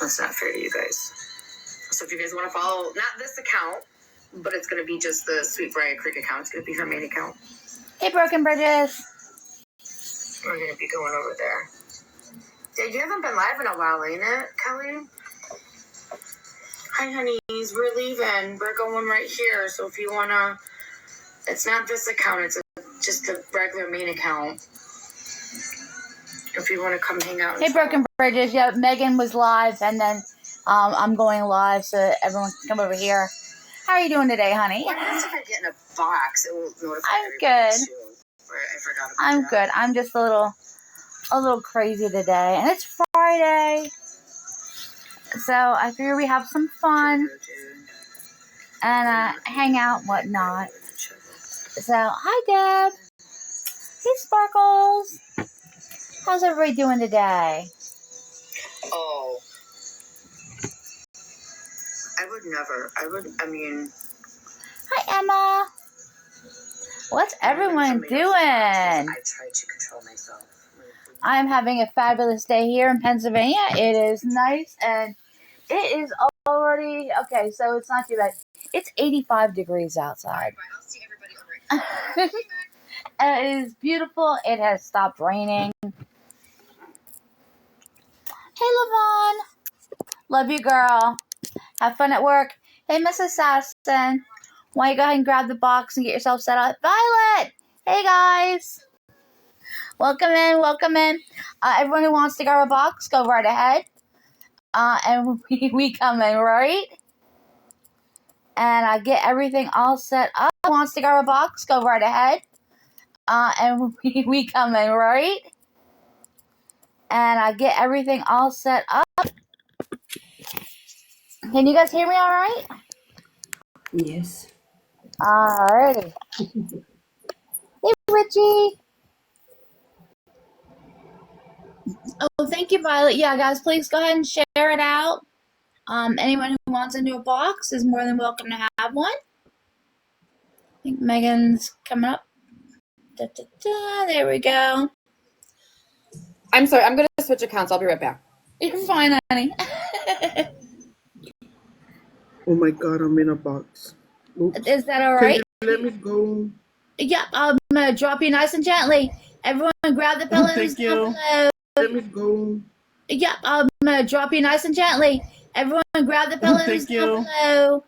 That's not fair to you guys. So if you guys want to follow, not this account, but it's going to be just the Sweetbriarcreek account. It's going to be her main account. Hey, Broken Bridges. We're going to be going over there. Yeah, you haven't been live in a while, ain't it, Kelly? Hi, honeys. We're leaving. We're going right here. So if you want to, it's not this account. It's just a regular main account. If you want to come hang out. Hey, Broken Bridges. Yeah, Megan was live, and then I'm going live, so everyone can come over here. How are you doing today, honey? What happens if I get in a box? It will notify I'm everybody good. too. I forgot about I'm that. good. I'm just a little crazy today, and it's Friday, so I figure we have some fun and hang out and whatnot. So, hi, Deb. Hey, Sparkles. How's everybody doing today? Oh, I mean. Hi, Emma. What's everyone doing? I tried to control myself. I'm having a fabulous day here in Pennsylvania. It is nice, and it is already, okay, so it's not too bad. It's 85 degrees outside. I'll see everybody over It is beautiful. It has stopped raining. Hey, Lavon. Love you, girl. Have fun at work. Hey, Miss Assassin. Why don't you go ahead and grab the box and get yourself set up? Violet! Hey, guys. Welcome in, welcome in. Everyone who wants to grab a box, go right ahead. And we come in, right? And I get everything all set up. Who wants to grab a box, go right ahead. And we come in, right? And I get everything all set up. Can you guys hear me all right? Yes. Alrighty. Hey, Richie. Oh, thank you, Violet. Yeah, guys, please go ahead and share it out. Anyone who wants a new box is more than welcome to have one. I think Megan's coming up. There we go. I'm sorry. I'm going to switch accounts. I'll be right back. You're fine, honey. Oh my God, I'm in a box. Oops. Is that all right? Can you let me go? Yep, I'm going to drop you nice and gently. Everyone grab the pillows. Thank you. Below. Let me go. Yep, I'm going to drop you nice and gently. Everyone grab the pillows. Thank you. Below.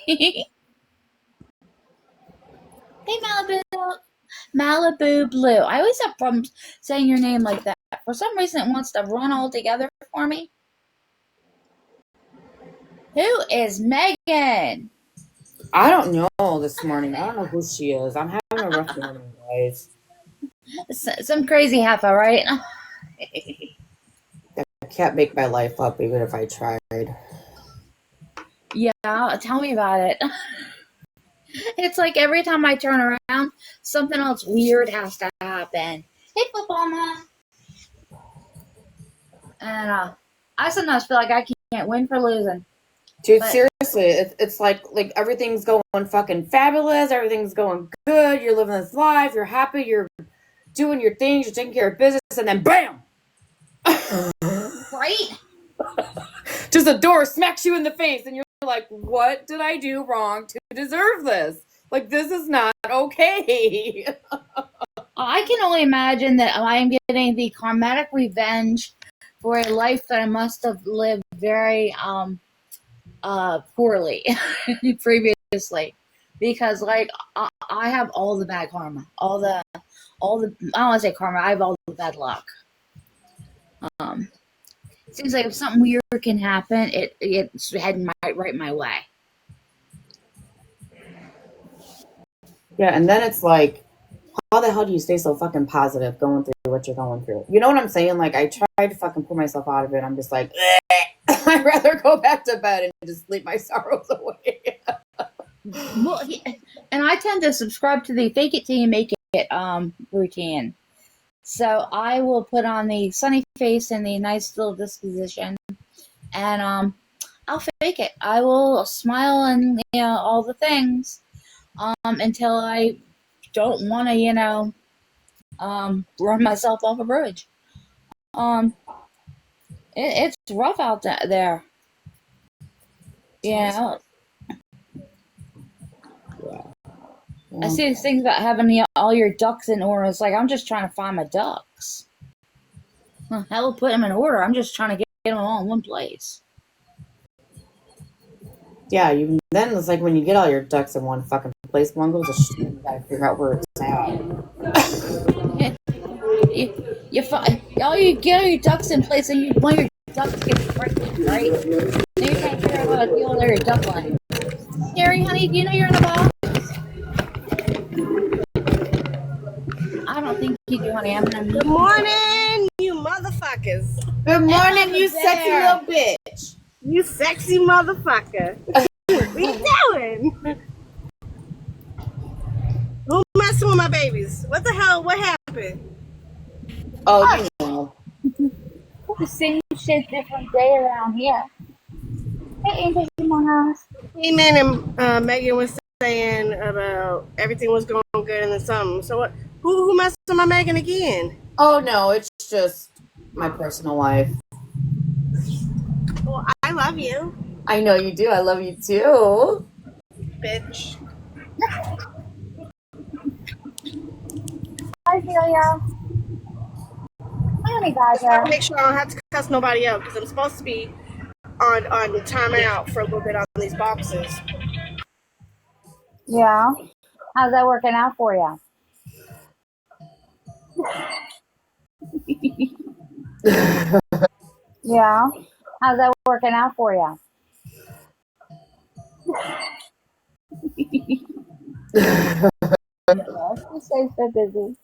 Hey, Malibu Blue. I always have problems saying your name like that. For some reason, it wants to run all together for me. Who is Megan? I don't know this morning. I don't know who she is. I'm having a rough morning, guys. Some crazy heifer, right? I can't make my life up even if I tried. Yeah, tell me about it. It's like every time I turn around, something else weird has to happen. Hey, football mom. And I sometimes feel like I can't win for losing. Dude, seriously, it's like everything's going fucking fabulous. Everything's going good. You're living this life. You're happy. You're doing your things. You're taking care of business. And then BAM! Right? Just a door smacks you in the face. And you're like, what did I do wrong to deserve this? Like, this is not okay. I can only imagine that I am getting the karmatic revenge for a life that I must have lived very poorly previously, because like I have all the bad karma, all the I don't want to say karma. I have all the bad luck. It seems like if something weird can happen, it's heading right my way. Yeah, and then it's like, how the hell do you stay so fucking positive going through what you're going through? You know what I'm saying? Like, I tried to fucking pull myself out of it. I'm just like, I'd rather go back to bed and just sleep my sorrows away. Well, and I tend to subscribe to the fake it till you make it routine. So I will put on the sunny face and the nice little disposition, and I'll fake it. I will smile and all the things until I don't want to run myself off a bridge. It's rough out there. Yeah. I see these things about having all your ducks in order. It's like, I'm just trying to find my ducks. Well, hell, put them in order. I'm just trying to get them all in one place. Yeah, then it's like when you get all your ducks in one fucking place, one goes to shit, you gotta figure out where it's at. All you get all your ducks in place, and one of your ducks gets pregnant, right? Then you can't figure out how to deal with your duck line. Scary, honey, do you know you're in a box? I don't think you do, honey. Good morning, you motherfuckers. Good morning, you sexy little bitch. You sexy motherfucker. What you doing? Who messing with my babies? What the hell? What happened? Oh, you know. The same shit, different day around here. Hey, Angel, come on, house. Eamon and Megan was saying about everything was going good and then something. So what? Who messed with my Megan again? Oh no, it's just my personal life. Well, I love you. I know you do. I love you too. Bitch. Hi, Celia. Honey, Badger. Make sure I don't have to cuss nobody out because I'm supposed to be on timeout for a little bit on these boxes. Yeah. How's that working out for you? Yeah. How's that working out for you? She stays so busy.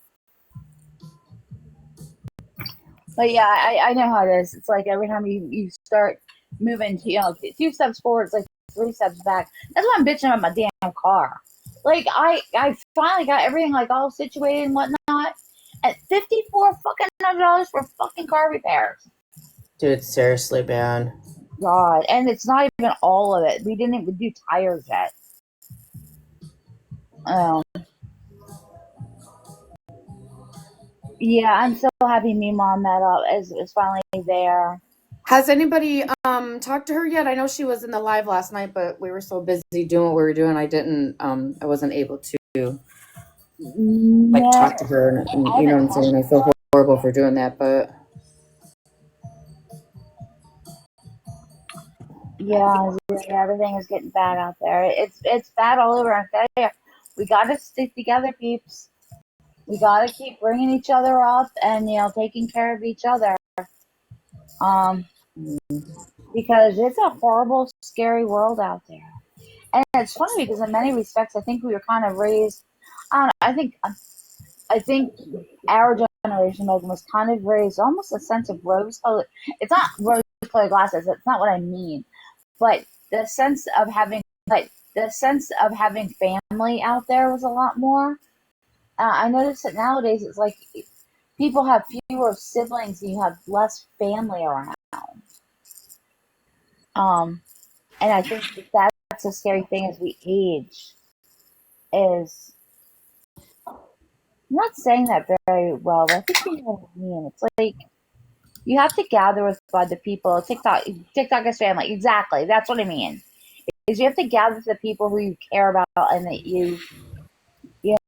But yeah, I know how it is. It's like every time you start moving, 2 steps forward, it's like 3 steps back. That's why I'm bitching about my damn car. Like I finally got everything like all situated and whatnot at $54 fucking $100 for fucking car repairs. Dude, seriously, man. God, and it's not even all of it. We didn't even do tires yet. Yeah, I'm so happy me mom met up is finally there. Has anybody talked to her yet? I know she was in the live last night, but we were so busy doing what we were doing. I wasn't able to talk to her, and you know what I'm saying? I feel horrible for doing that, but yeah, everything is getting bad out there. It's bad all over. I tell you, we got to stick together, peeps. We got to keep bringing each other up and taking care of each other. Because it's a horrible, scary world out there. And it's funny because in many respects, I think we were kind of raised. I don't know. I think our generation was kind of raised almost a sense of rose-colored. It's not rose-colored glasses. That's not what I mean. But the sense of having family out there was a lot more. I noticed that nowadays it's like people have fewer siblings and you have less family around. And I think that's a scary thing as we age. Is I'm not saying that very well, but I think you know what I mean. It's like you have to gather with the people. TikTok is family. Exactly. That's what I mean. Is you have to gather with the people who you care about and that you just.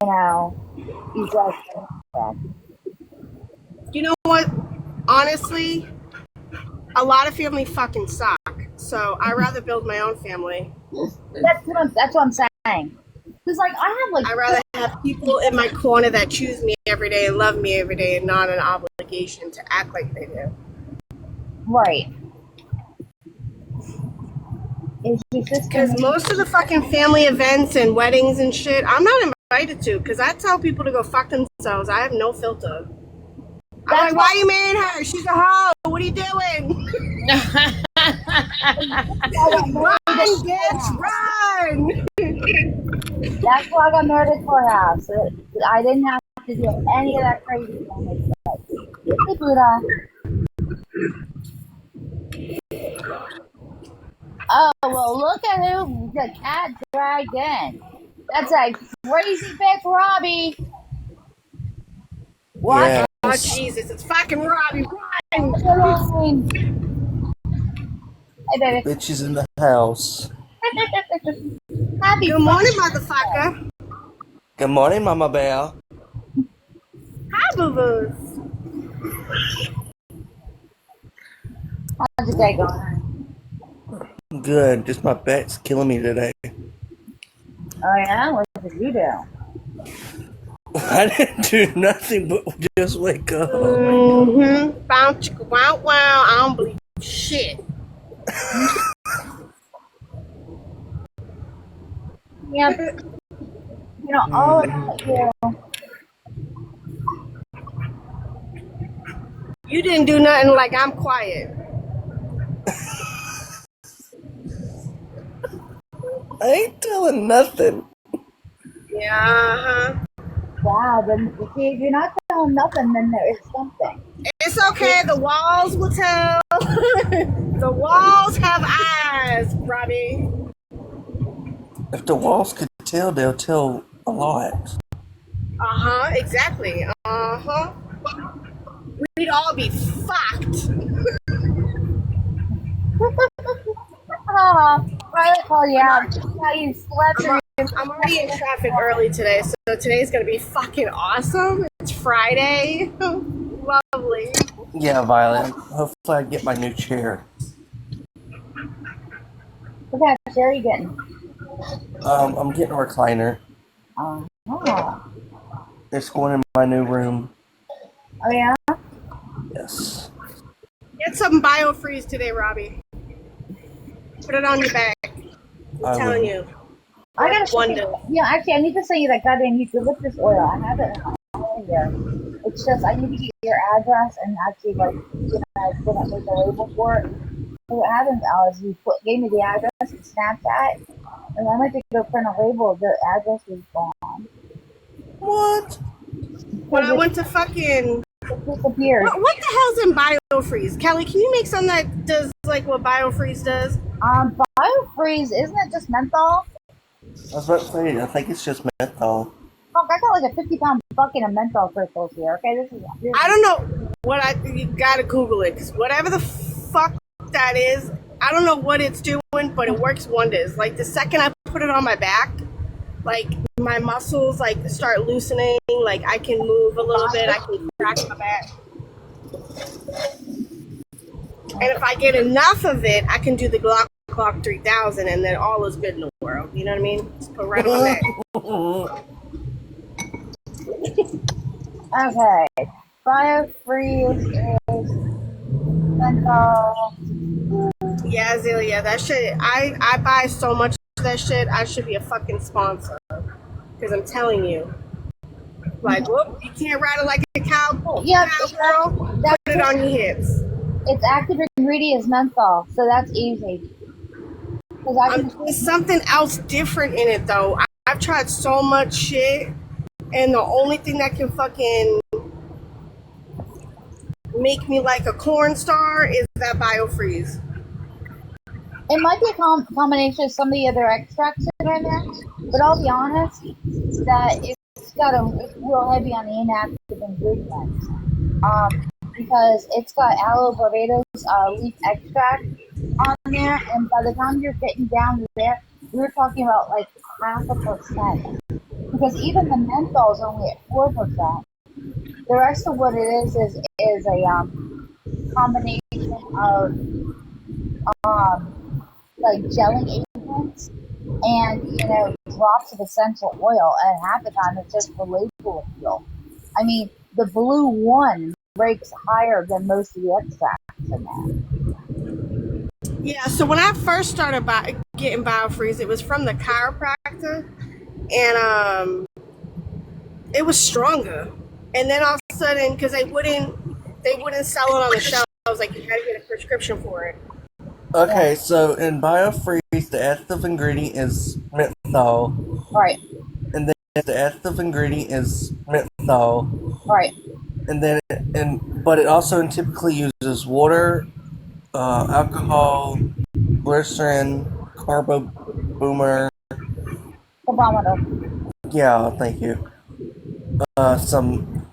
You know what? Honestly, a lot of family fucking suck. So I'd rather build my own family. That's what I'm saying. Because I'd rather have people in my corner that choose me every day and love me every day, and not an obligation to act like they do. Right. Because most of the fucking family events and weddings and shit, I'm not invited to. Because I tell people to go fuck themselves. I have no filter. I'm like, why are you marrying her? She's a hoe. What are you doing? Run, bitch, run! That's why I got married at courthouse. I didn't have to do any of that crazy stuff. Hey, Buddha. Oh, well, look at who the cat dragged in. That's a crazy bitch, Robbie. What? Yes. Oh, Jesus, it's fucking Robbie. Run! Little fine. Hey, baby. Bitches in the house. Happy Good morning, motherfucker. Good morning, Mama Bear. Hi, boo-boos. How's your day going? Good. Just my back's killing me today. Oh, yeah? What did you do? I didn't do nothing but just wake up. Mm-hmm. Bounce, wow, wow. I don't believe shit. Yep. You know, all about you. You didn't do nothing like I'm quiet. I ain't telling nothing. Yeah, uh-huh. Wow, then see, if you're not telling nothing, then there is something. It's okay. The walls will tell. The walls have eyes, Robbie. If the walls could tell, they'll tell a lot. Uh-huh, exactly. Uh-huh. We'd all be fucked. Riley call you out. How you slept I'm already in traffic early today, so today's gonna be fucking awesome. It's Friday. Lovely. Yeah, Violet. Hopefully I get my new chair. What kind of chair are you getting? I'm getting a recliner. Oh, It's going in my new room. oh yeah? Yes. Get some biofreeze today, Robbie. Put it on your back. I'm telling you. I gotta wonder. Yeah, actually, I need to send you that goddamn eucalyptus oil. I have it in my oil here. It's just, I need to get your address and actually, like, you know, I didn't make a label for it. So what happens, Alice, you gave me the address and Snapchat, and I went to go print a label, the address was gone. What? When I went to fucking... It disappeared. What the hell's in biofreeze? Kelly, can you make something that does like what biofreeze does? Biofreeze, isn't it just menthol? I was about to say, I think it's just menthol. Fuck, I got like a 50-pound bucket of menthol crystals here. Okay, this is. I don't know what you gotta Google it, because whatever the fuck that is, I don't know what it's doing, but it works wonders. Like the second I put it on my back, like my muscles like start loosening, like I can move a little bit, I can crack my back. And if I get enough of it, I can do the Glock 3000 and then all is good in the world. You know what I mean? Just put right on that. Okay. Biofreeze is menthol. Yeah, Azalea, that shit, I buy so much of that shit, I should be a fucking sponsor. Because I'm telling you. Like, whoop, you can't ride it like a cow. Yeah, cowgirl. Put it on your hips. Its active ingredient is menthol, so that's easy. There's something else different in it, though. I've tried so much shit, and the only thing that can fucking make me like a corn star is that biofreeze. It might be a combination of some of the other extracts that are in there, but I'll be honest, that it's real heavy on the inactive ingredients. Because it's got aloe barbados leaf extract on there, and by the time you're getting down to there, we're talking about like 0.5%. Because even the menthol is only at 4%. The rest of what it is a combination of like gelling agents and drops of essential oil, and half the time it's just for label appeal. I mean, the blue one breaks higher than most of the extracts in there. Yeah, so when I first started getting biofreeze, it was from the chiropractor, and it was stronger. And then all of a sudden, because they wouldn't sell it on the shelf, I was like, you gotta get a prescription for it. Okay, so in biofreeze, the active ingredient is menthol. Right. And then the active ingredient is menthol. Right. And then, but it also typically uses water, alcohol, glycerin, carbo boomer. Carbometer. Yeah, thank you. Some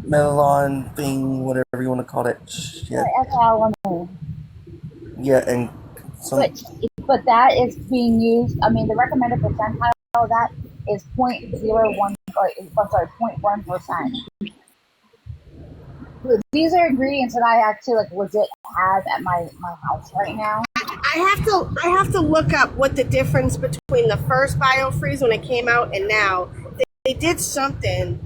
melon thing, whatever you want to call that shit. Ethylamine. Yeah, and some. But that is being used. I mean, the recommended percentile of that is 0.01, or I'm sorry, 0.1%. These are ingredients that I actually like legit have at my house right now. I have to look up what the difference between the first BioFreeze when it came out and now. They did something,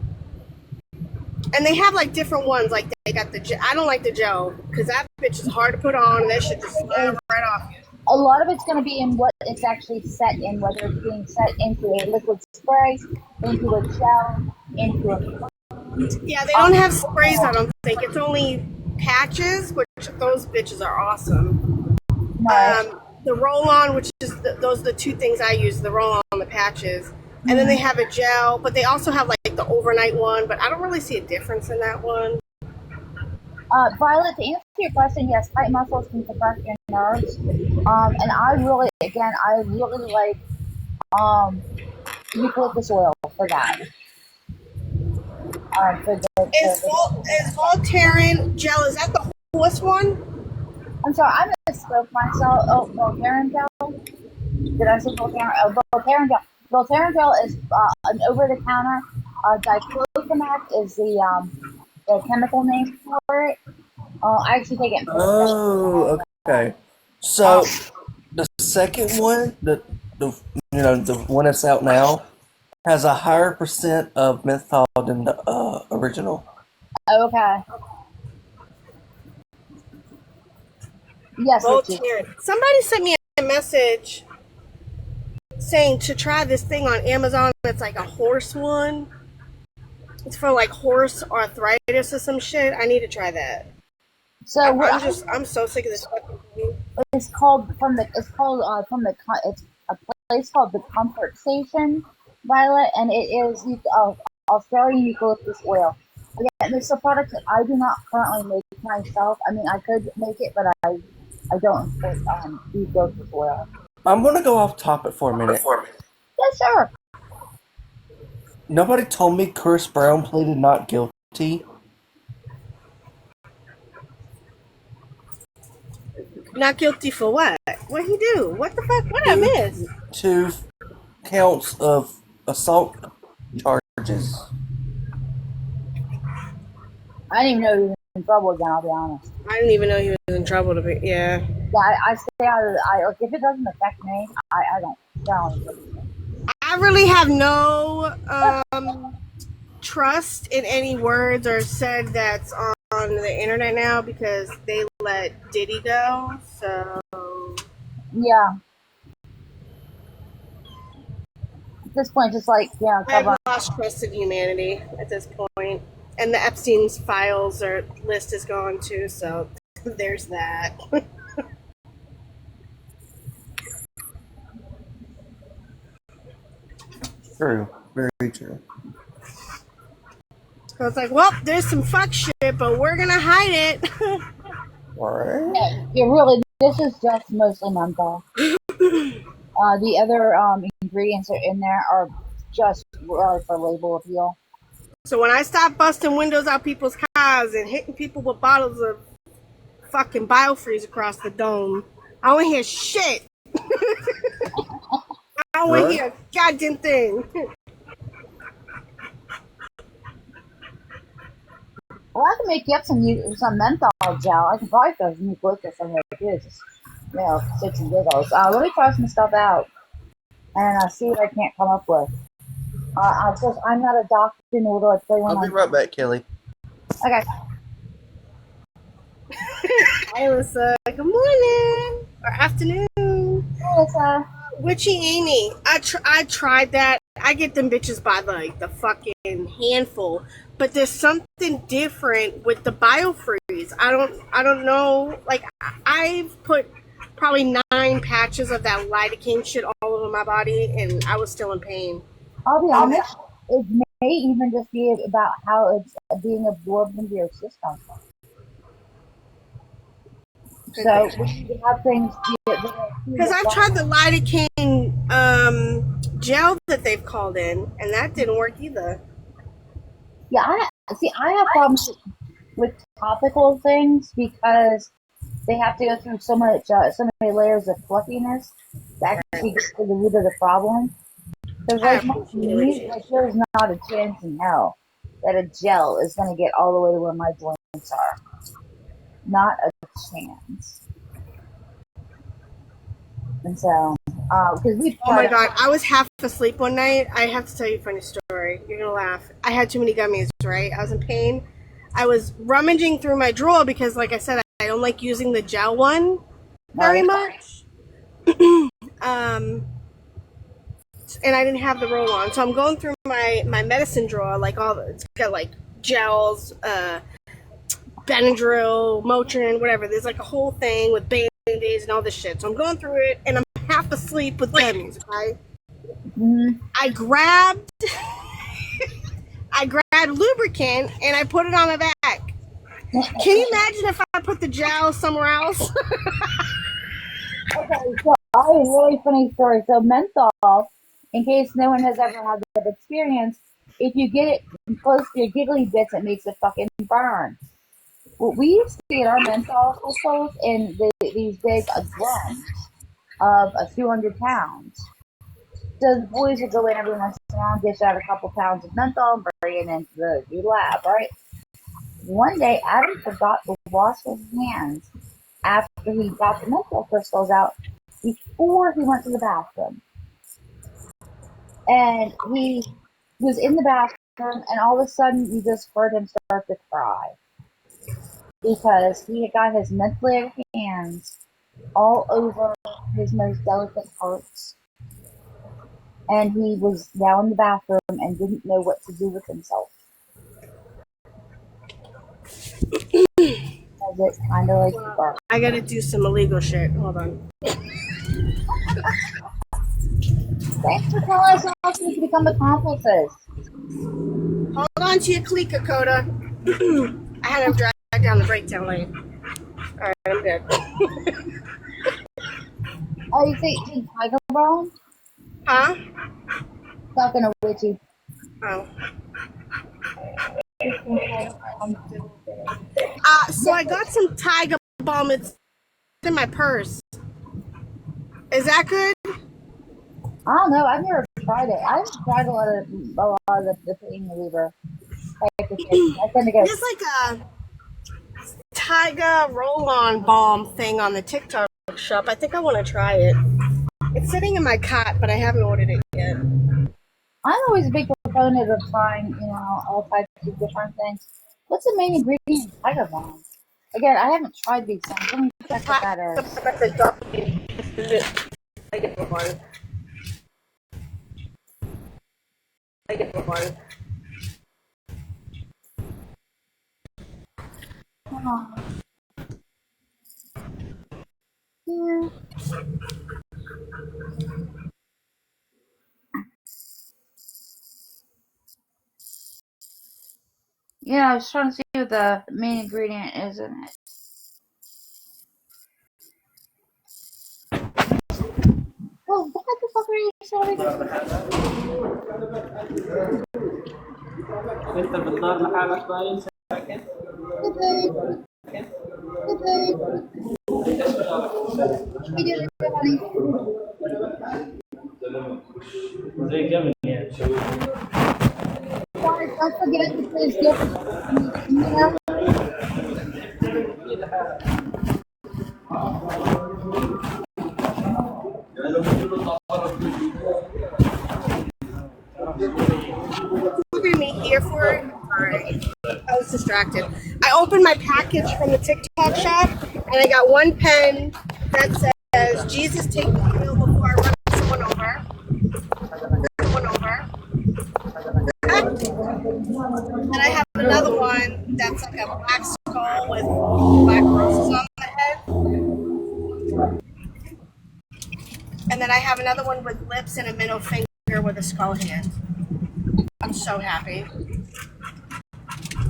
and they have like different ones. Like they got the I don't like the gel because that bitch is hard to put on. And that shit just slide right off you. A lot of it's going to be in what it's actually set in, whether it's being set into a liquid spray, into a gel, into a. Yeah, they don't have sprays. I don't think it's only patches, which those bitches are awesome. No. The roll-on, which is those are the two things I use: the roll-on and the patches. And then they have a gel, but they also have like the overnight one. But I don't really see a difference in that one. Violet, to answer your question, yes, tight muscles can suppress your nerves. And I really like eucalyptus oil for that. Is Voltaren gel, is that the horse one? I'm sorry, I misspoke myself. Oh, Voltaren gel? Did I say Voltaren? Oh, Voltaren gel. Voltaren gel is an over-the-counter. Diclofenac is the chemical name for it. I actually take it. Oh, okay. So the second one, the one that's out now, has a higher percent of menthol than the original. Okay. Yes, somebody sent me a message saying to try this thing on Amazon. It's like a horse one. It's for like horse arthritis or some shit. I need to try that. So I'm so sick of this fucking thing. It's a place called the Comfort Station, Violet, and it is Australian eucalyptus oil. Again, it's a product that I do not currently make myself. I mean, I could make it, but I don't import eucalyptus oil. I'm gonna go off topic for a minute. Yes, sir. Nobody told me Chris Brown pleaded not guilty. Not guilty for what? What'd he do? What the fuck? What did I miss? 2 counts of assault charges. I didn't even know he was in trouble again, I'll be honest. I didn't even know he was in trouble to be, yeah. Yeah, I stay out of like, if it doesn't affect me, I don't. I really have no trust in any words or said that's on the internet now because they let Diddy go, so yeah. At this point, just like I've lost trust in humanity at this point, and the Epstein's files list is gone too. So there's that. True, very true. So it's like, well, there's some fuck shit, but we're gonna hide it. Alright. Yeah, really, this is just mostly menthol. The other ingredients are in there are just really for label appeal. So when I stop busting windows out people's cars and hitting people with bottles of fucking BioFreeze across the dome, I don't want to hear shit. I don't want to hear a goddamn thing. Well, I can make you up some menthol gel. I can probably throw some eucalyptus in there too. Just, shits and giggles. Let me try some stuff out and see what I can't come up with. I'm not a doctor, nor do I play one. I'll be right back, Kelly. Okay. Hi, Alyssa. Good morning or afternoon. Hi, Alyssa. Witchy Amy. I tried that. I get them bitches by like the fucking handful, but there's something different with the BioFreeze. I don't know. Like I've put probably 9 patches of that lidocaine shit all over my body, and I was still in pain. I'll be honest. It may even just be about how it's being absorbed into your system. So we need to have things. Because I've tried the lidocaine gel that they've called in, and that didn't work either. Yeah, See, I have problems with topical things because they have to go through so many layers of fluffiness to actually get to the root of the problem. Because like my knees, like there's not a chance in hell that a gel is going to get all the way to where my joints are. Not a chance. And so, because we. Oh my god, I was half asleep one night. I have to tell you a funny story. You're gonna laugh. I had too many gummies, right? I was in pain. I was rummaging through my drawer because, like I said, I don't like using the gel one very much. And I didn't have the roll on, so I'm going through my medicine drawer, like it's got like gels, Benadryl, Motrin, whatever. There's like a whole thing with Band-Aids and all this shit. So I'm going through it, and I'm half asleep with gummies, okay? Mm-hmm. I grabbed lubricant and I put it on my back. Can you imagine if I put the gel somewhere else? Okay, so I have a really funny story. So menthol, in case no one has ever had that experience, if you get it close to your giggly bits, it makes it fucking burn. Well, we used to get our menthol crystals in these big drums of 200 pounds. So the boys would go in every once in a while, dish out a couple pounds of menthol, and bring it into the lab, right? One day, Adam forgot to wash his hands after he got the menthol crystals out before he went to the bathroom. And he was in the bathroom, and all of a sudden, you just heard him start to cry. Because he had got his mentholated hands all over his most delicate parts. And he was now in the bathroom and didn't know what to do with himself. It kind of like sparked. I gotta do some illegal shit. Hold on. Thanks for telling us how to become accomplices. Hold on to your clicker, Coda. I had him drag down the breakdown lane. Alright, I'm good. Oh, you think Tiger Bone? Huh? Talking to Witchy. Oh. So I got some Tiger Balm. It's in my purse. Is that good? I don't know. I've never tried it. I've tried a lot of the pain reliever type of thing. I tend to go. There's like a Tiger roll-on balm thing on the TikTok shop. I think I want to try it. It's sitting in my cot, but I haven't ordered it yet. I'm always a big proponent of trying, all types of different things. What's the main ingredient in Tiger Balm? Again, I haven't tried these things. Let me check what that is. I get the one. Yeah. Yeah, I was trying to see what the main ingredient is in it. Well, what the fuck are you selling? انت بتدور لحالك كويس. زي جمل يعني. Don't forget to please give Look me here for it. Alright. I was distracted. I opened my package from the TikTok shop and I got one pen that says, Jesus, take the wheel before I run someone over. And I have another one that's like a black skull with black roses on the head. And then I have another one with lips and a middle finger with a skull hand. I'm so happy.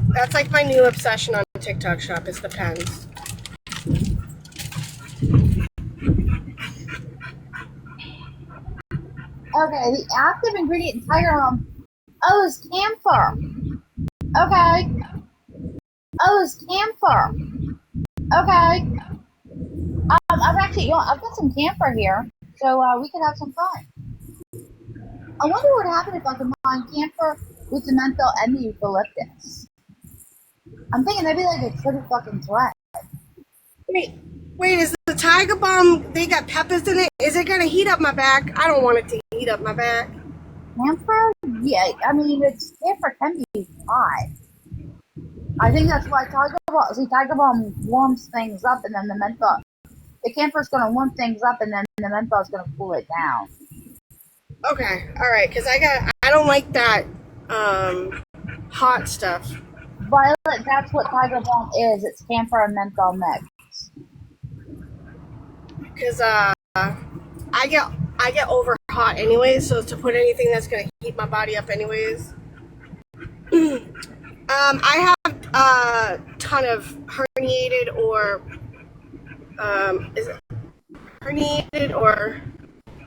That's like my new obsession on TikTok shop is the pens. Okay, the active ingredient in Tiger Balm is camphor. Okay. Oh, it's camphor. Okay. I've got some camphor here, so we could have some fun. I wonder what would happen if I combine camphor with the menthol and the eucalyptus. I'm thinking that'd be like a triple fucking threat. Wait, is the Tiger Balm, they got peppers in it? Is it gonna heat up my back? I don't want it to heat up my back. Camphor? Yeah, I mean, camphor can be hot. I think that's why Tiger Balm warms things up, and then the camphor's gonna warm things up, and then the menthol's gonna cool it down. Okay, alright, because I don't like that, hot stuff. Violet, that's what Tiger Balm is. It's camphor and menthol mix. Because, I get over hot anyways, so to put anything that's gonna heat my body up anyways. I have a ton of herniated or, is it herniated or,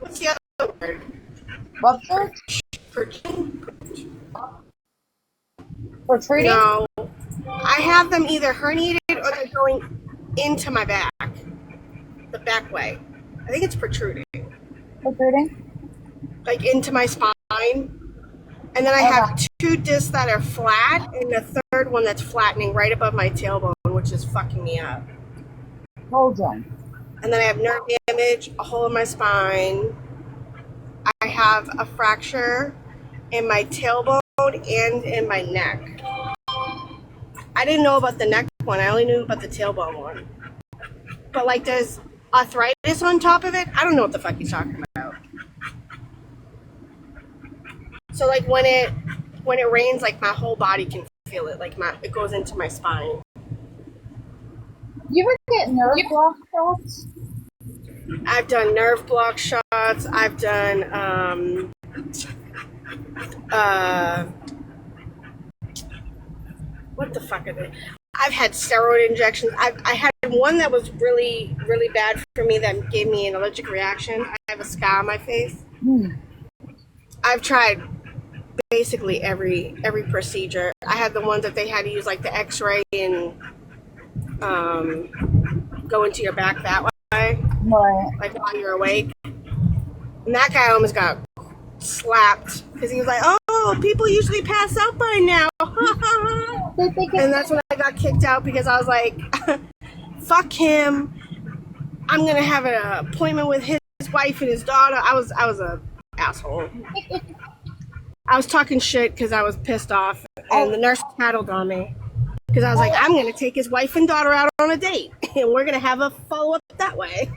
what's the other word? Rupture? Protruding? No. I have them either herniated or they're going into my back. The back way. I think it's protruding. Protruding? Like into my spine. And then I have 2 discs that are flat and the third one that's flattening right above my tailbone, which is fucking me up. Hold on. And then I have nerve damage, a hole in my spine. I have a fracture in my tailbone and in my neck. I didn't know about the neck one. I only knew about the tailbone one. But like there's arthritis on top of it. I don't know what the fuck you're talking about. So like when it rains, like my whole body can feel it. Like it goes into my spine. You ever get nerve block shots? I've done nerve block shots. I've done what the fuck are they? I've had steroid injections. I had one that was really, really bad for me that gave me an allergic reaction. I have a scar on my face. I've tried basically every procedure. I had the ones that they had to use like the x-ray and go into your back that way. Right. Like while you're awake. And that guy almost got slapped because he was like, oh, people usually pass out by now. And that's when I got kicked out because I was like, fuck him. I'm going to have an appointment with his wife and his daughter. I was a asshole. I was talking shit because I was pissed off. And the nurse tattled on me. Because I was like, I'm going to take his wife and daughter out on a date. And we're going to have a follow-up that way.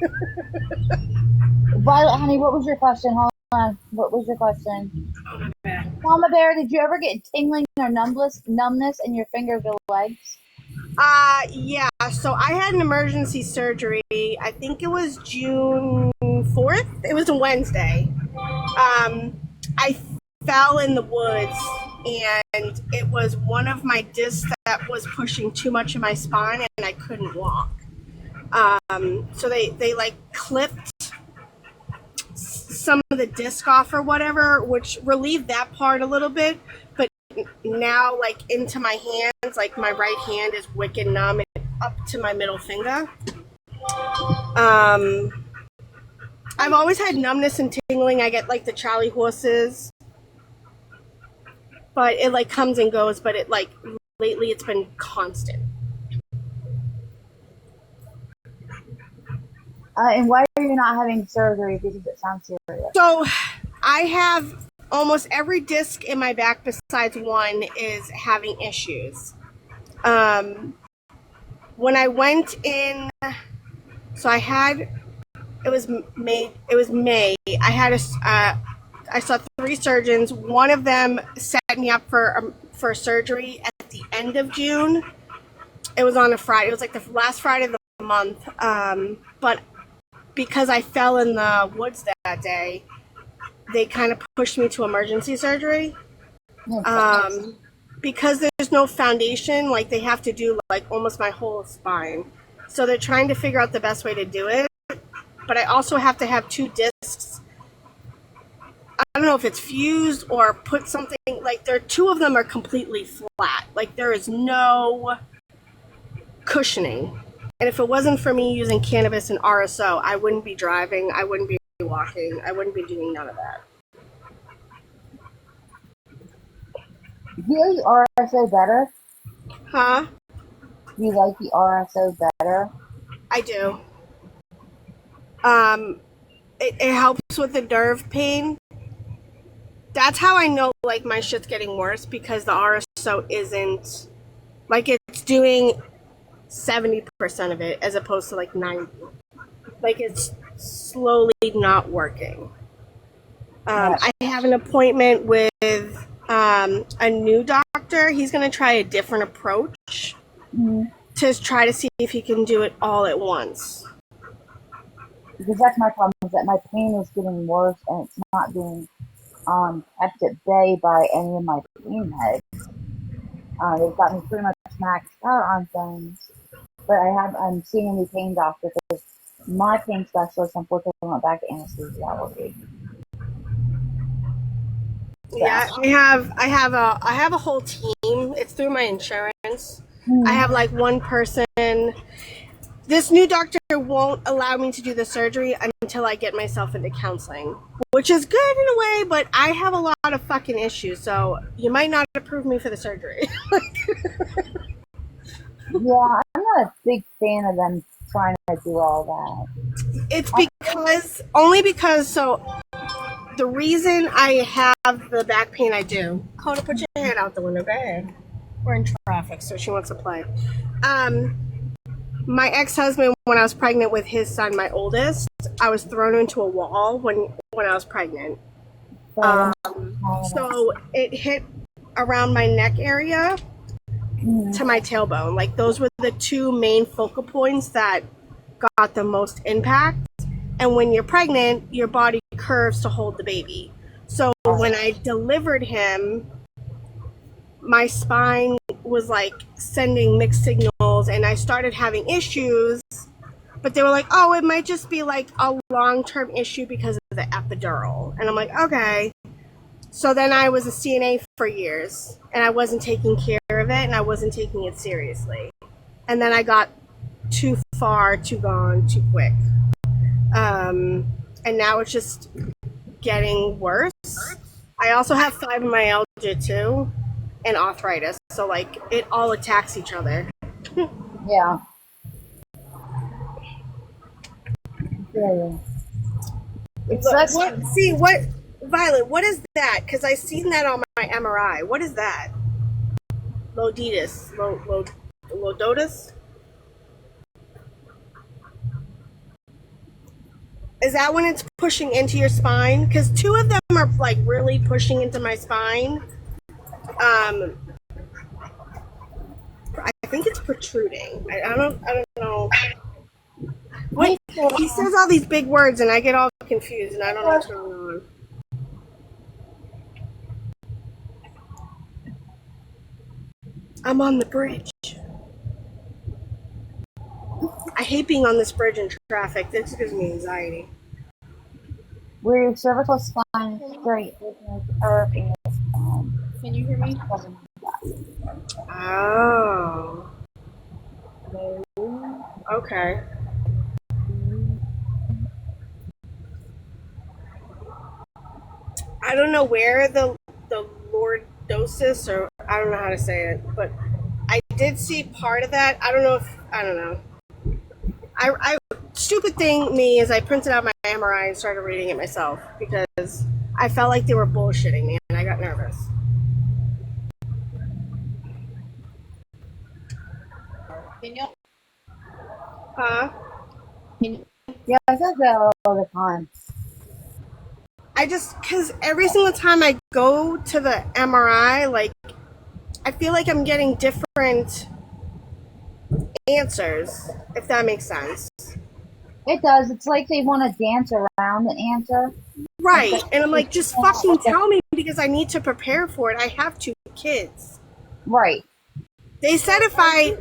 Violet, honey, what was your question? Hold on. What was your question? Mama Bear, did you ever get tingling or numbness in your fingers or legs? Yeah. So I had an emergency surgery. I think it was June 4th. It was a Wednesday. I fell in the woods, and it was one of my discs that was pushing too much in my spine, and I couldn't walk. So they like clipped some of the disc off or whatever, which relieved that part a little bit. But now, like into my hands, like my right hand is wicked numb and up to my middle finger. I've always had numbness and tingling. I get like the Charlie horses. But it like comes and goes, but it like lately it's been constant. And why are you not having surgery? Because it sounds serious. So I have almost every disc in my back besides one is having issues. When I went in, so it was May. I saw 3 surgeons. One of them set me up for surgery at the end of June. It was on a Friday. It was like the last Friday of the month. But because I fell in the woods that day, they kind of pushed me to emergency surgery. Because there's no foundation, like they have to do like almost my whole spine. So they're trying to figure out the best way to do it. But I also have to have 2 discs. I don't know if it's fused or put something, like there, two of them are completely flat. Like there is no cushioning. And if it wasn't for me using cannabis and RSO, I wouldn't be driving, I wouldn't be walking, I wouldn't be doing none of that. Do you like the RSO better? Huh? Do you like the RSO better? I do. It helps with the nerve pain. That's how I know, like, my shit's getting worse, because the RSO isn't, like, it's doing 70% of it as opposed to, like, 90. Like, it's slowly not working. I have an appointment with a new doctor. He's going to try a different approach to try to see if he can do it all at once. Because that's my problem, is that my pain is getting worse and it's not being kept at bay by any of my pain meds. They've got me pretty much maxed out on things. But I'm seeing a new pain doctor because my pain specialist unfortunately went back to anesthesiology. Yeah, I have a whole team. It's through my insurance. I have like one person. This new doctor won't allow me to do the surgery until I get myself into counseling, which is good in a way, but I have a lot of fucking issues, so you might not approve me for the surgery. Yeah, I'm not a big fan of them trying to do all that. It's because, so the reason I have the back pain I do, Coda, put your head out the window, go ahead. We're in traffic, so she wants to play. My ex-husband, when I was pregnant with his son, my oldest, I was thrown into a wall when I was pregnant. So it hit around my neck area to my tailbone. Like, those were the two main focal points that got the most impact. And when you're pregnant, your body curves to hold the baby. So when I delivered him, my spine was like sending mixed signals and I started having issues, but they were like, oh, it might just be like a long-term issue because of the epidural. And I'm like, okay. So then I was a CNA for years and I wasn't taking care of it and I wasn't taking it seriously. And then I got too far, too gone, too quick. And now it's just getting worse. I also have fibromyalgia too. And arthritis, so like it all attacks each other. Yeah. Yeah. Violet, what is that? Because I seen that on my MRI. What is that? Lodotus. Is that when it's pushing into your spine? Because two of them are like really pushing into my spine. I think it's protruding. I don't know. What? He says all these big words and I get all confused and I don't know what's going on. I'm on the bridge. I hate being on this bridge in traffic. This gives me anxiety. Where your cervical spine is straight, there's no curve in your spine. Can you hear me? Oh. Okay. I don't know where the lordosis, or I don't know how to say it, but I did see part of that. I don't know. I stupid thing me is I printed out my MRI and started reading it myself because I felt like they were bullshitting me and I got nervous. Can you? Huh? Yeah, I said that all the time. Because every single time I go to the MRI, like, I feel like I'm getting different answers, if that makes sense. It does. It's like they want to dance around the answer. Right. And I'm like, just fucking tell me because I need to prepare for it. I have 2 kids. Right. They said if I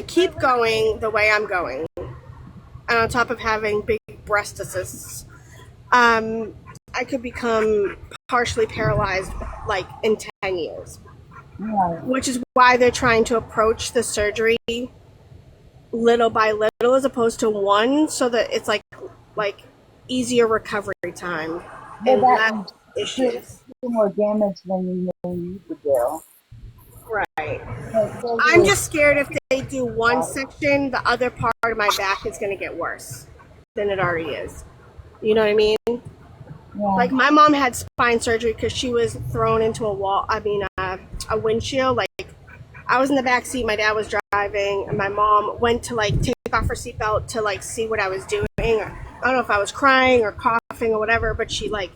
keep going the way I'm going, and on top of having big breast cysts, I could become partially paralyzed like in 10 years. Right. Which is why they're trying to approach the surgery little by little as opposed to one, so that it's like easier recovery time and less issues. More damage than you know you could do. Right. I'm just scared if they do one section, the other part of my back is going to get worse than it already is. You know what I mean? Yeah. Like my mom had spine surgery because she was thrown into a windshield. Like I was in the back seat, my dad was driving, and my mom went to like take off her seatbelt to like see what I was doing. I don't know if I was crying or coughing or whatever, but she like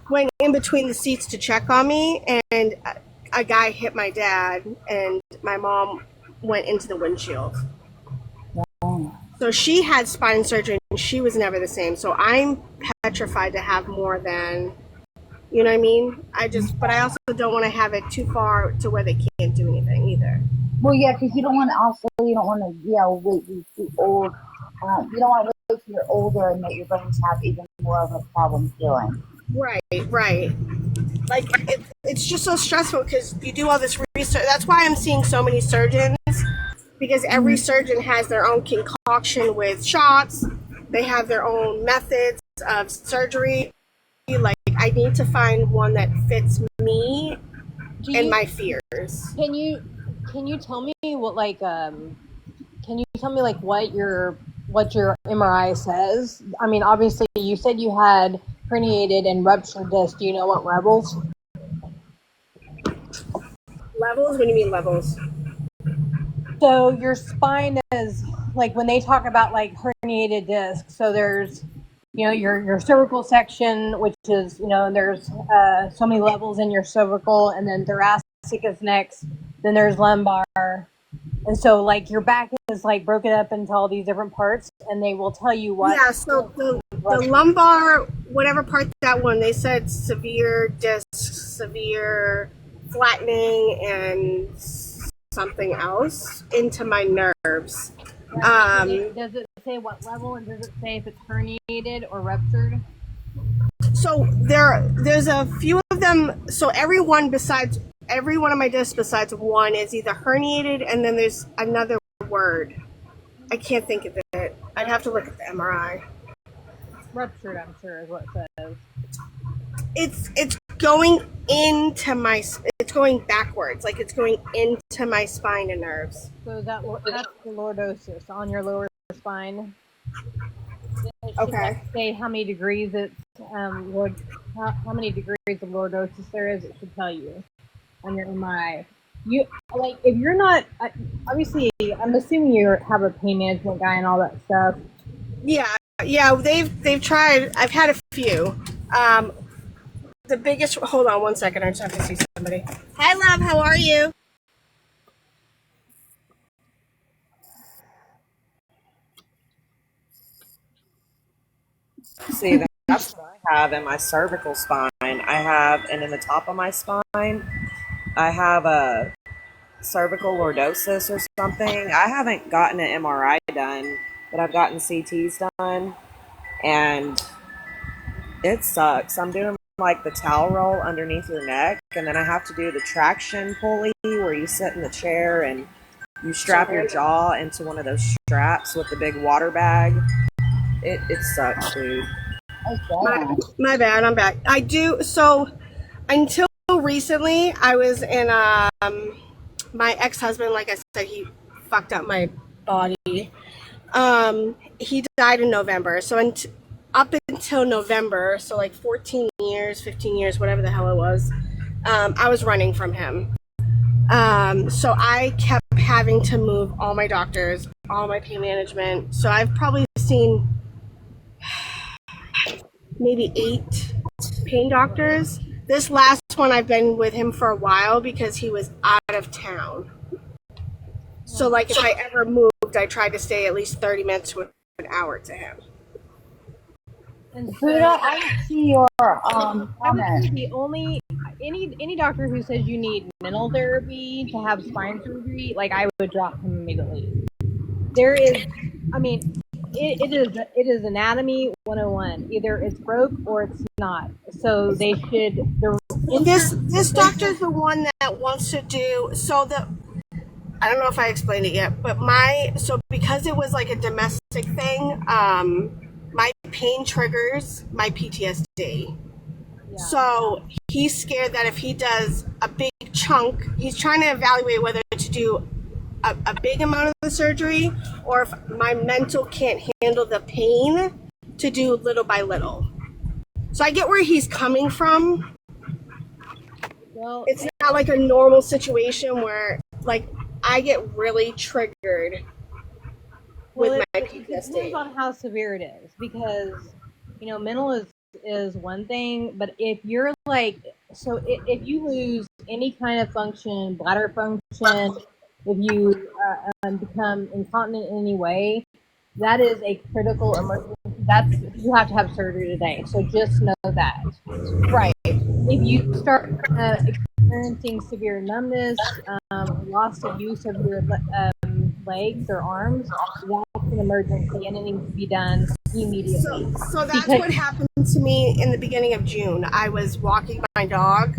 went in between the seats to check on me, and a guy hit my dad, and my mom went into the windshield. So she had spine surgery, and she was never the same. So I'm petrified to have more than, you know what I mean? But I also don't want to have it too far to where they can't do anything either. Well, yeah, because you don't want to wait till you're too old. You don't want to wait till you're older and that your bones have even more of a problem healing. Right. Like, it's just so stressful because you do all this research. That's why I'm seeing so many surgeons, because every surgeon has their own concoction with shots. They have their own methods of surgery. Like, I need to find one that fits me and my fears. Can you tell me what what your MRI says? I mean, obviously you said you had herniated and ruptured disc. Do you know what levels? Levels? What do you mean levels? So your spine is like when they talk about like herniated disc. So there's your cervical section, which is there's so many levels in your cervical, and then thoracic is next. Then there's lumbar, and so like your back is like broken up into all these different parts, and they will tell you what. Yeah. So the lumbar, whatever part that one, they said severe disc, severe flattening, and something else into my nerves. Does it say what level, and does it say if it's herniated or ruptured? So there's a few of them. So every one of my discs besides one is either herniated, and then there's another word. I can't think of it. I'd have to look at the MRI. Ruptured, I'm sure, is what it says. It's going it's going backwards, like it's going into my spine and nerves. So that's the lordosis on your lower spine. Okay. Say how many degrees it's how many degrees of lordosis there is. It should tell you on your MRI. You like if you're not obviously. I'm assuming you have a pain management guy and all that stuff. Yeah. They've tried. I've had a few. The biggest. Hold on one second. I just have to see somebody. Hi, love. How are you? See, that's what I have in my cervical spine. And in the top of my spine, I have a cervical lordosis or something. I haven't gotten an MRI done, but I've gotten CTs done, and it sucks. I'm doing like the towel roll underneath your neck, and then I have to do the traction pulley where you sit in the chair and you strap your jaw into one of those straps with the big water bag. It sucks, dude. My bad. I'm back. I do. So until recently, I was in my ex-husband. Like I said, he fucked up my body. He died in November. So up until November, so like 14 years, 15 years, whatever the hell it was, I was running from him. So I kept having to move all my doctors, all my pain management. So I've probably seen maybe 8 pain doctors. This last one, I've been with him for a while because he was out of town. So like if I ever moved, I tried to stay at least 30 minutes to an hour to him. And so, Buddha, I see your comment. The only any doctor who says you need mental therapy to have spine surgery, like I would drop him immediately. There is, I mean, it is anatomy 101. Either it's broke or it's not. So they should. This doctor's the one that wants to do I don't know if I explained it yet, but because it was like a domestic thing, my pain triggers my PTSD. Yeah. So he's scared that if he does a big chunk, he's trying to evaluate whether to do a big amount of the surgery or if my mental can't handle the pain to do little by little. So I get where he's coming from. Well, it's not like a normal situation where like I get really triggered with my PTSD. It depends on how severe it is, because mental is one thing, but if you're like, if you lose any kind of function, bladder function, if you become incontinent in any way, that is a critical emergency. You have to have surgery today. So just know that. Right. If you start experiencing severe numbness, loss of use of your legs or arms, that's an emergency and it needs to be done immediately. So that's what happened to me in the beginning of June. I was walking my dog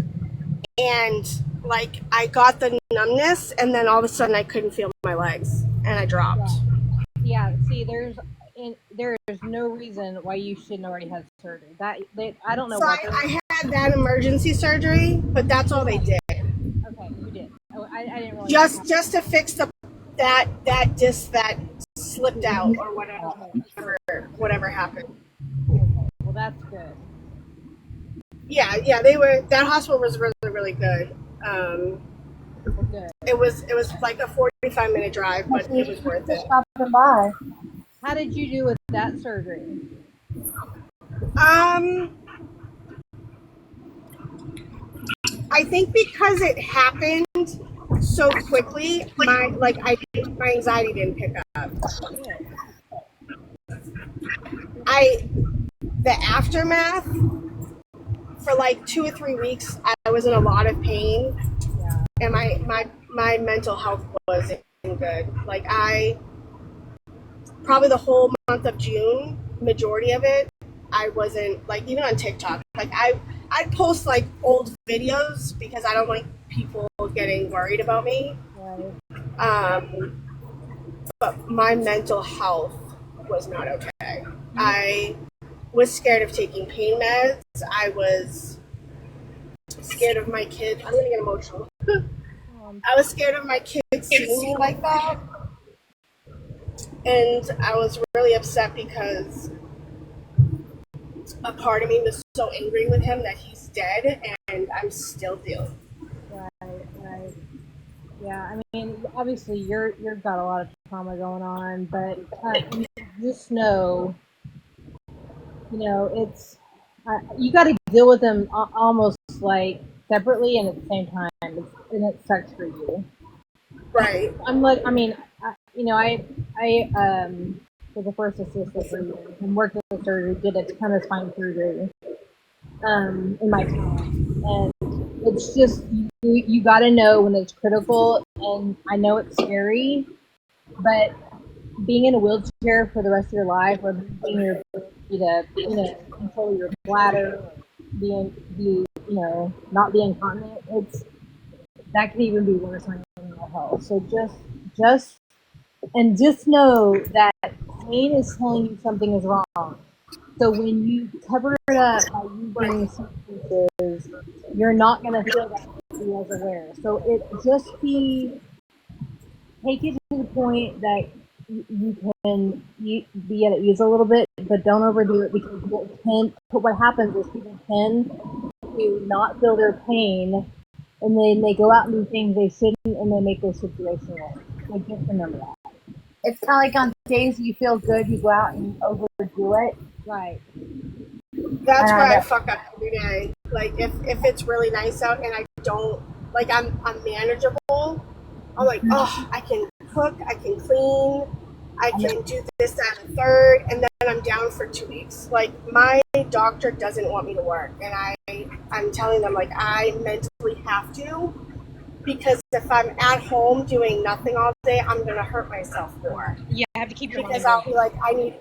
and like I got the numbness and then all of a sudden I couldn't feel my legs and I dropped. Yeah, see, there's no reason why you shouldn't already have surgery. I don't know. So I had that emergency surgery, but that's all they did. Okay, you did. Oh, I didn't really. Just to fix that disc that slipped out or whatever happened. Okay, well that's good. Yeah, that hospital was really, really good. Good. It was like a 45-minute drive, but it was worth it. Stopping by. How did you do with that surgery? I think because it happened so quickly, my anxiety didn't pick up. The aftermath for like 2 or 3 weeks, I was in a lot of pain, and my mental health wasn't good. Like probably the whole month of June, majority of it, I wasn't, like, even on TikTok, like I'd post like old videos because I don't like people getting worried about me. Right. But my mental health was not okay. I was scared of taking pain meds. I was scared of my kids. I'm gonna get emotional. I was scared of my kids seeing me like that. And I was really upset because a part of me was so angry with him that he's dead, and I'm still dealing. Right. Yeah, I mean, obviously you've got a lot of trauma going on, but just know, it's you got to deal with them almost like separately and at the same time, and it sucks for you. Right. I'm like, I mean, I was a first assistant for years and worked in the surgery, did a ton of spine surgery in my time, and it's just you got to know when it's critical. And I know it's scary, but being in a wheelchair for the rest of your life, or being your ability to control your bladder, not being incontinent, that could even be worse on your mental health. So just know that pain is telling you something is wrong. So when you cover it up by using substances, you're not going to feel that as aware. So take it to the point that you can be at ease a little bit, but don't overdo it, because what happens is people tend to not feel their pain, and then they go out and do things they shouldn't, and they make their situation worse. So just remember that. It's kind of like on days you feel good, you go out and overdo it. Right. That's where I fuck up every day. Like if it's really nice out and I don't, like, I'm manageable. I'm like, oh, I can cook, I can clean, I can do this, that, and the third, and then I'm down for 2 weeks. Like, my doctor doesn't want me to work, and I'm telling them, like, I mentally have to, because if I'm at home doing nothing all day, I'm gonna hurt myself more. Yeah, I have to keep your because I'll be like, I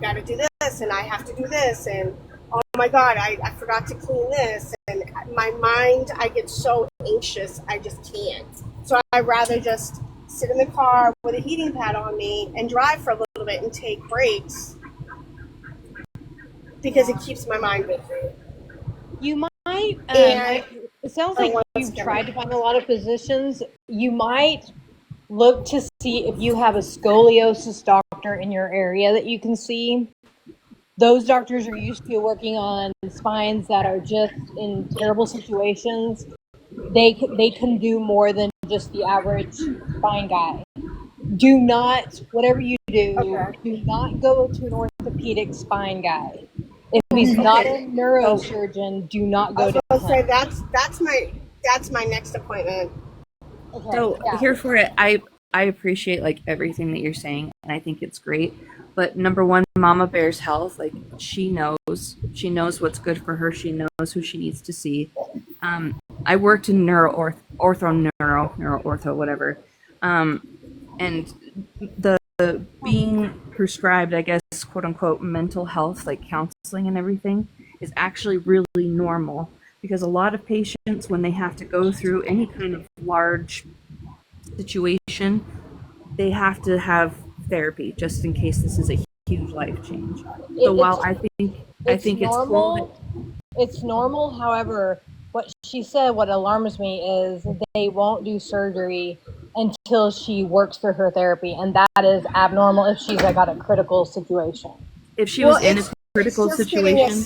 gotta do this, and I have to do this, and all my God, I forgot to clean this. And my mind, I get so anxious, I just can't. So I'd rather just sit in the car with a heating pad on me and drive for a little bit and take breaks because it keeps my mind busy. You might, And it sounds I like want you've to tried to find a lot of physicians. You might look to see if you have a scoliosis doctor in your area that you can see. Those doctors are used to working on spines that are just in terrible situations. They can do more than just the average spine guy. Do not, whatever you do, do not go to an orthopedic spine guy. If he's not a neurosurgeon, do not go to him. say that's my next appointment. Okay, So yeah. here for it, I appreciate like everything that you're saying, and I think it's great. But number one, Mama Bear's health, like she knows what's good for her. She knows who she needs to see. I worked in neuro ortho, whatever, and the being prescribed, I guess, quote unquote, mental health, like counseling and everything, is actually really normal because a lot of patients, when they have to go through any kind of large situation, they have to have therapy just in case this is a huge life change. So while I think it's cool. It's normal. However, what she said, what alarms me is they won't do surgery until she works through her therapy, and that is abnormal if she's got a critical situation. If she was in a critical situation,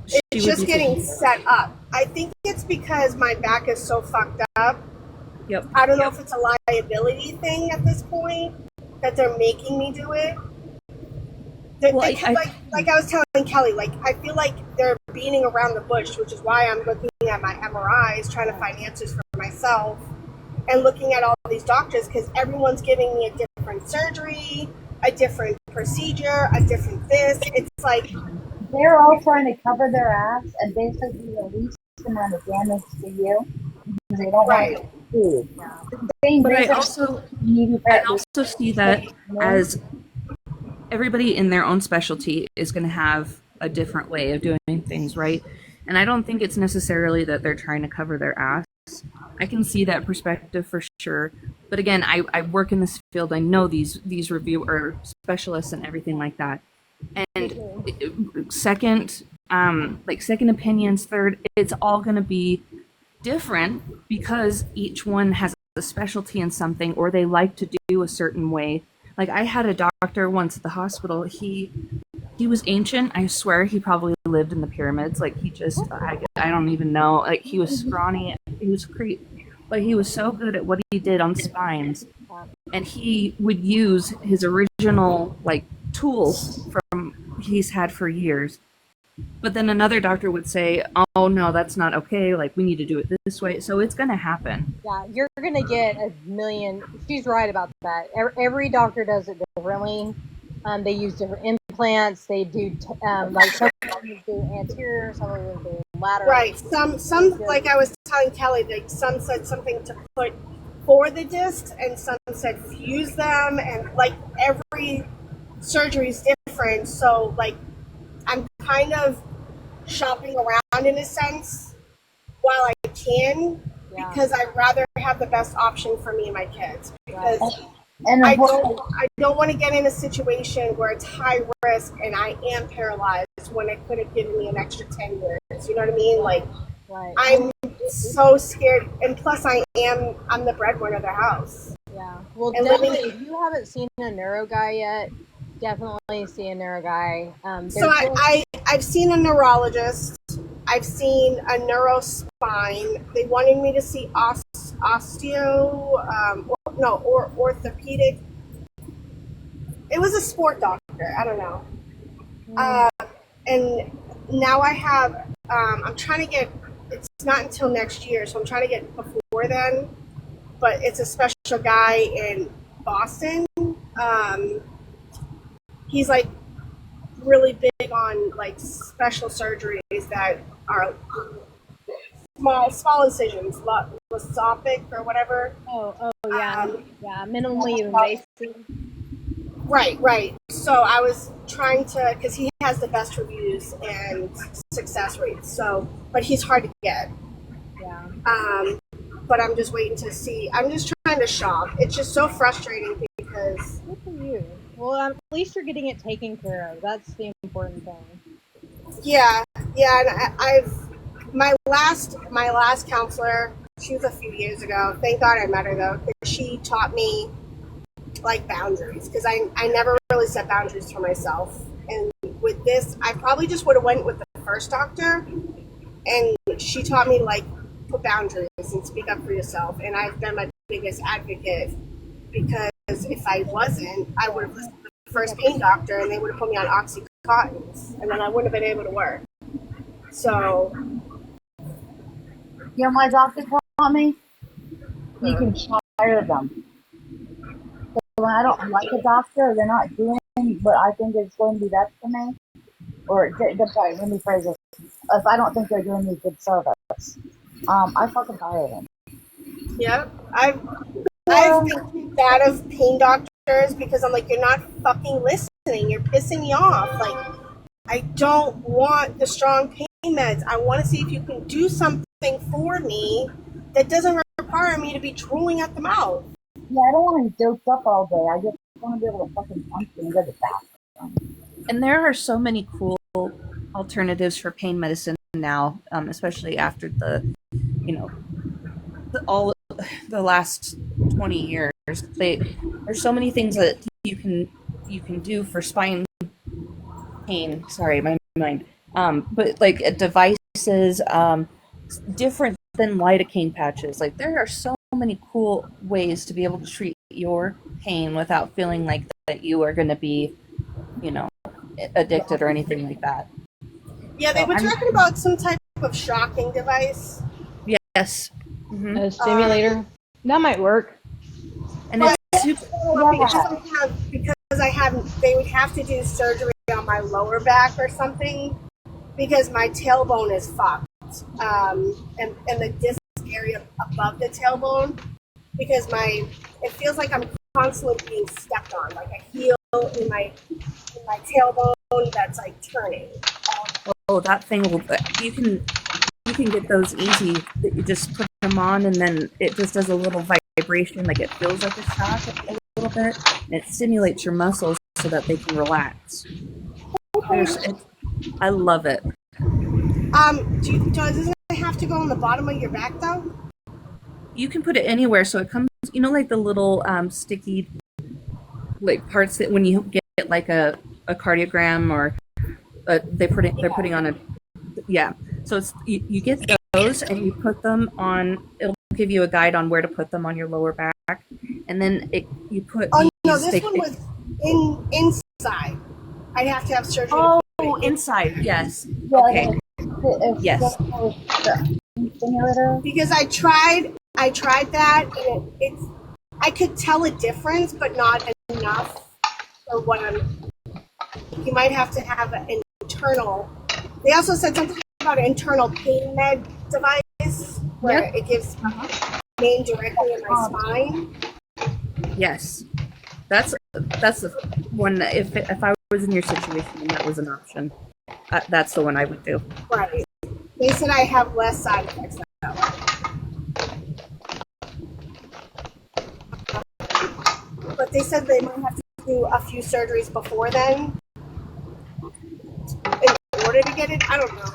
it's just getting set up. I think it's because my back is so fucked up. Yep. I don't know if it's a liability thing at this point that they're making me do it. Like I was telling Kelly, like I feel like they're beating around the bush, which is why I'm looking at my MRIs, trying to find answers for myself, and looking at all these doctors because everyone's giving me a different surgery, a different procedure, a different this. It's like they're all trying to cover their ass and basically the least amount of damage to you because they don't want to do. But I also see that as everybody in their own specialty is going to have a different way of doing things, right? And I don't think it's necessarily that they're trying to cover their ass. I can see that perspective for sure. But again, I work in this field. I know these reviewer specialists and everything like that. And second opinions, third, it's all going to be different because each one has a specialty in something or they like to do a certain way. Like I had a doctor once at the hospital. He was ancient. I swear he probably lived in the pyramids. Like he just, I don't even know. Like he was scrawny. He was creep, but he was so good at what he did on spines. And he would use his original like tools from he's had for years. But then another doctor would say, oh no, that's not okay. Like we need to do it this way. So it's going to happen. Yeah, you're going to get a million. She's right about that. Every doctor does it differently. They use different implants. They do like some of them do anterior, some of them do lateral. Right. Some like I was telling Kelly, like some said something to put for the discs, and some said fuse them, and like every surgery is different. So like I'm kind of shopping around in a sense while I can because I'd rather have the best option for me and my kids because I don't want to get in a situation where it's high risk and I am paralyzed when it could have given me an extra 10 years. You know what I mean? Like I'm so scared, and plus I'm the breadwinner of the house. Yeah. Well, and definitely, if you haven't seen a neuro guy yet, definitely see a neuro guy. So I've seen a neurologist. I've seen a neurospine. They wanted me to see orthopedic. It was a sport doctor. I don't know. And now I have. I'm trying to get. It's not until next year, so I'm trying to get before then. But it's a special guy in Boston. He's like really big on like special surgeries that are small incisions, laparoscopic or whatever. Oh yeah, minimally invasive. Right. So I was trying to, because he has the best reviews and success rates. So, but he's hard to get. Yeah. But I'm just waiting to see. I'm just trying to shop. It's just so frustrating because. Good for you. Well, at least you're getting it taken care of. That's the important thing. Yeah, and my last counselor. She was a few years ago. Thank God I met her though, because she taught me like boundaries. Because I never really set boundaries for myself. And with this, I probably just would have went with the first doctor, and she taught me to like put boundaries and speak up for yourself. And I've been my biggest advocate because if I wasn't, I would have listened to the first pain doctor, and they would have put me on Oxycontins, and then I wouldn't have been able to work. So, You know, my doctor taught me you can fire them. So when I don't like a doctor, they're not doing what I think is going to be best for me. Or, sorry, let me phrase this. If I don't think they're doing me good service, I fucking fire them. yeah, I've been kicked out of pain doctors because I'm like, you're not fucking listening. You're pissing me off. Like, I don't want the strong pain meds. I want to see if you can do something for me that doesn't require me to be drooling at the mouth. Yeah, I don't want to be doped up all day. I just want to be able to fucking function and go to the bathroom. And there are so many cool alternatives for pain medicine now, especially after all the last 20 years. There's so many things that you can do for spine pain. Sorry, my mind. But like devices, different than lidocaine patches. Like there are so many cool ways to be able to treat your pain without feeling like that you are going to be, addicted or anything like that. Yeah, they were talking about some type of shocking device. Yes. Mm-hmm. A stimulator. That might work. And it's super. Because they would have to do surgery on my lower back or something because my tailbone is fucked. And the disc area above the tailbone, because it feels like I'm constantly being stepped on, like a heel in my tailbone that's like turning. Oh, that thing you can get those easy. That you just put them on, and then it just does a little vibration, like it feels like a shock a little bit, and it stimulates your muscles so that they can relax. I love it. Doesn't it have to go on the bottom of your back though? You can put it anywhere, so it comes, like the little sticky, like parts that when you get like a cardiogram or they're putting on a, yeah. So it's you get those and you put them on. It'll give you a guide on where to put them on your lower back, and then you put. Oh no, this one was inside. I'd have to have surgery. Oh, inside, yes. Yeah, okay. Yes. Because I tried that, and I could tell a difference, but not enough for what you might have to have an internal. They also said something about an internal pain med device where it gives pain directly in my spine. Yes, that's the one. If I was in your situation and that was an option, that's the one I would do. Right. They said I have less side effects that way. But they said they might have to do a few surgeries before then in order to get it. I don't know.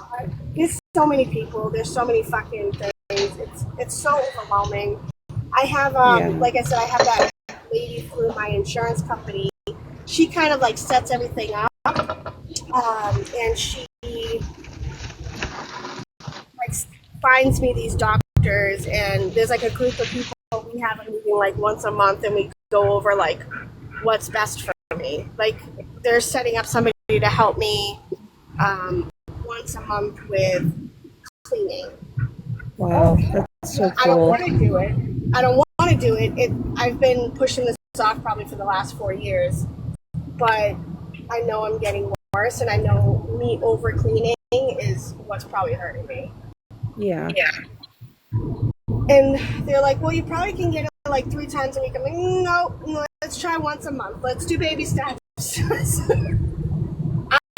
There's so many people. There's so many fucking things. It's so overwhelming. I have, like I said, I have that lady through my insurance company. She kind of like sets everything up, and she like finds me these doctors, and there's like a group of people. We have a meeting like once a month, and we go over like what's best for me. Like they're setting up somebody to help me once a month with cleaning. Wow, that's so cool. I don't want to do it. I've been pushing this off probably for the last 4 years, but I know I'm getting worse, and I know me over cleaning is what's probably hurting me. Yeah. And they're like, well, you probably can get it like 3 times a week. I'm like, no, let's try once a month. Let's do baby steps.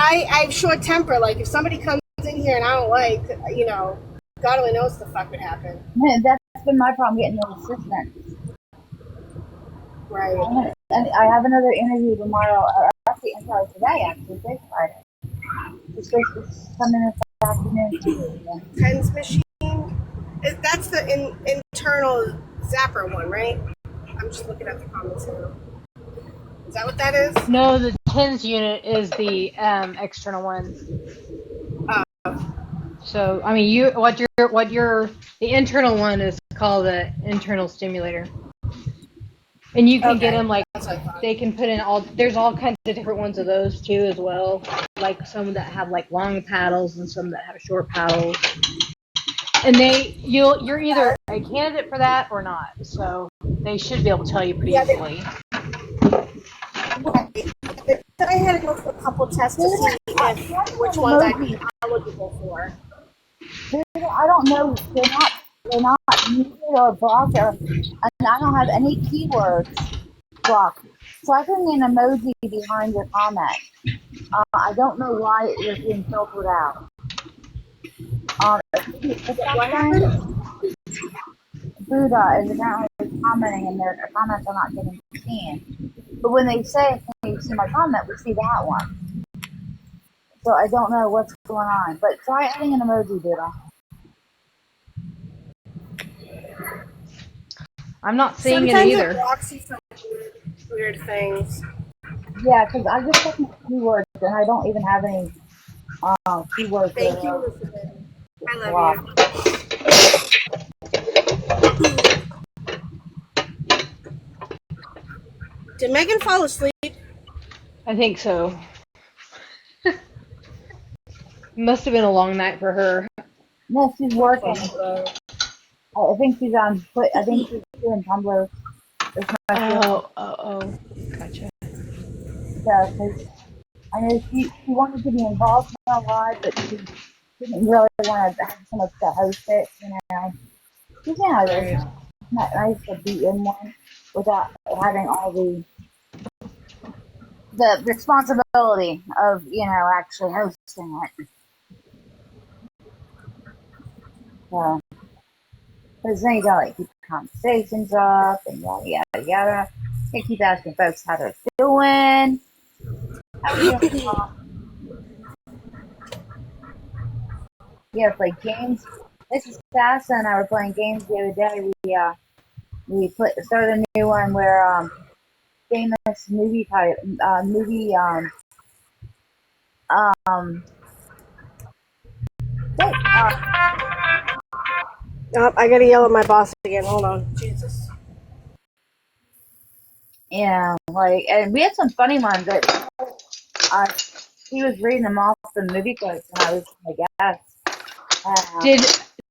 I have short temper. Like, if somebody comes in here and I don't like, God only knows what the fuck would happen. That's been my problem getting no assistance. Right. And I have another interview tomorrow, or actually today, this Friday. It's supposed to come in this afternoon. Pens machine. That's the internal zapper one, right? I'm just looking at the comments now. Is that what that is? No, the TENS unit is the external one. So I mean, the internal one is called the internal stimulator, and you can get them like they can put in there's all kinds of different ones of those too as well, like some that have like long paddles and some that have short paddles, and you're either a candidate for that or not. So they should be able to tell you pretty easily. I had to go for a couple tests to see which ones I'd be eligible for. I don't know. They're not muted or blocked, and I don't have any keywords blocked. So I put an emoji behind your comment. I don't know why it was being filtered out. Buddha is apparently commenting, and their comments are not getting seen. But when they say, "Can you see my comment?" we see that one. So I don't know what's going on. But try adding an emoji, Buddha. I'm not seeing Sometimes it either. It blocks you from weird things. Yeah, because I just took my keywords and I don't even have any keywords. Thank you, Elizabeth. I love you. Did Megan fall asleep? I think so. Must have been a long night for her. No, she's working. I think she's on foot. I think she's doing Tumblr. Oh, gotcha. Yeah, because I know she wanted to be involved in our live, but she didn't really want to have so much to host it, She's it's not nice to be in one without having all the responsibility of, actually hosting it. Yeah. Because then you gotta keep conversations up and yada yada yada. You keep asking folks how they're doing. Yeah, play games. This is Sassa and I were playing games the other day. We started a new one where famous movie type I gotta yell at my boss again. Hold on. Jesus. Yeah, and we had some funny ones that he was reading them off the movie quotes, and I was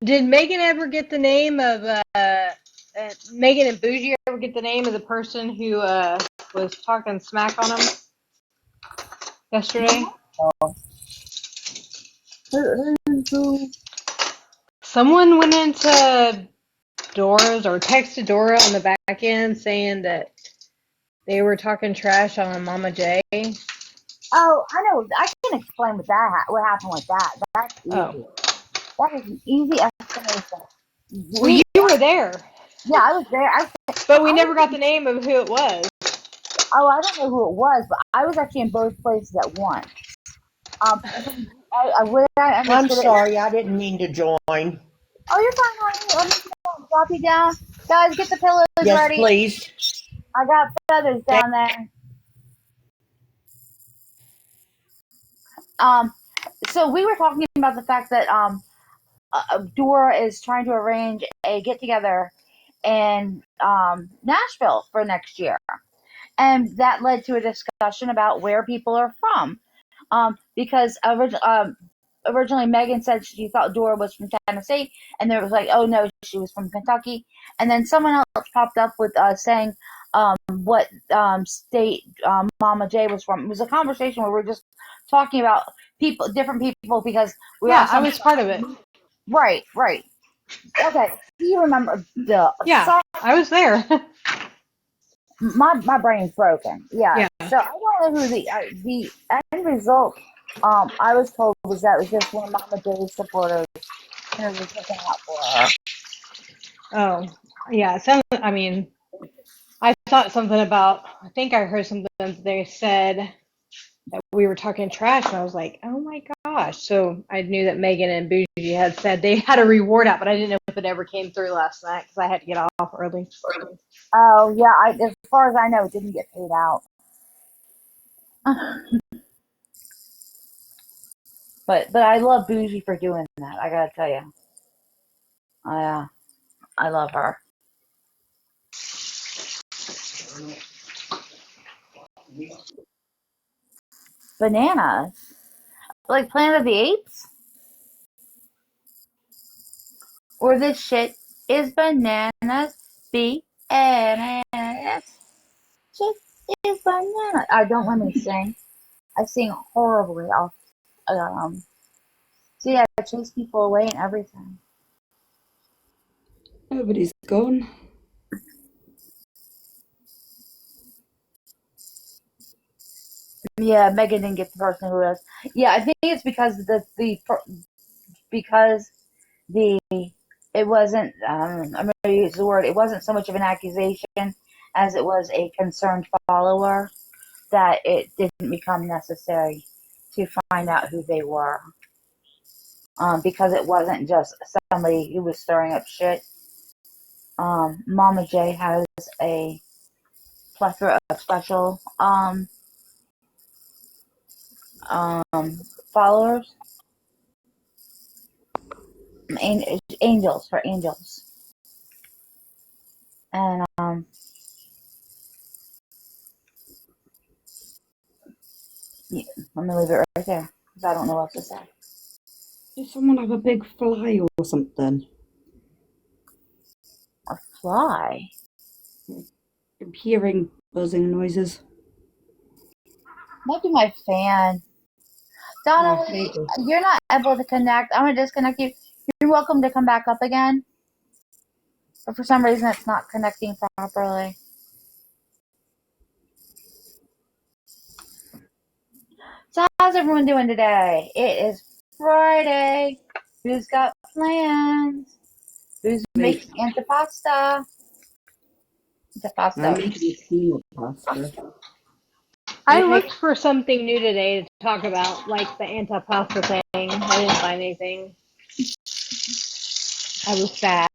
Did Megan ever get the name of Megan and Bougie ever get the name of the person who was talking smack on him yesterday? Someone went into Dora's or texted Dora on the back end saying that they were talking trash on Mama J. Oh, I know. I can explain what happened with that. That's easy. Oh. That is an easy explanation. Well, you were there. Yeah, I was there. But we never got the name of who it was. Oh, I don't know who it was, but I was actually in both places at once. I'm sorry, I didn't mean to join. Oh, you're fine, honey. Let me drop you down. Guys, get the pillows ready. Yes, please. I got feathers down there. So we were talking about the fact that Dora is trying to arrange a get-together in Nashville for next year. And that led to a discussion about where people are from. Because originally Megan said she thought Dora was from Tennessee, and there was like, oh no, she was from Kentucky. And then someone else popped up with saying what state Mama J was from. It was a conversation where we were just talking about different people, because I was part of it. Right. Okay, do you remember the? Yeah, I was there. My brain's broken. Yeah. So I don't know who the end result I was told was that it was just one of Mama J's supporters and it was looking out for her. Oh, yeah. I mean, I thought something about, I think I heard something they said that we were talking trash, and I was like, oh my gosh. So I knew that Megan and Bougie had said they had a reward out, but I didn't know if it ever came through last night because I had to get off early. Oh yeah, as far as I know, it didn't get paid out. But I love Bougie for doing that. I gotta tell you, I love her. Bananas, like Planet of the Apes, or this shit is bananas. Bananas. Shit is bananas. Don't let me sing. I sing horribly off. See, I chase people away and everything. Nobody's gone. Yeah, Megan didn't get the person who was. Yeah, I think it's because because the it wasn't. I'm going to use the word. It wasn't so much of an accusation as it was a concerned follower that it didn't become necessary to find out who they were. Because it wasn't just somebody who was stirring up shit. Mama J has a plethora of special followers. Angels, for angels. And yeah, I'm gonna leave it right there because I don't know what to say. Did someone have a big fly or something? A fly? I'm hearing buzzing noises. Might be my fan. Donna, Yeah, you're not able to connect. I'm gonna disconnect you. You're welcome to come back up again. But for some reason, it's not connecting properly. So how's everyone doing today? It is Friday. Who's got plans? Who's making antipasta? I'm making peanut pasta. I looked for something new today to talk about, like the antipasta thing. I didn't find anything. I was sad.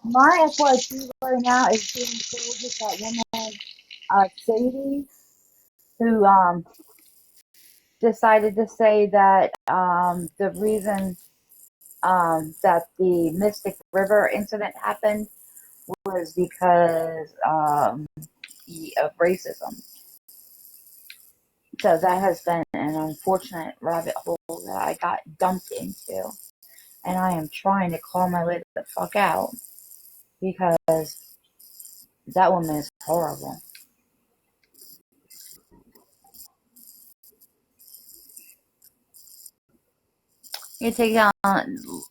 My FYP right now is being filled with that woman, Sadie, who decided to say that the reason that the Mystic River incident happened was because of racism. So that has been an unfortunate rabbit hole that I got dumped into. And I am trying to call my way the fuck out because that woman is horrible. You take down,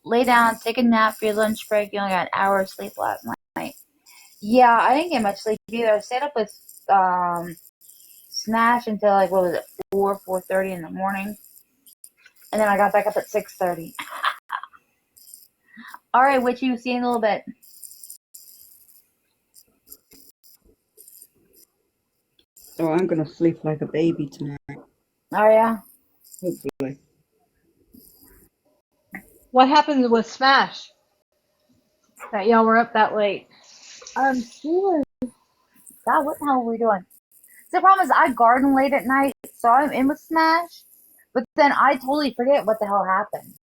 lay down, take a nap for your lunch break. You only got an hour of sleep last night. Yeah, I didn't get much sleep either. I stayed up with Smash until like what was it, 4:30 in the morning, and then I got back up at 6:30. All right, Witchy, see you in a little bit. So I'm gonna sleep like a baby tonight. Oh yeah. Hopefully. What happened with Smash? That y'all were up that late? She was. God, what the hell were we doing? The problem is I garden late at night, so I'm in with Smash, but then I totally forget what the hell happened.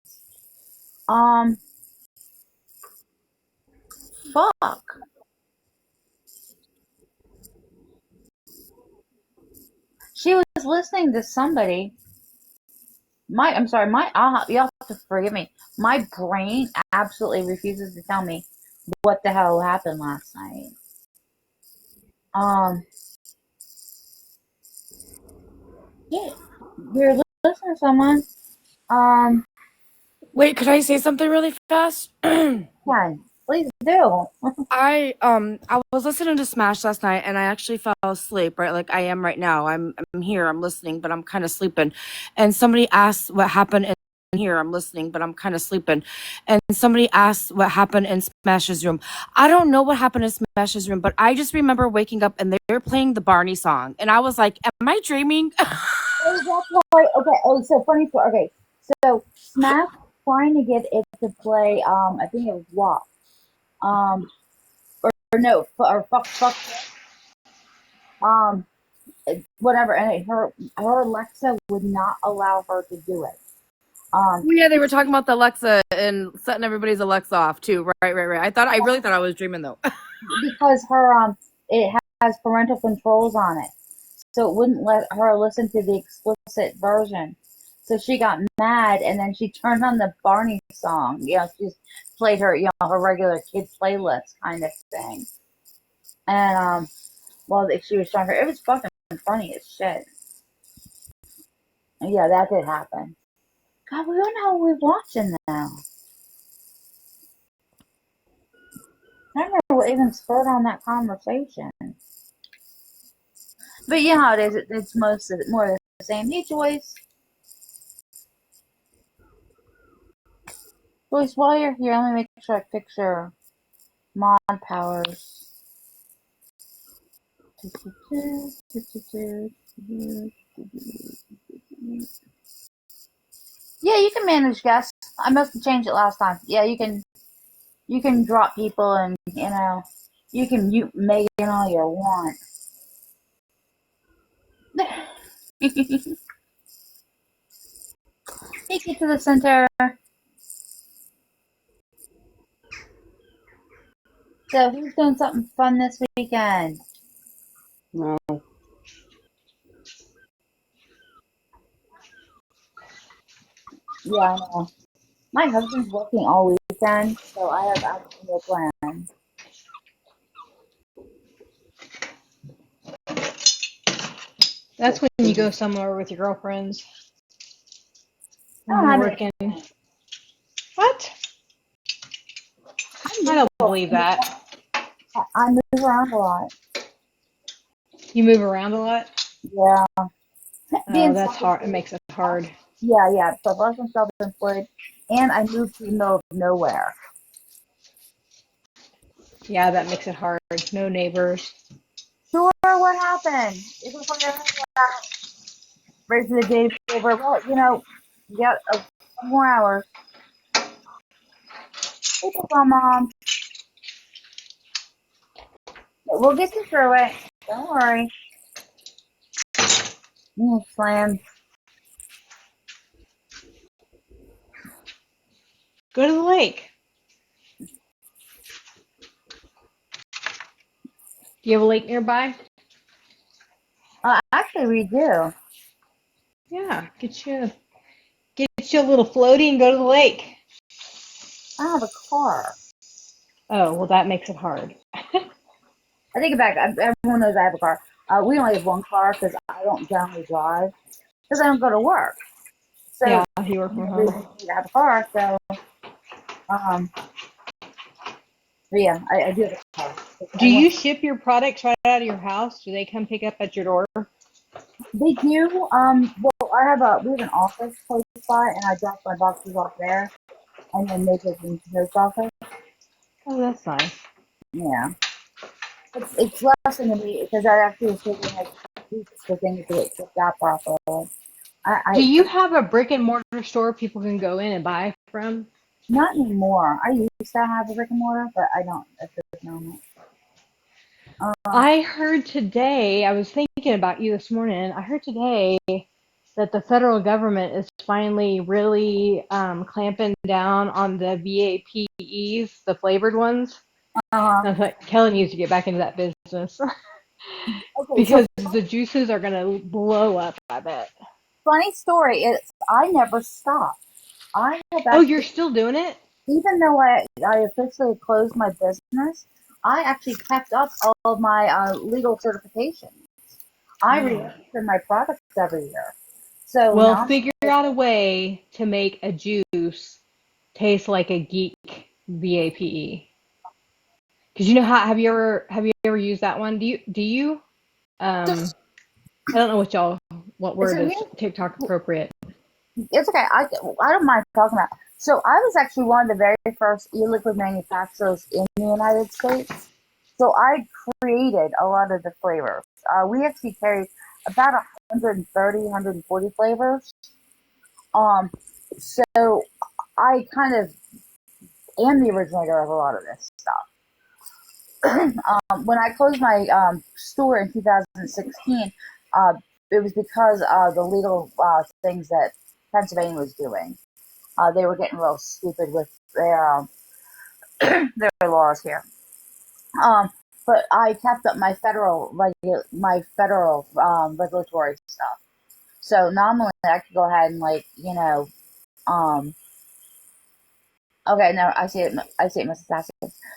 Fuck. She was listening to somebody. I'm sorry, you have to forgive me. My brain absolutely refuses to tell me what the hell happened last night. Yeah, we were listening to someone. Wait, could I say something really fast? Fine. Please do. I was listening to Smash last night and I actually fell asleep, right? Like I am right now. I'm here, I'm listening, but I'm kind of sleeping. And somebody asked what happened in here, I'm listening, but I'm kind of sleeping. And somebody asked what happened in Smash's room. I don't know what happened in Smash's room, but I just remember waking up and they were playing the Barney song. And I was like, am I dreaming? Oh, that's why. Okay. Oh, so funny story. Okay. So Smash trying to get it to play. I think it was WAP. Or no, or fuck. Um, whatever. And her Alexa would not allow her to do it. Yeah, they were talking about the Alexa and setting everybody's Alexa off too. Right. I really thought I was dreaming though. Because her it has parental controls on it, so it wouldn't let her listen to the explicit version. So she got mad, and then she turned on the Barney song. She just played her, her regular kid playlist kind of thing. And well, she was trying to, it was fucking funny as shit. Yeah, that did happen. God, we don't know what we're watching now. I don't know what even spurred on that conversation. But you know how it is. It's more of the same. Hey, Joyce. Joyce, while you're here, let me make sure I picture mod powers. Yeah, you can manage guests. I must have changed it last time. Yeah, you can drop people, and you can mute Megan all you want. Take it to the center. So who's doing something fun this weekend? No. Yeah, I know. My husband's working all weekend, so I have absolutely no plan. That's when you go somewhere with your girlfriends. I When don't they're have working. any. What? I don't believe that. I move around a lot. You move around a lot? Yeah. Oh, that's hard. It makes it hard. Yeah. So I was self-employed, and I moved to the middle of nowhere. Yeah, that makes it hard. No neighbors. Sure, what happened? It was like right to the day over. Well, you got a couple more hours. Take it on, Mom. We'll get you through it. Don't worry. Slam. Go to the lake. Do you have a lake nearby? Actually, we do. Yeah, get you a little floaty and go to the lake. I have a car. Oh, well, that makes it hard. I take it back. Everyone knows I have a car. We only have one car because I don't generally drive because I don't go to work. So Yeah, you work from home. I have a car. So but yeah, I do have a car. Do you ship your products right out of your house? Do they come pick up at your door? They do. Well, we have an office close by, and I drop my boxes off there, and then they take them to the post office. Oh, that's nice. Yeah, it's less than a week because that actually is taking like weeks for things to get shipped out properly. Do you have a brick and mortar store people can go in and buy from? Not anymore. I used to have a brick and mortar, but I don't at this moment. I heard today, I was thinking about you this morning. I heard today that the federal government is finally really clamping down on the VAPEs, the flavored ones. And I thought Kelly needs to get back into that business because the juices are going to blow up, I bet. Funny story is I never stopped. I have Oh, you're still doing it? Even though I officially closed my business, I actually kept up all of my legal certifications. I re-register my products every year. So well, now figure out a way to make a juice taste like a geek VAPE. Because you know how have you ever used that one? Do you I don't know what It's word a is real, TikTok appropriate. it's okay. I don't mind talking about it. So I was actually one of the very first e-liquid manufacturers in the United States. So I created a lot of the flavors. We actually carried about 130, 140 flavors. Um, so I kind of am the originator of a lot of this stuff. When I closed my store in 2016, uh, it was because of the legal things that Pennsylvania was doing. They were getting real stupid with their laws here. Um, but I kept up my federal regulatory stuff. So normally I could go ahead and um, okay, no, I see it, Mrs. Sassy.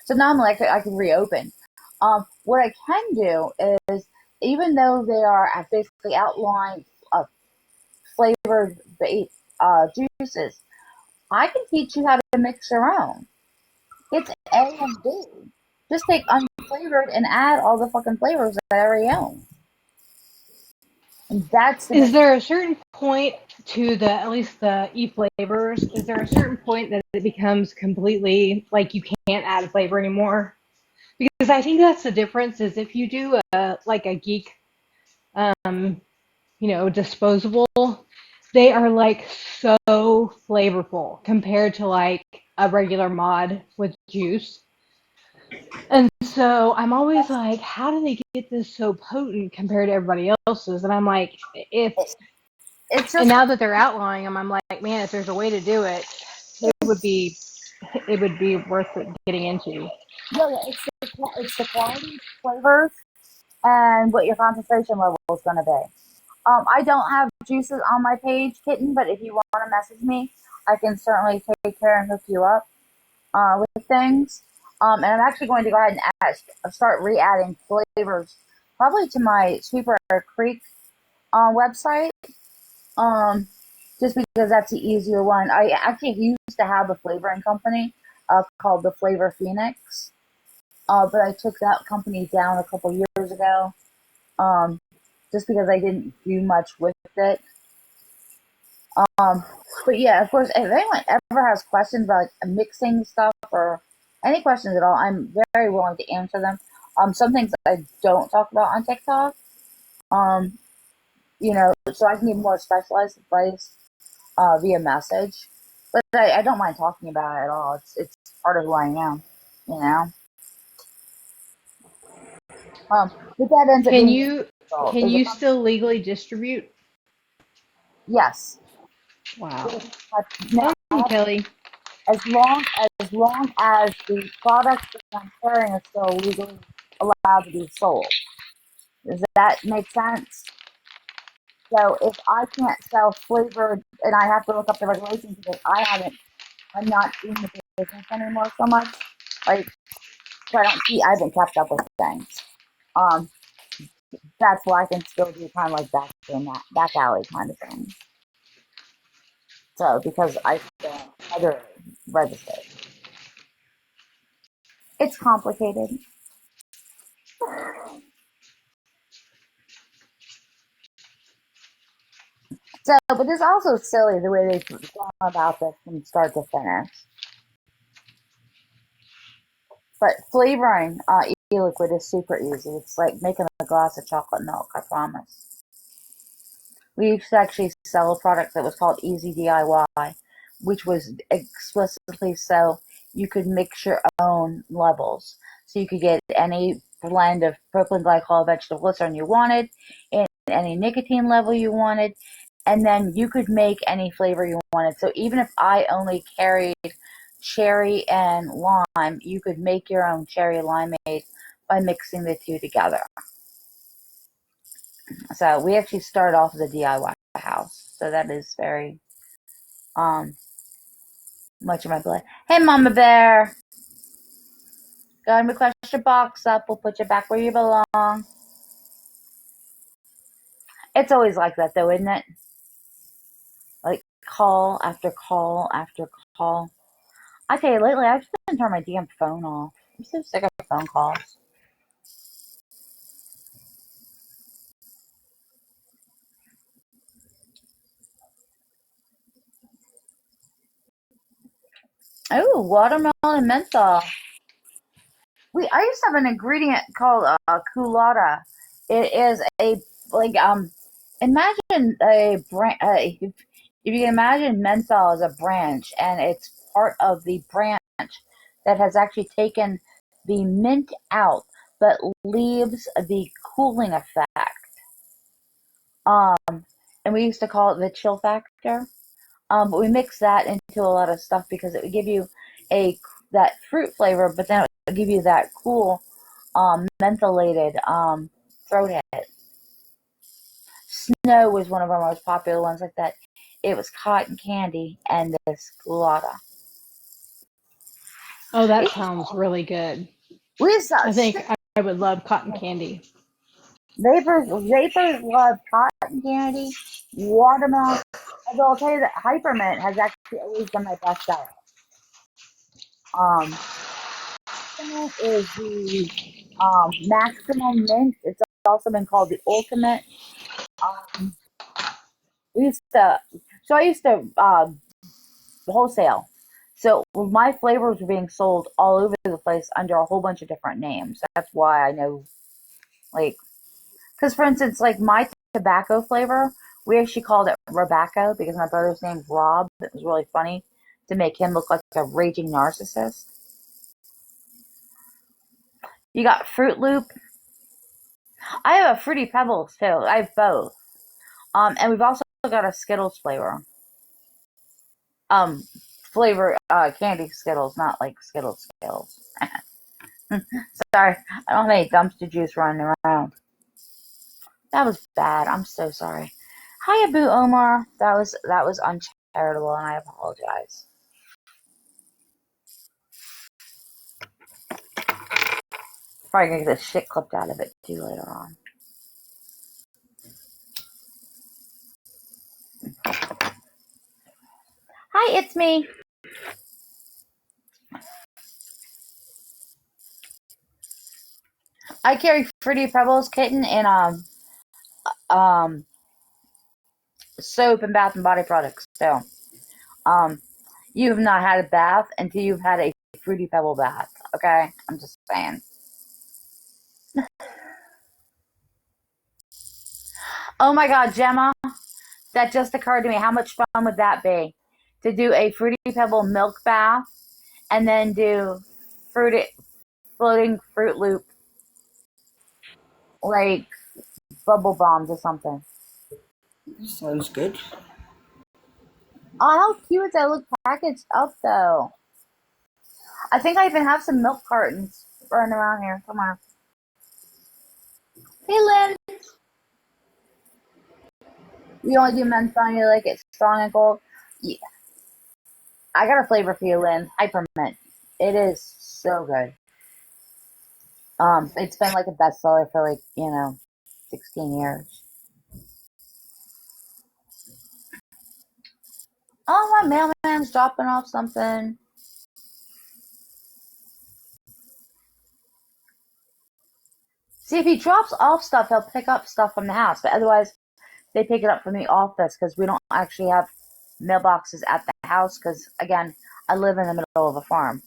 So normally I could reopen. What I can do is, even though they are basically outlined flavored juices, I can teach you how to mix your own. It's A and B. Just take unflavored and add all the fucking flavors that I already own. And that's the Is there a certain point to the at least the e flavors? Is there a certain point that it becomes completely like you can't add flavor anymore? Because I think that's the difference. Is if you do a geek, um, disposable, they are like so flavorful compared to like a regular mod with juice. And so I'm always like, how do they get this so potent compared to everybody else's? And I'm like, if it's and just now that they're outlawing them, I'm like, man, if there's a way to do it, it would be worth it getting into. it's the quality flavors and what your concentration level is going to be. I don't have juices on my page, Kitten, but if you want to message me, I can certainly take care and hook you up with things. And I'm actually going to go ahead and start re-adding flavors, probably to my Sweetbriarcreek website, um, just because that's the easier one. I actually used to have a flavoring company called the Flavor Phoenix, but I took that company down a couple years ago, um, just because I didn't do much with it. Um, but yeah, of course, if anyone ever has questions about mixing stuff or any questions at all, I'm very willing to answer them. Some things I don't talk about on TikTok, um, so I can give more specialized advice via message. But I don't mind talking about it at all. It's part of who I am, you know. But that ends up Can being you difficult. can you still legally distribute? Yes. Wow. Now, Kelly. as long as the product that I'm carrying is still legally allowed to be sold. Does that make sense? So if I can't sell flavored, and I have to look up the regulations because I'm not in the business anymore so much. Like, so I haven't kept up with things. Um, that's why I can still do kind of like back alley kind of thing. So because I still other registered, it's complicated. So, but it's also silly the way they've gone about this from start to finish. But flavoring e-liquid is super easy. It's like making a glass of chocolate milk, I promise. We used to actually sell a product that was called Easy DIY, which was explicitly so you could mix your own levels. So you could get any blend of propylene glycol vegetable glycerin you wanted, and any nicotine level you wanted, and then you could make any flavor you wanted. So even if I only carried cherry and lime, you could make your own cherry limeade by mixing the two together. So we actually started off as a DIY house. So that is very much of my blood. Hey, Mama Bear. Go ahead and request your box up. We'll put you back where you belong. It's always like that, though, isn't it? Like call after call after call. I tell you, lately I've just been turning my damn phone off. I'm so sick of phone calls. Oh, watermelon and menthol. I used to have an ingredient called culotta. It is a like imagine a branch. If you can imagine menthol as a branch, and it's part of the branch that has actually taken the mint out, but leaves the cooling effect. And we used to call it the chill factor. But we mix that into a lot of stuff because it would give you that fruit flavor, but then it would give you that cool, mentholated throat hit. Snow was one of our most popular ones like that. It was cotton candy and this culotta. Oh, that sounds really good. We used I to think I would love cotton candy. vapors love cotton candy, watermelon. Although I'll tell you that Hypermint has actually always been my best seller. Ultimate is the maximum mint. It's also been called the ultimate. Um, we used to, so I used to wholesale. So my flavors were being sold all over the place under a whole bunch of different names. That's why I know, like, because for instance, like my tobacco flavor, we actually called it Robacco because my brother's name's Rob. It was really funny to make him look like a raging narcissist. You got Fruit Loop. I have a Fruity Pebbles too. I have both. And we've also got a Skittles flavor. Um, candy Skittles, not like Skittles. Sorry, I don't have any dumpster juice running around. That was bad. I'm so sorry. Hi, Abu Omar. That was uncharitable, and I apologize. Probably gonna get the shit clipped out of it too later on. Hi, it's me. I carry Fruity Pebbles kitten and soap and bath and body products too. You have not had a bath until you've had a Fruity Pebble bath. Okay, I'm just saying. Oh my God, Gemma, that just occurred to me. How much fun would that be to do a Fruity Pebble milk bath and then do floating Fruit Loop like bubble bombs or something? Sounds good. Oh, how cute is that look packaged up though? I think I even have some milk cartons running around here. Come on. Hey, Lynn. You only do menthol, you like it strong and cold? Yeah. I got a flavor for you, Lynn. Hypermint. It is so good. It's been like a bestseller for 16 years. Oh, my mailman's dropping off something. See, if he drops off stuff, he'll pick up stuff from the house. But otherwise, they pick it up from the office because we don't actually have mailboxes at the house because, again, I live in the middle of a farm.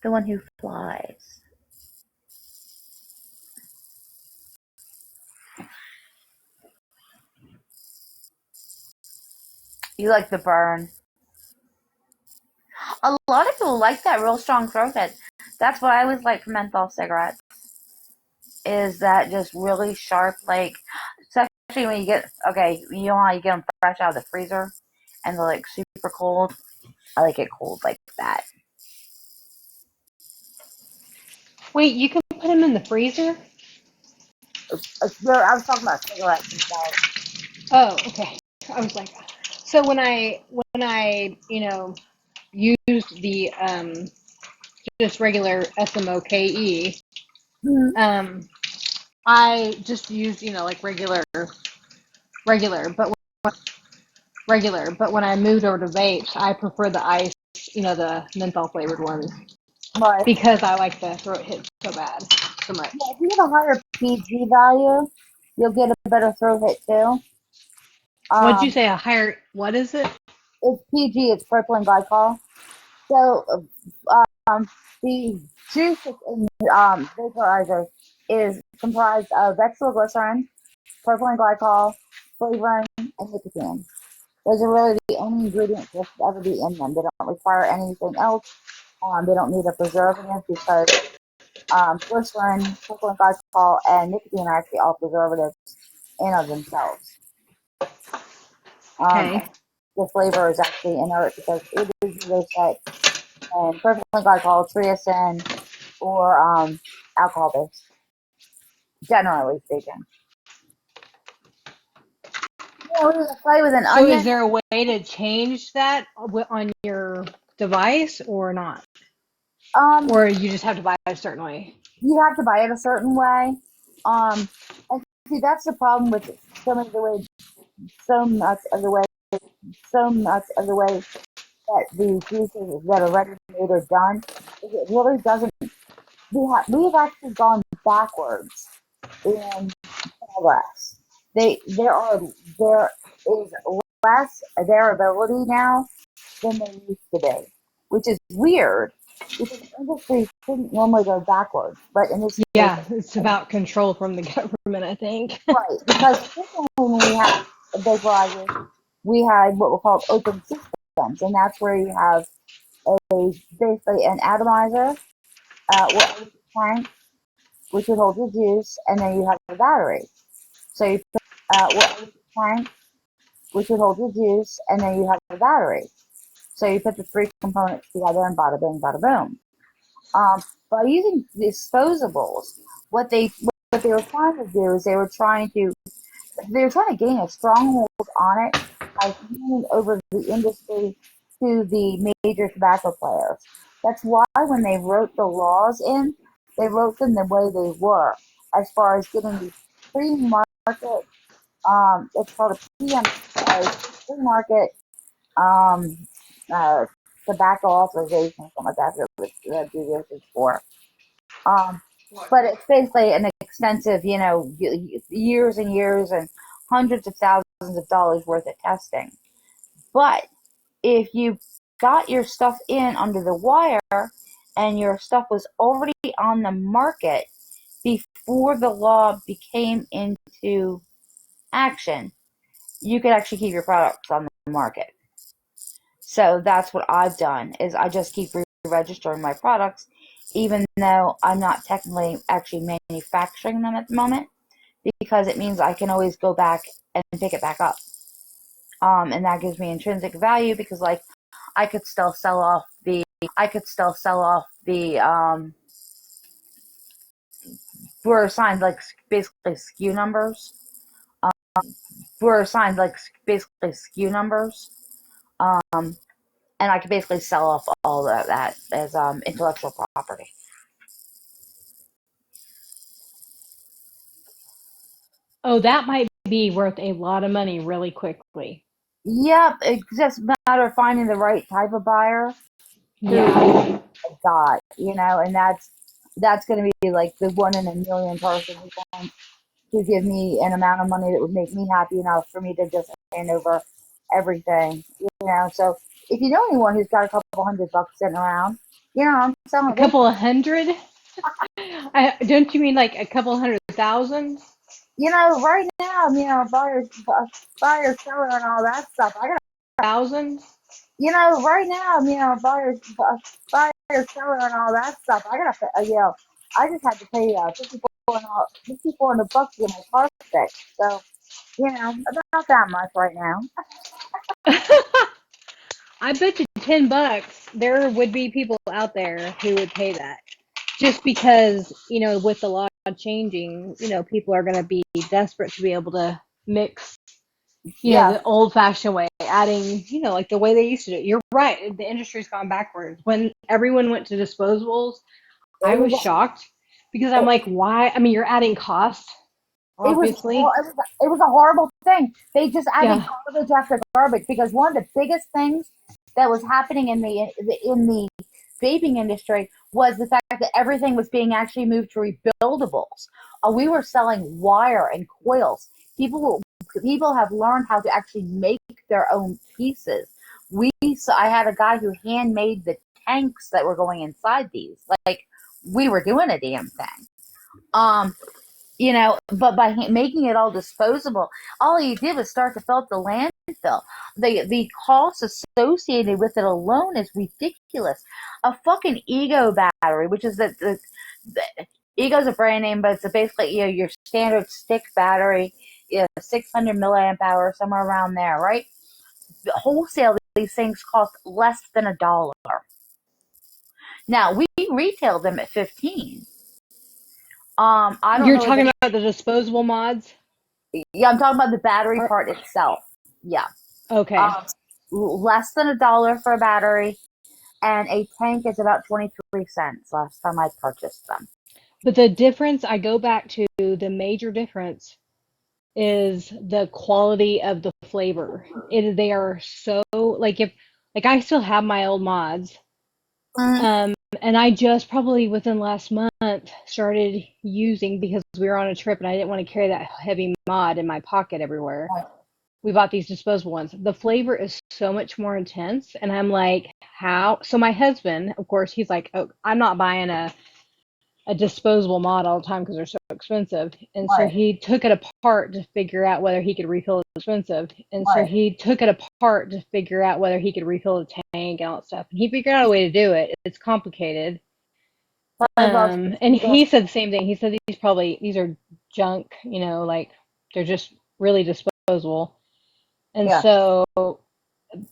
The one who flies. You like the burn. A lot of people like that real strong throat hit. That's what I always like from menthol cigarettes. Is that just really sharp, especially when you get, you know how you get them fresh out of the freezer and they're like super cold? I like it cold like that. Wait, you can put them in the freezer? I was talking about cigarettes themselves. Oh, okay. I was like, so when I use the just regular SMOKE, I just use like regular, but regular. But when I moved over to vapes, I prefer the ice, the menthol flavored ones, Right. because I like the throat hit so much. Yeah, if you have a higher PG value, you'll get a better throat hit too. What'd you say? A higher? What is it? It's PG. It's propylene glycol. So, the juice in vaporizer is comprised of dextroglycerin, propylene glycol, flavoring, and nicotine. Those are really the only ingredients that should ever be in them. They don't require anything else. They don't need a preservative because glycerin, propylene glycol, and nicotine are actually all preservatives in of themselves. Okay. The flavor is actually inert because it is either set in propylene glycol, triacin, or alcohol based, generally speaking. Yeah, we can play with an So onion. is there a way to change that on your device or not? Or you just have to buy it a certain way? You have to buy it a certain way. And see, that's the problem with so much of the way that the juices that are ready made are done. Is it really doesn't. We've actually gone backwards in progress. There is less availability now than there used to be, which is weird because the industry shouldn't normally go backwards, but in this case, Yeah, it's about control from the government, I think. right, because when we had vaporizers, we had what were called open systems, and that's where you have basically an atomizer, tank, which would hold your juice, and then you have a battery. So you put tank, which would hold your juice, and then you have a battery. So you put the three components together, and bada bing, bada boom. By using disposables, what they were trying to do is they were trying to gain a stronghold on it by handing over the industry to the major tobacco players. That's why when they wrote the laws in, they wrote them the way they were, as far as getting the pre-market, it's called a PMTA, pre-market um, uh, tobacco authorization, something like that. That was for. But it's basically an extensive, years and years and hundreds of thousands of dollars worth of testing. But if you got your stuff in under the wire and your stuff was already on the market before the law became into action, you could actually keep your products on the market. So that's what I've done is I just keep registering my products, even though I'm not technically actually manufacturing them at the moment, because it means I can always go back and pick it back up. And that gives me intrinsic value because like I could still sell off the we're assigned like basically SKU numbers. We're assigned like basically SKU numbers. And I could basically sell off all of that as intellectual property. Oh, that might be worth a lot of money really quickly. Yep, it's just a matter of finding the right type of buyer who Yeah. got, and that's going to be like the one in a million person who's going to give me an amount of money that would make me happy enough for me to just hand over everything. So if you know anyone who's got a couple $100 sitting around, I'm selling A couple of hundred? Don't you mean like a couple 100,000? Right now, buyer, seller, and all that stuff. I got Thousand? right now, buyer, seller, and all that stuff. I got to, I just had to pay $5,400 to get my car fixed. So, about that much right now. I bet you $10 there would be people out there who would pay that. Just because, with the law changing, people are going to be desperate to be able to mix, Yeah, the old fashioned way, adding, like the way they used to do it. You're right. The industry's gone backwards. When everyone went to disposables, I was shocked because I'm like, why? I mean, you're adding cost obviously. It was a horrible thing. They just added Yeah. garbage after garbage because one of the biggest things that was happening in the vaping industry was the fact that everything was being actually moved to rebuildables. We were selling wire and coils. People have learned how to actually make their own pieces. I had a guy who handmade the tanks that were going inside these. Like we were doing a damn thing. But by making it all disposable, all you did was start to fill up the landfill. The cost associated with it alone is ridiculous. A fucking ego battery, which is the ego's a brand name, but it's basically your standard stick battery, 600 milliamp hour, somewhere around there, right? Wholesale, these things cost less than $1. Now we retail them at 15. I don't You're know what talking about the disposable mods? Yeah, I'm talking about the battery part itself. Yeah. Okay. Less than $1 for a battery, and a tank is about 23 cents last time I purchased them. But the difference, I go back to the major difference is the quality of the flavor. They are so like I still have my old mods. And I just probably within last month started using because we were on a trip and I didn't want to carry that heavy mod in my pocket everywhere. We bought these disposable ones. The flavor is so much more intense, and I'm like, how? So my husband, of course, he's like, oh, I'm not buying a disposable mod all the time because they're so expensive. And so he took it apart to figure out whether he could refill the expensive. And so he took it apart to figure out whether he could refill the tank and all that stuff. And he figured out a way to do it. It's complicated. And he said the same thing. He said these are junk, like they're just really disposable. And so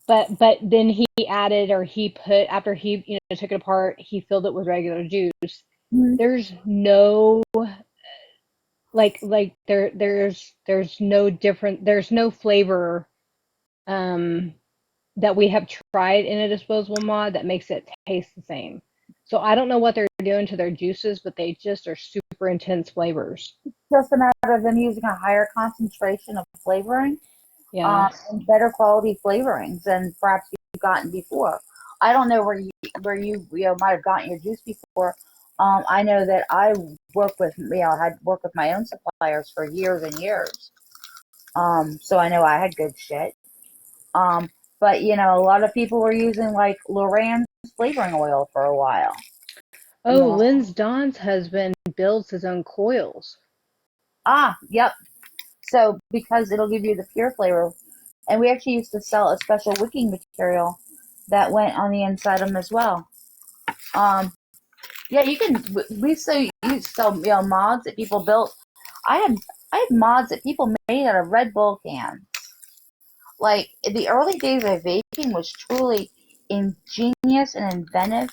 but then he added, or he put, after he took it apart, he filled it with regular juice. There's no there's no different, there's no flavor that we have tried in a disposable mod that makes it taste the same. So I don't know what they're doing to their juices, but they just are super intense flavors. Just a matter of them using a higher concentration of flavoring, and better quality flavorings than perhaps you've gotten before. I don't know where you might have gotten your juice before. I know that I had worked with my own suppliers for years and years. So I know I had good shit. But a lot of people were using like Loran's flavoring oil for a while. Oh, Lynn's Don's husband builds his own coils. Yep. So because it'll give you the pure flavor, and we actually used to sell a special wicking material that went on the inside of them as well. Yeah, you can. We sell mods that people built. I had mods that people made out of Red Bull cans. Like the early days of vaping was truly ingenious and inventive.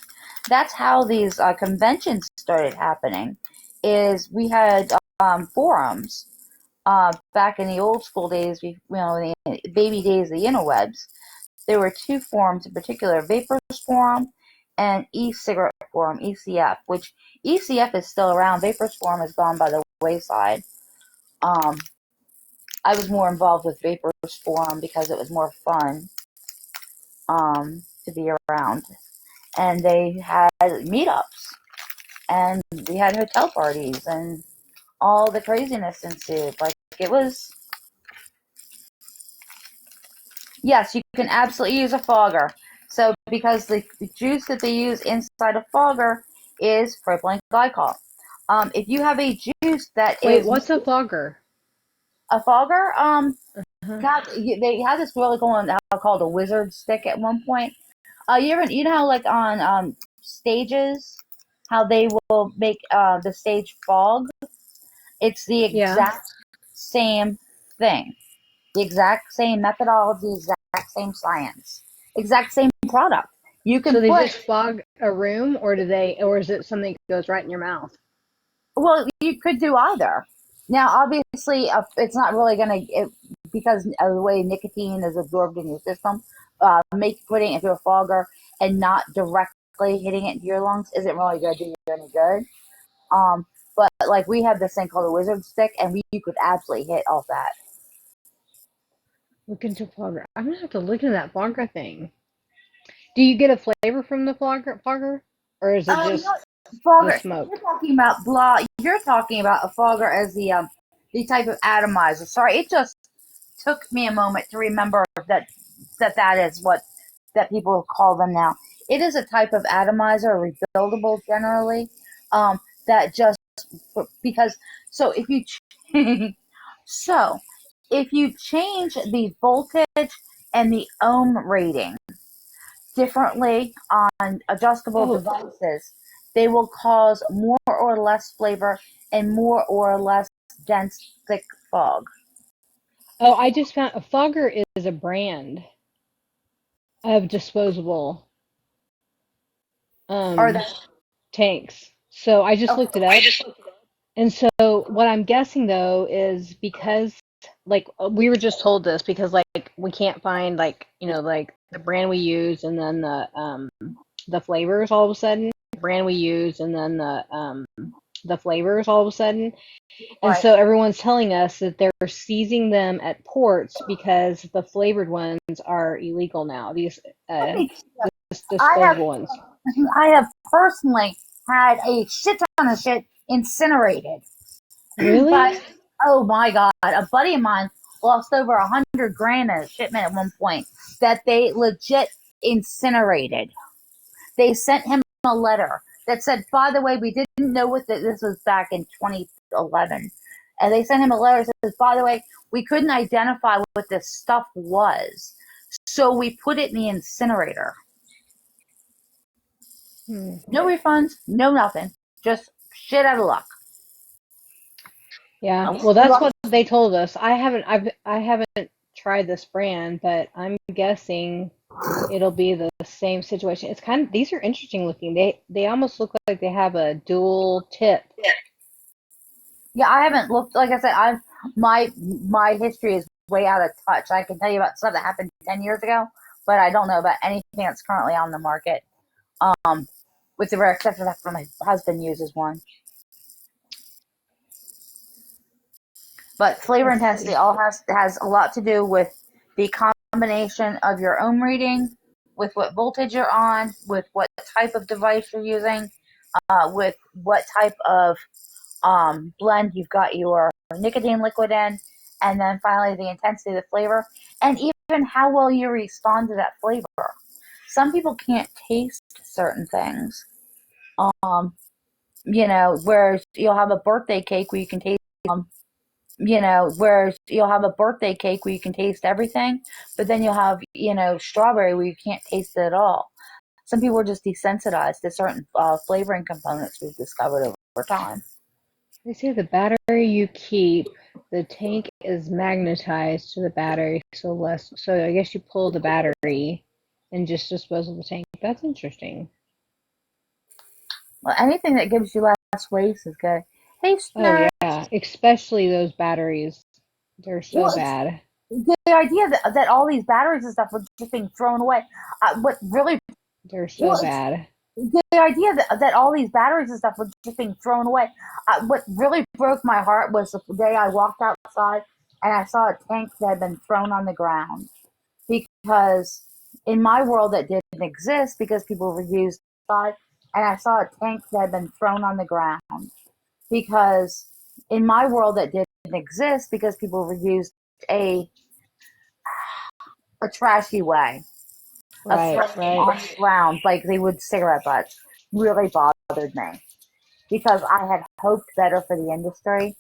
That's how these conventions started happening. Is we had forums back in the old school days, the baby days of the interwebs. There were two forums in particular: Vapors Forum and E-Cigarette Forum, ECF. Which ECF is still around. Vapors Forum has gone by the wayside. I was more involved with Vapors Forum because it was more fun to be around. And they had meetups, and we had hotel parties, and all the craziness ensued. Like, it was... Yes, you can absolutely use a fogger. So, because the juice that they use inside a fogger is propylene glycol. If you have a juice that Wait, what's a fogger? A fogger? God, they had this really cool one called a wizard stick at one point. You know how like on stages, how they will make the stage fog? It's the exact same thing. The exact same methodology, exact same science, exact same product. You can they just fog a room, or is it something that goes right in your mouth? Well, you could do either. Now, obviously, it's not really going to, because of the way nicotine is absorbed in your system, putting it into a fogger and not directly hitting it into your lungs isn't really going to do you any good. But like we have this thing called a wizard stick, and you could absolutely hit off that. Look into flogger. I'm gonna have to look into that flogger thing. Do you get a flavor from the flogger, or is it just Not the fogger. smoke? You're talking about blah. You're talking about a fogger as the type of atomizer. Sorry, it just took me a moment to remember that is what that people call them now. It is a type of atomizer, rebuildable generally. That just because so if you so if you change the voltage and the ohm rating differently on adjustable Oh, devices, they will cause more or less flavor and more or less dense, thick fog. oh! I just found a fogger is a brand of disposable Or the tanks. So I just looked it I up. just And so what I'm guessing though is because like we were just told this because like we can't find like like the brand we use and then the flavors all of a sudden brand we use and then the flavors all of a sudden, and right. so everyone's telling us that they're seizing them at ports because the flavored ones are illegal now, these Let me I have disposable ones. I have personally had a shit ton of shit incinerated. Really? But oh my god, a buddy of mine lost over 100 grand in a shipment at one point that they legit incinerated. They sent him a letter that said, by the way, we didn't know what this was back in 2011. And they sent him a letter that says, by the way, we couldn't identify what this stuff was. So we put it in the incinerator. No refunds, no nothing. Just shit out of luck. Yeah. Well, that's what they told us. I haven't tried this brand, but I'm guessing it'll be the same situation. It's kind of these are interesting looking. They almost look like they have a dual tip. Yeah, I haven't looked. Like I said, my history is way out of touch. I can tell you about stuff that happened 10 years ago, but I don't know about anything that's currently on the market. With the rare exception that my husband uses one. But flavor Let's intensity see. all has a lot to do with the combination of your ohm reading, with what voltage you're on, with what type of device you're using, with what type of blend you've got your nicotine liquid in, and then finally the intensity of the flavor, and even how well you respond to that flavor. Some people can't taste certain things. Whereas you'll have a birthday cake where you can taste whereas you'll have a birthday cake where you can taste everything, but then you'll have, strawberry where you can't taste it at all. Some people are just desensitized to certain flavoring components we've discovered over time. They say the battery you keep, the tank is magnetized to the battery, so I guess you pull the battery and just dispose of the tank. That's interesting. Well, anything that gives you less waste is good. Hey, Oh Snurf. yeah, especially those batteries. They're so Well, bad. the idea that all these batteries and stuff were just being thrown away. What really They're so well, bad. the idea that all these batteries and stuff were just being thrown away. What really broke my heart was the day I walked outside and I saw a tank that had been thrown on the ground. Because in my world that didn't exist because people were used outside, and I saw a tank that had been thrown on the ground. Because in my world that didn't exist because people were used a trashy way of Right, throwing them right. on the ground like they would cigarette butts really bothered me because I had hoped better for the industry.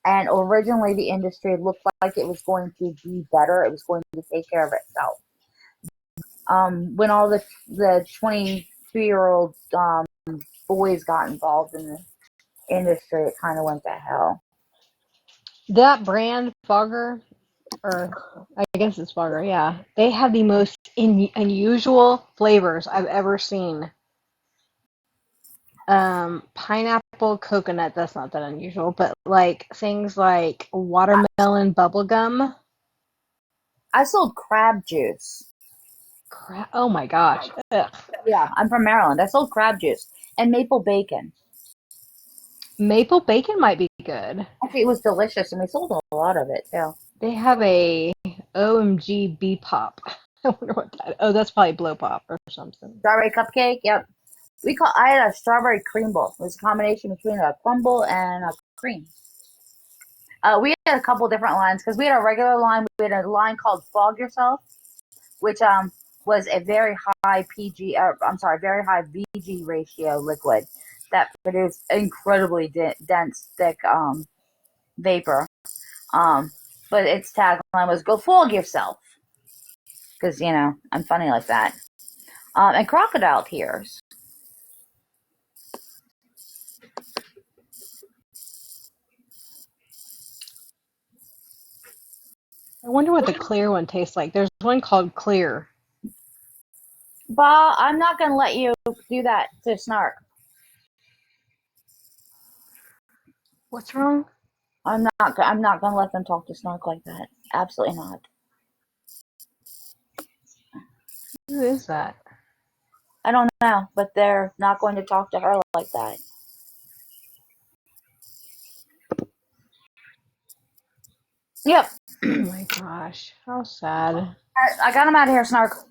And originally, the industry looked like it was going to be better. It was going to take care of itself. When all the 22-year-old boys got involved in the industry, it kind of went to hell. That brand Fogger, or I guess it's Fogger, yeah. They have the most unusual flavors I've ever seen. Pineapple, coconut, that's not that unusual, but like things like watermelon bubblegum. I sold crab juice. Oh my gosh. Ugh. Yeah, I'm from Maryland. I sold crab juice and maple bacon. Maple bacon might be good. Actually, it was delicious, and we sold a lot of it too. They have a OMG B pop. I wonder what that. Oh, that's probably blow pop or something. Strawberry cupcake. Yep. I had a strawberry cream bowl. It was a combination between a crumble and a cream. We had a couple different lines because we had a regular line. We had a line called Fog Yourself, which was a very high very high VG ratio liquid that produced incredibly dense, thick vapor. But its tagline was "Go fog yourself," because I'm funny like that. And crocodile tears. I wonder what the clear one tastes like. There's one called Clear. Bah, I'm not gonna let you do that to Snark. What's wrong? I'm not gonna let them talk to Snark like that. Absolutely not. Who is that? I don't know, but they're not going to talk to her like that. Yep. Oh my gosh, how sad. I got him out of here, Snark.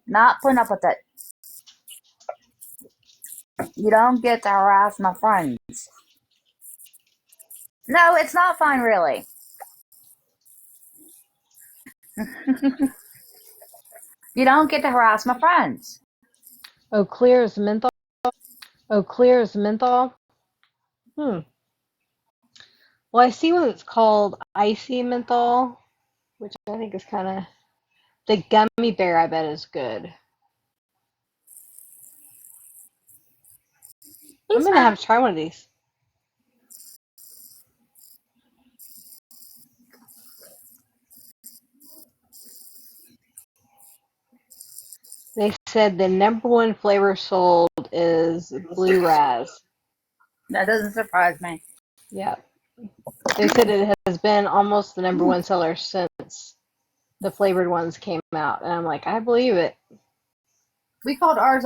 Not putting up with it. You don't get to harass my friends. No, it's not fine, really. You don't get to harass my friends. Oh, Clear is menthol. Oh, Clear is menthol. Well, I see one that's called Icy Menthol, which I think is kind of the gummy bear. I bet is good. I'm gonna have to try one of these. They said the number one flavor sold is Blue Raz. That doesn't surprise me. Yeah. They said it has been almost the number one seller since the flavored ones came out. And I'm like, I believe it. We called ours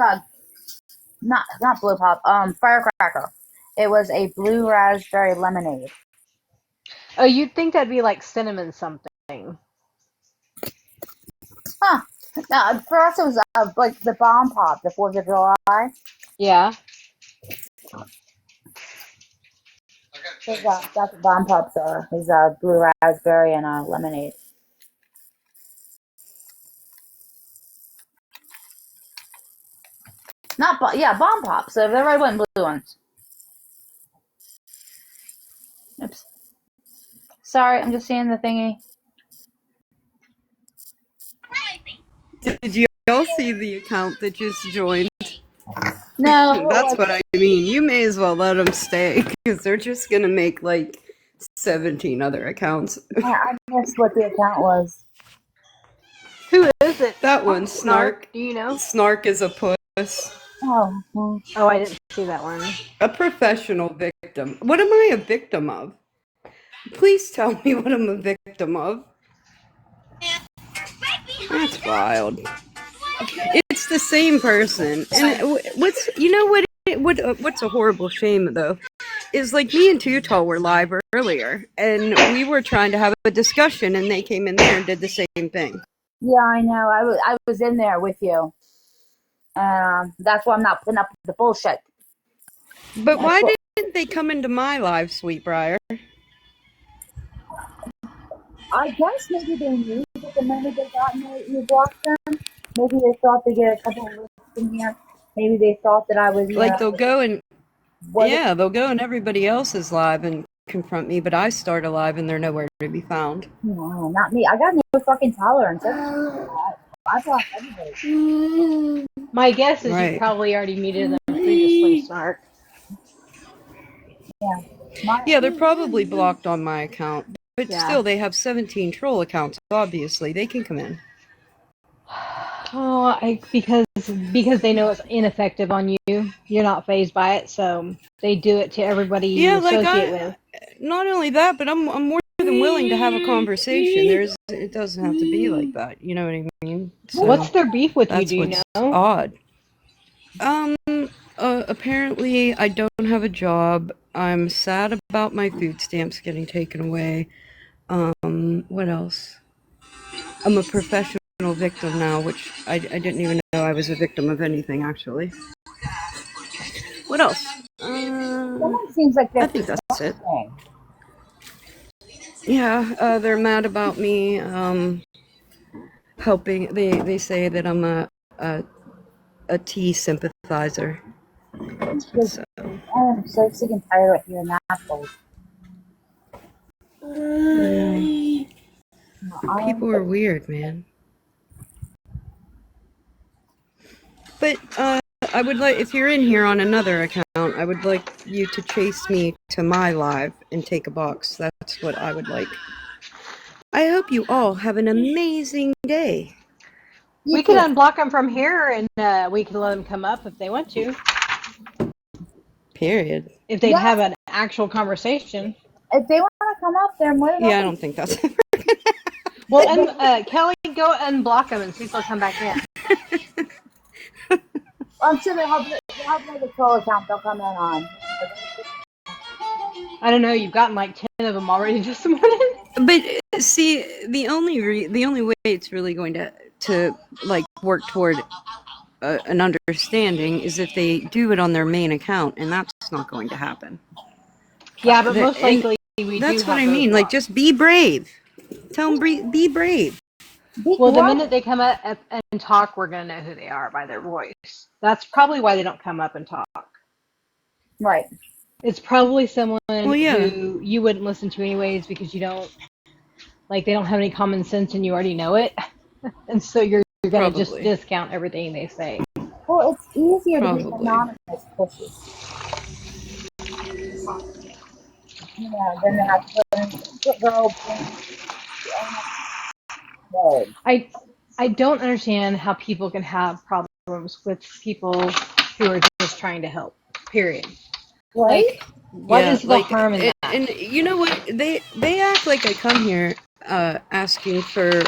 not Blue Pop, Firecracker. It was a blue raspberry lemonade. Oh, you'd think that'd be like cinnamon something. Huh. Now, for us, it was like the Bomb Pop, the 4th of July. Yeah. That's what Bomb Pops are. Is blue raspberry and lemonade. Bomb Pops. So the red one and blue ones. Oops. Sorry, I'm just seeing the thingy. Did you all see the account that just joined? No. That's what I mean. You may as well let them stay because they're just going to make like 17 other accounts. I missed what the account was. Who is it? That one, Snark. Do you know? Snark is a puss. Oh, I didn't see that one. A professional victim. What am I a victim of? Please tell me what I'm a victim of. That's wild. It's the same person. And what's a horrible shame though is like me and Tutal were live earlier and we were trying to have a discussion and they came in there and did the same thing. Yeah, I know. I was in there with you. That's why I'm not putting up with the bullshit. But why didn't they come into my live, Sweetbriar? I guess maybe they knew that the minute they got you blocked them. Maybe they thought they get a couple of lists in here. Maybe they thought that I was like they'll go and they'll go in everybody else's live and confront me, but I start a live and they're nowhere to be found. No, not me. I got no fucking tolerance. I blocked everybody. My guess is you probably already muted them previously, Snark. Yeah, they're probably blocked on my account. But still, they have 17 troll accounts. Obviously, they can come in. Oh, because they know it's ineffective on you. You're not fazed by it, so they do it to everybody you associate with. Not only that, but I'm more than willing to have a conversation. It doesn't have to be like that. You know what I mean? So what's their beef with you? Do you know? Odd. Apparently, I don't have a job. I'm sad about my food stamps getting taken away. What else? I'm a professional victim now, which I didn't even know I was a victim of anything, actually. What else? Someone seems like I they're think that's it. thing. Yeah, they're mad about me helping. They say that I'm a tea sympathizer. So. I am so sick and tired of hearing that. People are weird, man. But I would like, if you're in here on another account, I would like you to chase me to my live and take a box. That's what I would like. I hope you all have an amazing day. We could unblock them from here, and we can let them come up if they want to. Period. If they'd have an actual conversation. If they want to come up, they're more than Yeah, I don't think that's. Well, and Kelly, go unblock them and see if they'll come back in. I'm sure they'll have the troll account they'll come in on. I don't know. You've gotten like 10 of them already this morning. But see, the only way it's really going to like work toward an understanding is if they do it on their main account, and that's not going to happen. Yeah, but most likely we do. That's what I mean. Like, just be brave. Tell them be brave. Well, the minute they come up and talk, we're gonna know who they are by their voice. That's probably why they don't come up and talk. Right. It's probably someone Well, yeah. who you wouldn't listen to anyways because you don't, like, they don't have any common sense and you already know it. And so you're going to just discount everything they say. Well, it's easier to be anonymous pushes. You know, then they have to go. I don't understand how people can have problems with people who are just trying to help. Period. Right? Like, what is the harm in that? And you know what? They act like I come here asking for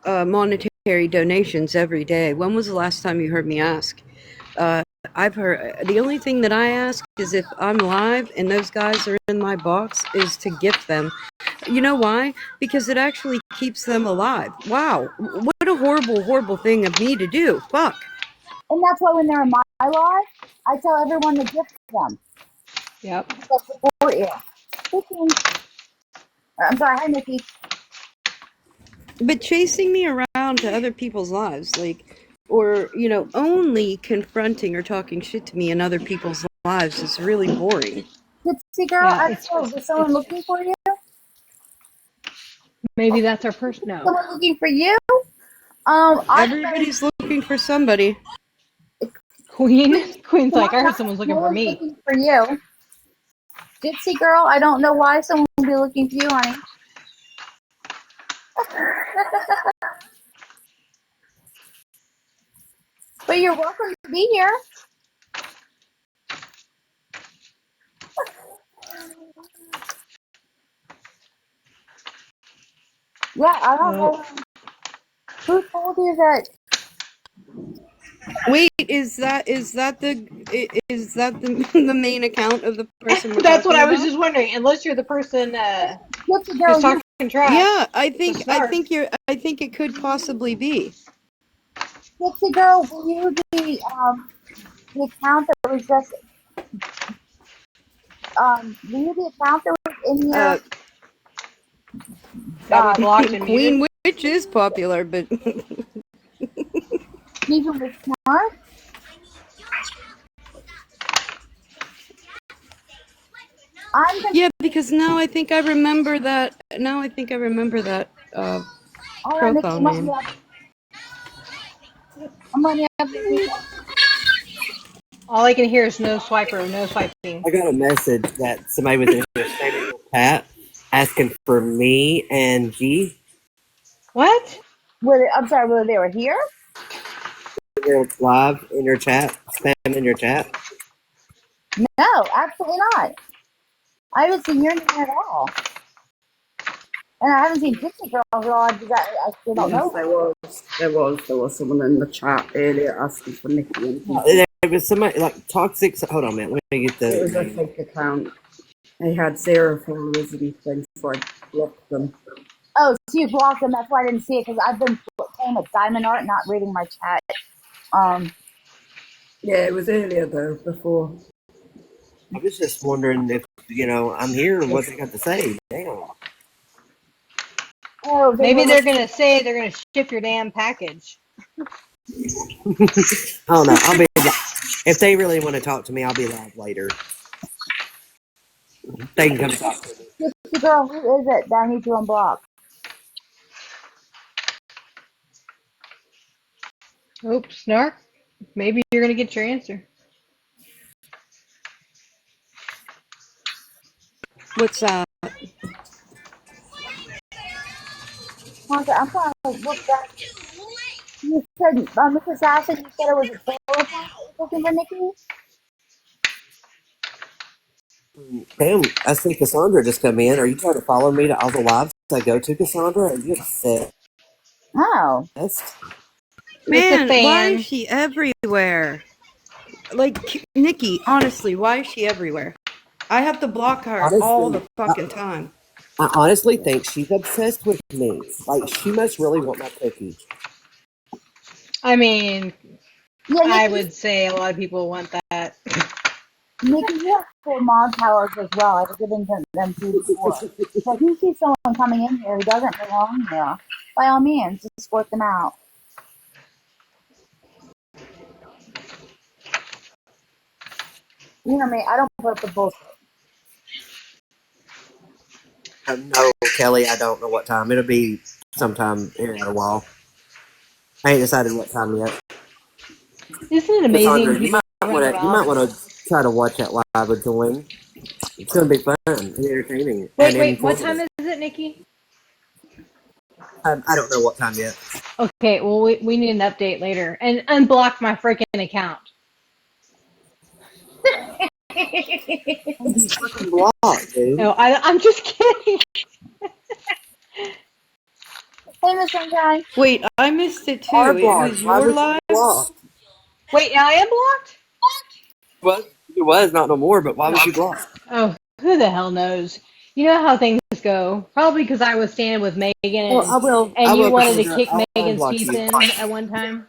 monetary donations every day. When was the last time you heard me ask? I've heard the only thing that I ask is if I'm live and those guys are in my box is to gift them. You know why? Because it actually keeps them alive. Wow, what a horrible thing of me to do. Fuck. And that's why when they're in my live, I tell everyone to gift them. Yep. To support you. I'm sorry, hi Nikki. But chasing me around to other people's lives, like, or, you know, only confronting or talking shit to me in other people's lives is really boring. Dipsy girl, I don't know, is someone looking for you? Maybe that's our first note. Someone looking for you? Everybody's looking for somebody. Queen's like, I heard someone's looking for me. Looking for you. Gypsy girl, I don't know why someone would be looking for you, honey. But you're welcome to be here. Yeah, I don't know. Who told you that? Wait, is that the main account of the person we're That's what I was about? just wondering. Unless you're the person who's talking trash. Yeah, I think it could possibly be. Gypsy girl, were you the account that was just were you the account that was in here? Got blocked and Queen muted? Witch is popular, but Even with smart? yeah, because now I think I remember that. Profile name. All I can hear is no swiper, no swiping. I got a message that somebody was in here standing in the chat asking for me and G. What? I'm sorry, whether they were here? They're live in your chat, spam in your chat. No, absolutely not. I haven't seen your name at all. And I haven't seen Gypsy Girl at all. I still don't know. There was someone in the chat earlier asking for Nikki and was somebody like toxic. Hold on, man. Let me get It the was a name. fake account. They had Sarah followers and things, so I blocked them. Oh, so you blocked them. That's why I didn't see it because I've been playing with Diamond Art, not reading my chat. Yeah, it was earlier though, before. I was just wondering if I'm here and what they got to say. Damn. Oh, they Maybe were. they're gonna say they're gonna ship your damn package. I don't know. I'll be if they really want to talk to me, I'll be live later. They can come talk to me. Girl, who is it that I need to unblock? Oops, Snark. Maybe you're gonna get your answer. What's that? Okay, I'm trying to look back. You said, Mr. Assassin, you said it was a troll account that was looking for Nikki? Damn, I see Cassandra just come in. Are you trying to follow me to all the lives I go to, Cassandra? Are you upset? Oh. It's a Man, why is fan. she everywhere? Like, Nikki, honestly, why is she everywhere? I have to block her all Honestly, the fucking time. I honestly think she's obsessed with me. Like, she must really want my cookie. I mean, Yeah, I Nikki, would say a lot of people want that. Nikki, you have full mod powers as well. I've given them to you before. So if you see someone coming in here who doesn't belong here, by all means, just work them out. You know me, I don't put up the bullshit. No, Kelly, I don't know what time. It'll be sometime here in a while. I ain't decided what time yet. Isn't it amazing Cassandra, people run you might around? want to try to watch that live with Joanne. It's going to be fun and entertaining and Wait, what time informative. is it, Nikki? I don't know what time yet. Okay, well, we need an update later. And unblock my freaking account. You fucking blocked, dude. No, I'm just kidding. Hey, Miss Sunshine. Wait, I missed it Are too. It blocked. was Why your would you be live? blocked? Wait, I am blocked? Well, it was not no more, but why was you blocked? Oh, who the hell knows? You know how things go. Probably because I was standing with Megan Well, I and you will, wanted to Cassandra. kick I'll Megan's unblock teeth you. in at one time.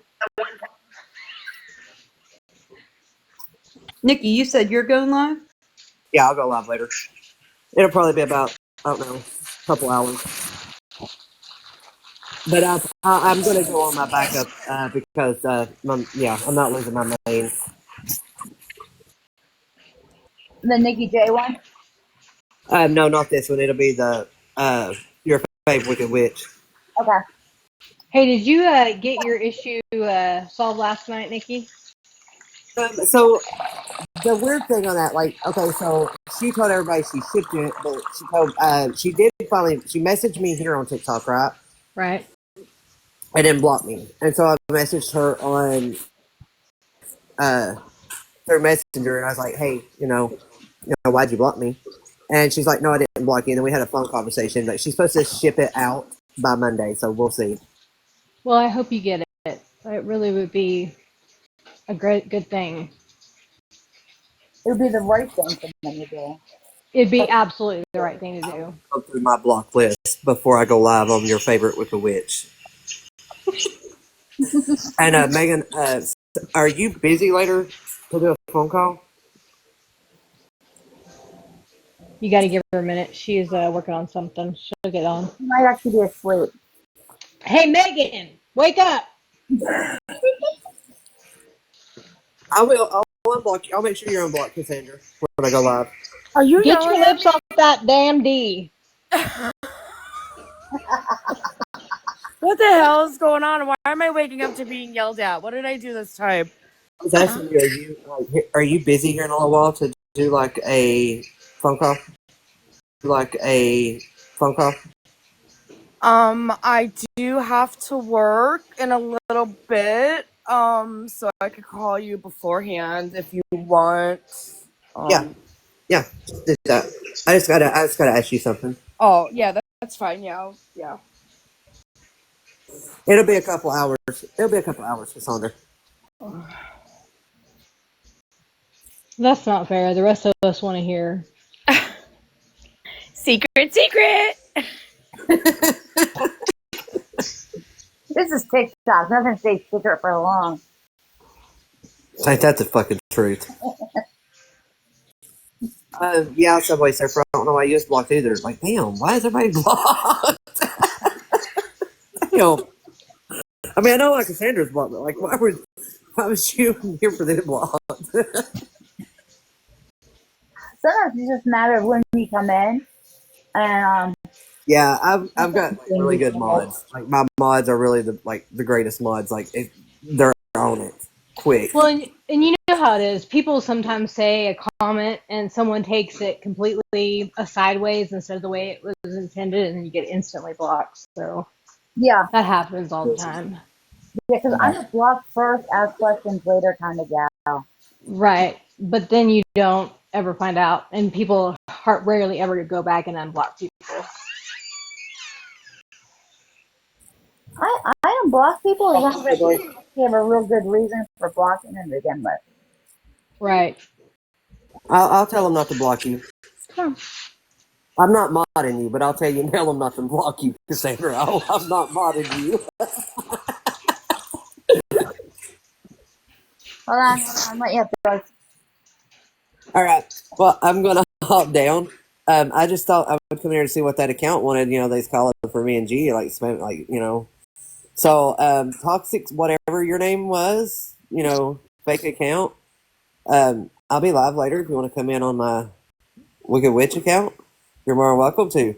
Nikki, you said you're going live? Yeah, I'll go live later. It'll probably be about, I don't know, a couple hours. But I'm going to go on my backup because, I'm not losing my main. The Nikki J one? No, not this one. It'll be the your favorite Wicked Witch. Okay. Hey, did you get your issue solved last night, Nikki? So the weird thing on that, like, okay, so she told everybody she shipped it, but she did finally, she messaged me here on TikTok, right? Right. And then blocked me. And so I messaged her on through Messenger, and I was like, hey, why'd you block me? And she's like, no, I didn't block you. And then we had a phone conversation, but she's supposed to ship it out by Monday, so we'll see. Well, I hope you get it. It really would be a good thing. It would be the right thing for them to do. It'd be absolutely the right thing to do. Go through my block list before I go live on your favorite Wicked Witch. And Megan, are you busy later to do a phone call? You got to give her a minute. She's working on something. She'll get on. You might actually be asleep. Hey, Megan, wake up! I will. I'll unblock you. I'll make sure you're unblocked, Cassandra, when I go live. Are you Get your yelling at lips me? off that damn D. What the hell is going on? Why am I waking up to being yelled at? What did I do this time? I was asking you, are you busy here in a little while to do like a phone call? Phone call? I do have to work in a little bit. So I could call you beforehand if you want. Yeah, just do that. I just gotta ask you something. Oh yeah, that's fine. Yeah, yeah. It'll be a couple hours. Cassandra. That's not fair. The rest of us want to hear. Secret. This is TikTok. Nothing stays secret for long. Ain't that the fucking truth? Yeah, Subway Surfer. I don't know why you was blocked either. Like, damn, why is everybody blocked? Damn. I mean, I know like Cassandra's blocked, but like, why was you here for the block? Sometimes it's just a matter of when you come in, and Yeah, I've got really good mods. Like my mods are really the greatest mods. Like they're on it quick. Well, and you know how it is. People sometimes say a comment and someone takes it completely a sideways instead of the way it was intended, and then you get instantly blocked. So yeah, that happens all the time. Yeah, because I'm a block first, ask questions later kind of gal. Right. But then you don't ever find out, and people rarely ever go back and unblock people. I unblock people as long as you have a real good reason for blocking them to begin with. Right. I'll tell them not to block you. Huh. I'm not modding you, but I'll tell you, tell them not to block you, Cassandra. I'm not modding you. Hold on, let you have to. All right. Well, I'm gonna hop down. I just thought I would come here to see what that account wanted. You know, they call it for me and G, like spent, like you know. So, toxic, whatever your name was, you know, fake account. I'll be live later if you want to come in on my Wicked Witch account. You're more than welcome to,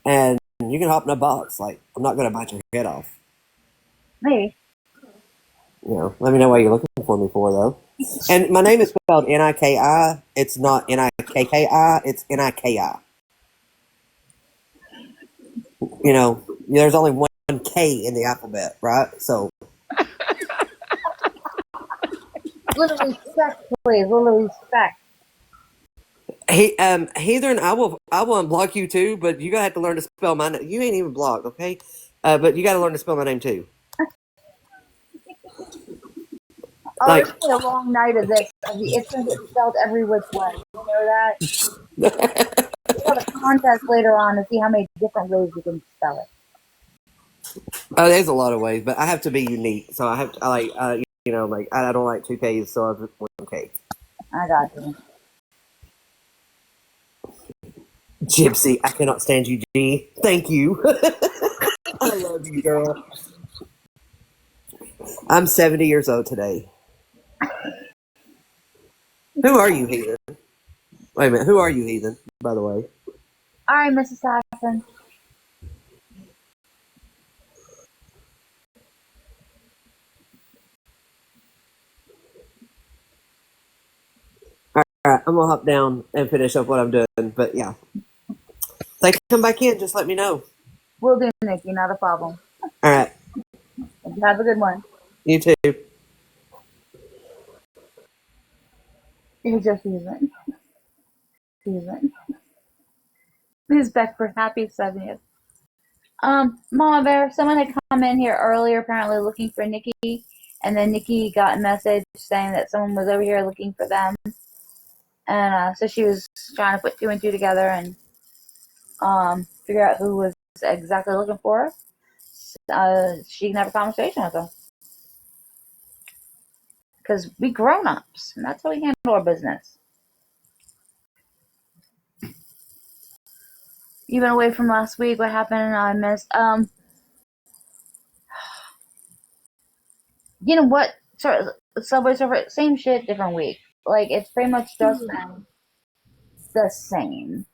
and you can hop in a box. Like, I'm not gonna bite your head off. Maybe. You know, let me know what you're looking for me for, though. And my name is spelled Niki. It's not Nikki. It's Niki. You know, there's only one K in the alphabet, right? So, Little respect, please. Little respect. hey, Heathen, I will unblock you too, but you gotta have to learn to spell my name. You ain't even blocked, okay? But you gotta learn to spell my name too. Oh, Like, it's been a long night of this. It's going to get spelled every which way. You know that? We have a contest later on to see how many different ways you can spell it. oh, there's a lot of ways, but I have to be unique. So I like, you know, like I don't like 2Ks, so I just 1K. I got you. Gypsy, I cannot stand you, G. Thank you. I love you, girl. I'm 70 years old today. Who are you, Heathen? Wait a minute. Who are you, Heathen, by the way? All right, Mrs. Saxon. All right, I'm going to hop down and finish up what I'm doing. But, yeah. If they come back in, just let me know. Will do, Nikki. Not a problem. All right. Have a good one. You too. You're just using. Ms. Beckford, happy 70th. Mama Bear, someone had come in here earlier apparently looking for Nikki, and then Nikki got a message saying that someone was over here looking for them. And so she was trying to put two and two together and figure out who was exactly looking for her. She can have a conversation with them. Because we grown-ups, and that's how we handle our business. You've been away from last week. What happened? I missed. You know what? Subway Surfer, same shit, different week. Like, it's pretty much just been the same.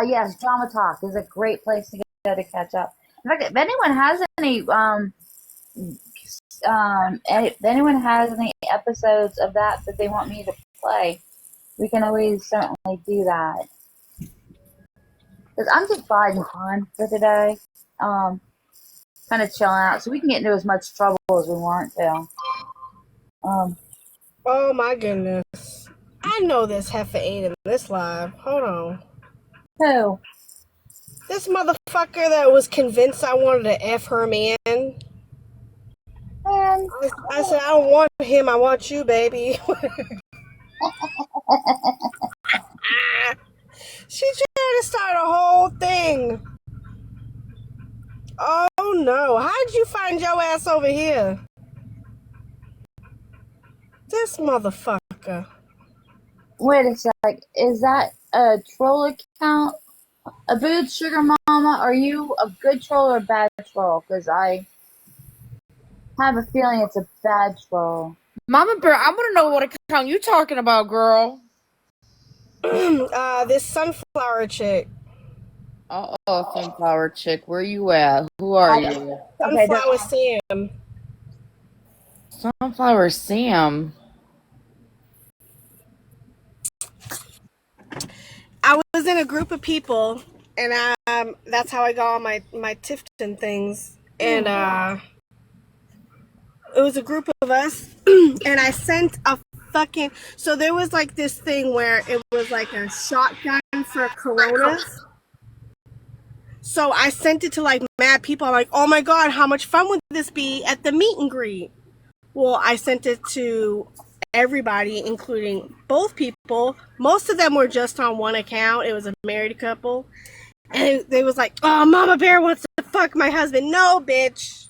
Yes, Drama Talk is a great place to go to catch up. In fact, if anyone has any episodes of that they want me to play, we can always certainly do that. Because I'm just biding time for today. Kind of chilling out, so we can get into as much trouble as we want to. Oh my goodness. I know this heifer ain't in this live. Hold on. Who? This motherfucker that was convinced I wanted to F her man. And I said, I don't want him. I want you, baby. She tried to start a whole thing. Oh no! How did you find your ass over here? This motherfucker. wait a sec. Is that a troll account? A booed sugar mama? Are you a good troll or a bad troll? Because I have a feeling it's a bad troll. Mama Bear, I want to know what account you talking about, girl. This sunflower chick. Oh, sunflower chick, where you at? Who are you? Sunflower Sam. Sunflower Sam. I was in a group of people, and that's how I got all my Tifton things. And it was a group of us, and I sent a fucking. So there was like this thing where it was like a shotgun for Coronas. So I sent it to like mad people. I'm like, oh my god, how much fun would this be at the meet and greet? Well, I sent it to everybody, including both people. Most of them were just on one account. It was a married couple. And they was like, oh, Mama Bear wants to fuck my husband. No, bitch.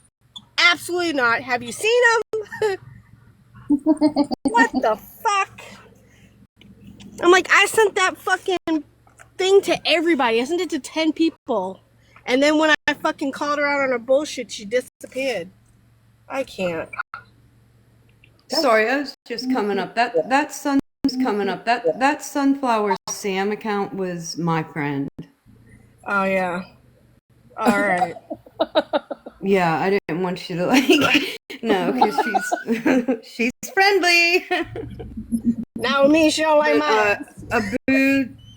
Absolutely not. Have you seen him? What the fuck? I'm like, I sent that fucking thing to everybody. I sent it to 10 people. And then when I fucking called her out on her bullshit, she disappeared. I can't. Sorry, I was just coming up. That sun's coming up. That Sunflower Sam account was my friend. Oh yeah. All right. Yeah, I didn't want you to no, because she's friendly. Now me, she don't like mine.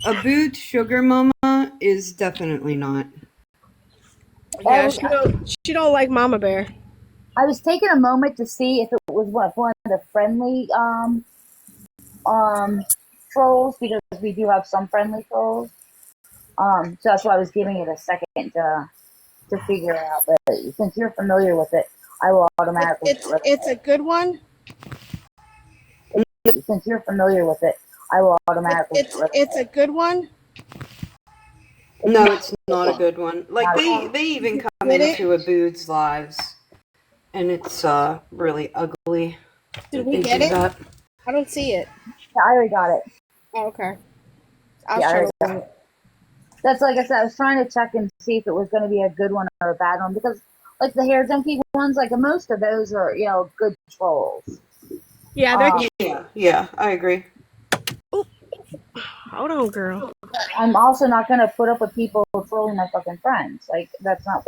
A booed sugar mama is definitely not. Yeah, she don't like Mama Bear. I was taking a moment to see if it was one of the friendly trolls, because we do have some friendly trolls. So that's why I was giving it a second to figure it out. But since you're familiar with it, I will automatically. It's a good one. Since you're familiar with it, I will automatically. It's a good one. No, it's not a good one. Like they even come into a Bood's lives, and it's really ugly. Did we get it? That. I don't see it. Yeah, I already got it. Oh, okay. That's like I said. I was trying to check and see if it was going to be a good one or a bad one, because like the hair junkie ones, like most of those are good trolls. Yeah, they're yeah, I agree. Ooh. Hold on, girl. I'm also not going to put up with people trolling my fucking friends. Like that's not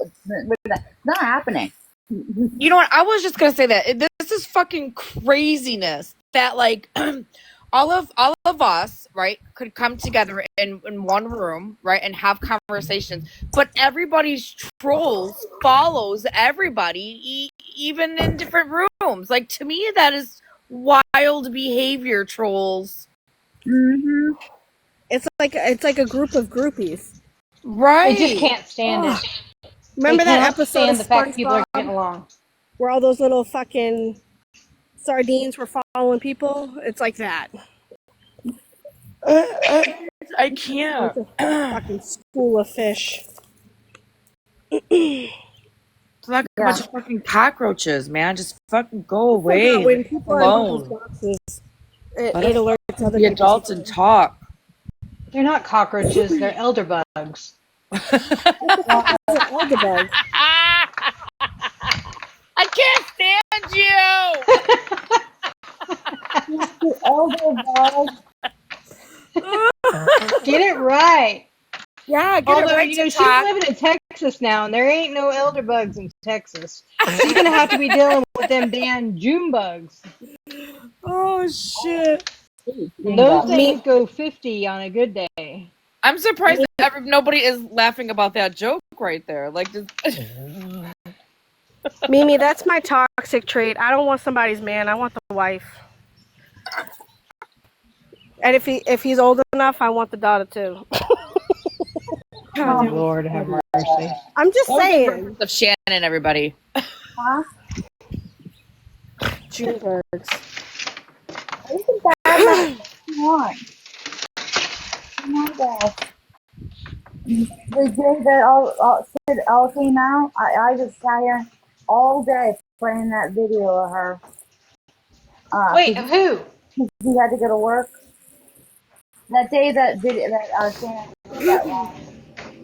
happening. You know what? I was just gonna say that this is fucking craziness. That like all of us, right, could come together in one room, right, and have conversations. But everybody's trolls follows everybody, even in different rooms. Like to me, that is wild behavior, trolls. Mm-hmm. It's like a group of groupies. Right. They just can't stand it. Remember that episode stand of the fact that people are SpongeBob getting along, where all those little fucking sardines were following people? It's like that. I can't. It's a fucking school of fish. It's like a bunch of fucking cockroaches, man. Just fucking go away. When people are in boxes, it alerts other the adults and talk. they're not cockroaches; they're elder bugs. Elder bugs. I can't stand you. Elder bugs. Get it right. Yeah, get Although, it right. she's living in Texas now, and there ain't no elder bugs in Texas. She's gonna have to be dealing with them damn June bugs. Oh shit! And those things go 50 on a good day. I'm surprised that nobody is laughing about that joke right there. Like, Mimi, that's my toxic trait. I don't want somebody's man. I want the wife. And if he's old enough, I want the daughter too. Oh, Lord have mercy. I'm just saying. Of Shannon, everybody. Huh? Junebirds. Isn't that not what you want? You know that. The day that shit all came out, I just sat here all day playing that video of her. Wait, of who? He had to go to work. That day that video that Shannon did that live,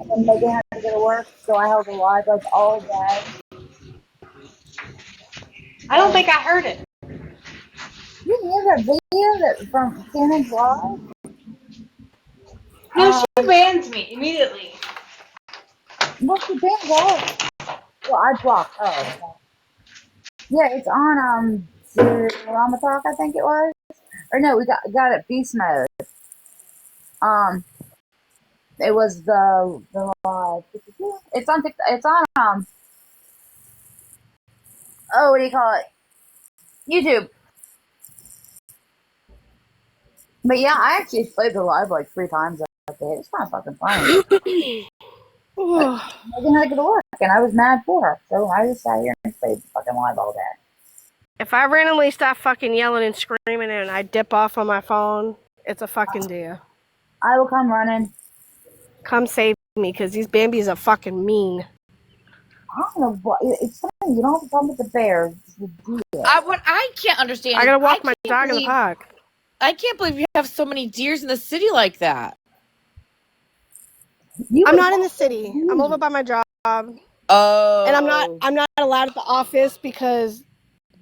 and then Megan had to go to work, so I held a live like all day. I don't think I heard it. You hear that video that from Shannon's live? No, she bans me immediately. What's the band called? Well, I blocked her. Yeah, it's on Rama Talk, I think it was. Or no, we got it beast mode. It was the live. It's on TikTok. It's on oh, what do you call it? YouTube. But yeah, I actually played the live like 3 times that day. It's kind of fucking funny. Megan had to go to work, and I was mad for her, so I just sat here and played the fucking live all day. If I randomly stop fucking yelling and screaming and I dip off on my phone, it's a fucking deal. I will come running. Come save me, because these Bambies are fucking mean. I don't know what it's funny. You don't have a problem with the bears. What I can't understand. I gotta walk my can't dog in the park. I can't believe you have so many deers in the city like that. I'm not in the city. I'm over by my job. Oh. And I'm not allowed at the office because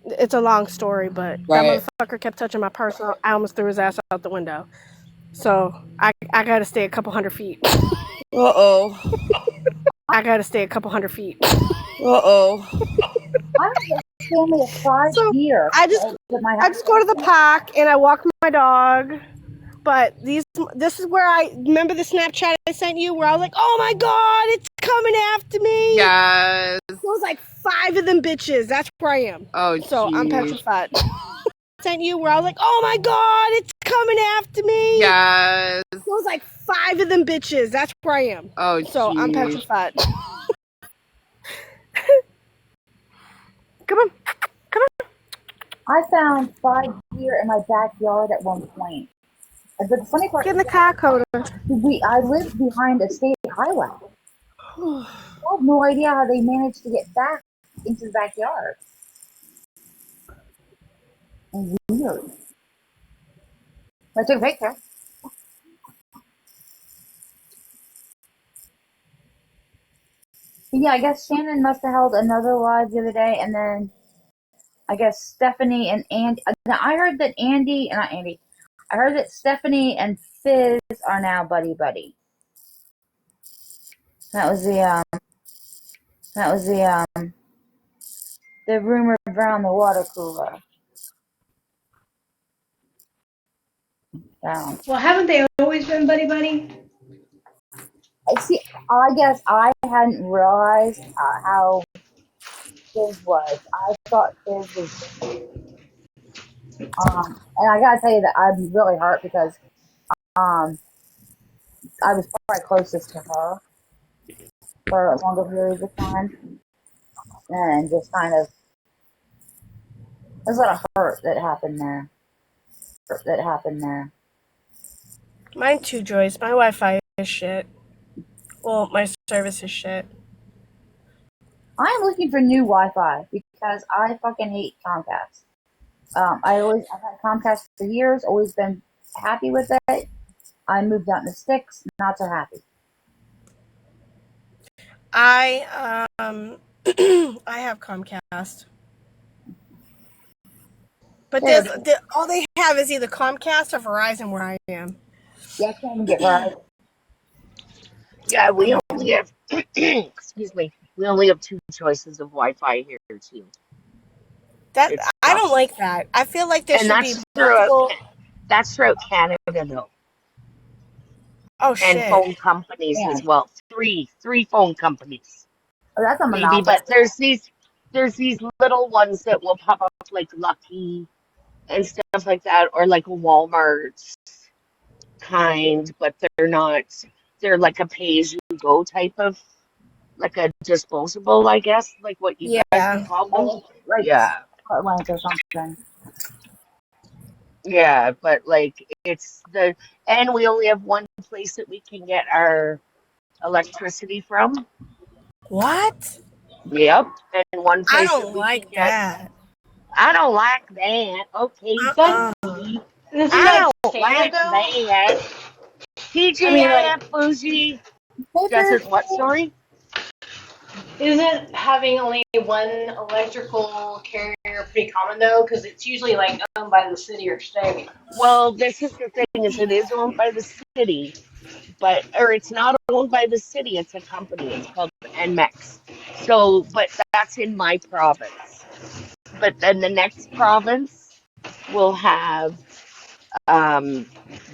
it's a long story, but Right. that motherfucker kept touching my purse. I almost threw his ass out the window. So I gotta stay a couple hundred feet. I gotta stay a couple hundred feet. I have a family of 5 deer. I just go to the park and I walk my dog. But this is where I remember the Snapchat I sent you where I was like, oh my god, it's coming after me. Yes. It was like 5 of them bitches. That's where I am. Oh, so I'm geez. petrified. Sent you where I was like, oh my god, it's coming after me. Yes. It was like 5 of them bitches. That's where I am. Oh, so I'm geez. petrified. Come on. I found 5 deer in my backyard at one point. But the funny part Get in the car, Coda. I live behind a state highway. I have no idea how they managed to get back into the backyard. Weird. I took a picture. But yeah, I guess Shannon must have held another live the other day, and then I guess Stephanie and Andy. I heard that I heard that Stephanie and Fizz are now buddy. That was the rumor around the water cooler. Down. Well, haven't they always been buddy? See, I guess I hadn't realized how Fizz was. I thought Fizz was, and I gotta tell you that I'm really hurt because, I was probably closest to her for longer periods of time, and just kind of, there's a lot of hurt that happened there. Mine too, Joyce. My Wi-Fi is shit. Well, my service is shit. I'm looking for new Wi-Fi because I fucking hate Comcast. I've had Comcast for years, always been happy with it. I moved out in the sticks, not so happy. I have Comcast. But all they have is either Comcast or Verizon where I am. Yeah, I can't even get Verizon. Yeah, we only have, excuse me, we only have 2 choices of Wi-Fi here too. I don't like that. I feel like there should be multiple. That's throughout Canada though. Oh shit! And phone companies as well. Three phone companies. Oh, that's a monopoly. Maybe, but there's these little ones that will pop up like Lucky and stuff like that, or like a Walmart kind, but they're not. They're like a pay-as-you-go type of, like a disposable, I guess, like what you guys would call them. Like, yeah. Portland or something. Yeah, but like and we only have one place that we can get our electricity from. What? Yep. And one I place that don't we can like get. that. I don't like that. Okay, Uh-uh. Susie. Does he I like don't share like though? that. I mean, like, TGIF bougie doesn't what, sorry? Isn't having only one electrical carrier pretty common though? Because it's usually like owned by the city or state. Well, this is the thing is it is owned by the city, or it's not owned by the city, it's a company. It's called NMEX. So, but that's in my province. But then the next province will have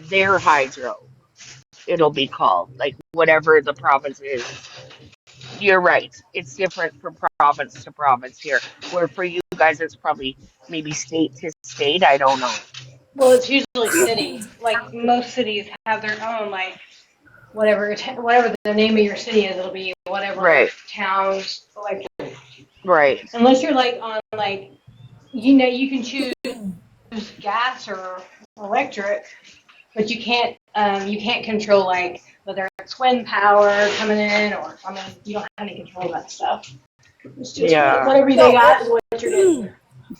their hydro. It'll be called like whatever the province is. You're right. It's different from province to province here. Where for you guys, it's probably maybe state to state. I don't know. Well, it's usually city. Like most cities have their own like whatever the name of your city is. It'll be whatever Right. town's electric. Right. Unless you're like on like you can choose gas or electric, but you can't control like whether it's wind power coming in or I mean you don't have any control of that stuff. It's just Yeah. whatever they got is what you're getting.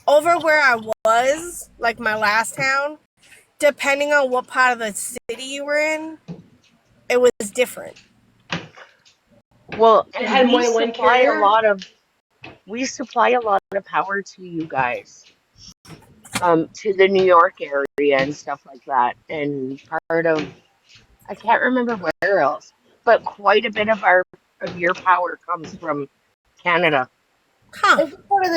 Over where I was, like my last town, depending on what part of the city you were in, it was different. Well, It and had more than one carrier. we supply a lot of power to you guys, to the New York area and stuff like that, and part of I can't remember where else, but quite a bit of your power comes from Canada. Huh. Is it part of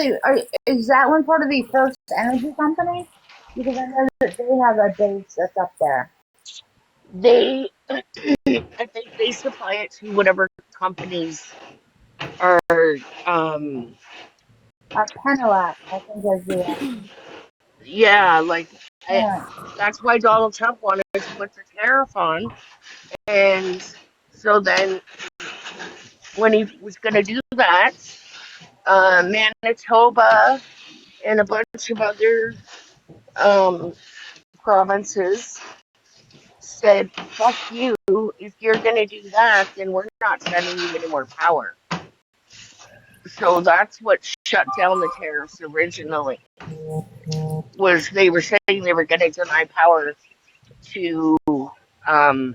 is that one part of the First Energy Company? Because I know that they have a base that's up there. They, I think they supply it to whatever companies are, Penelec, I think is the yeah, like parent. that's why Donald Trump wanted to put the tariff on, and so then when he was going to do that, Manitoba and a bunch of other um, provinces said, "Fuck you! If you're going to do that, then we're not sending you any more power." So that's what shut down the tariffs originally. Was they were saying they were going to deny power to um,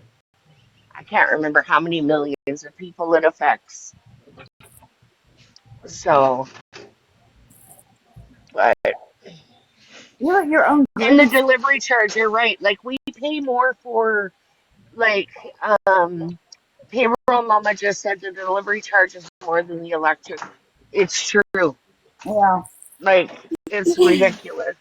I can't remember how many millions of people it affects. So, but You're at your own and the grid. delivery charge, you're right. Like we pay more for like payroll mama just said the delivery charge is more than the electric. It's true. Yeah. Like it's ridiculous.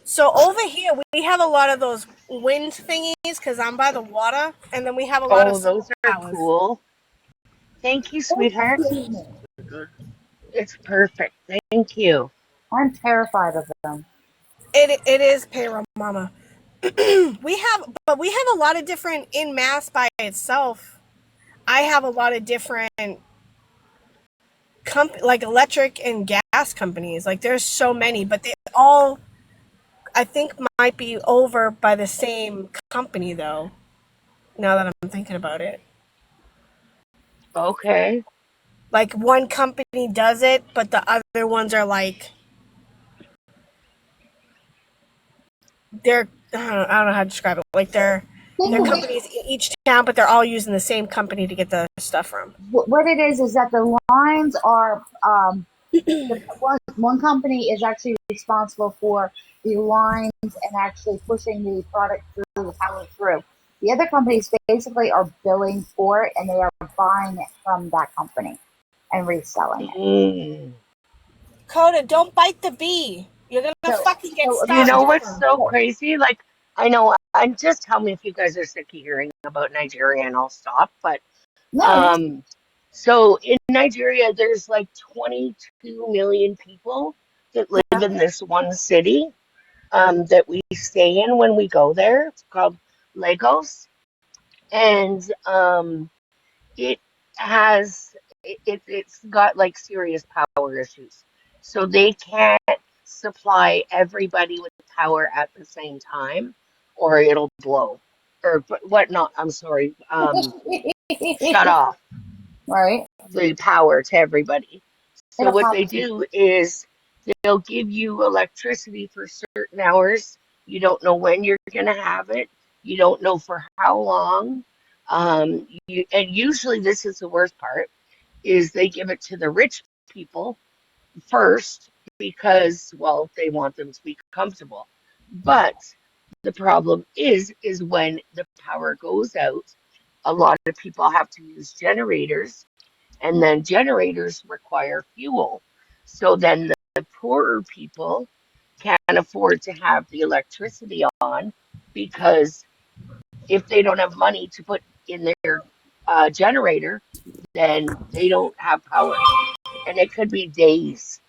So over here, we have a lot of those wind thingies because I'm by the water, and then we have a lot of Oh, solar those are powers. cool. Thank you, sweetheart. Excuse me. It's perfect. Thank you. I'm terrified of them. It is payroll mama. we have a lot of different in Mass by itself. I have a lot of different like electric and gas companies. Like there's so many, but they all I think might be over by the same company though. Now that I'm thinking about it. Okay. Like one company does it, but the other ones are like I don't know how to describe it. Like they're companies in each town, but they're all using the same company to get the stuff from. What it is that the lines are one company is actually responsible for the lines and actually pushing the product through the power through. The other companies basically are billing for it and they are buying it from that company and reselling it. Mm. Coda, don't bite the bee. You're gonna fucking get You know stung. what's so crazy? Like, I know, and just tell me if you guys are sick of hearing about Nigeria and I'll stop. But, No. so in Nigeria, there's like 22 million people that live in this one city, that we stay in when we go there. It's called Lagos. And, it has, it's got like serious power issues. So they can't supply everybody with power at the same time, or it'll blow. Or what not, I'm sorry, shut off Right. the power to everybody. So It'll what pop. they do is they'll give you electricity for certain hours. You don't know when you're going to have it. You don't know for how long. And usually this is the worst part is they give it to the rich people first because, well, they want them to be comfortable. But the problem is when the power goes out, a lot of people have to use generators, and then generators require fuel. So then the poorer people can't afford to have the electricity on because if they don't have money to put in their generator, then they don't have power. And it could be days.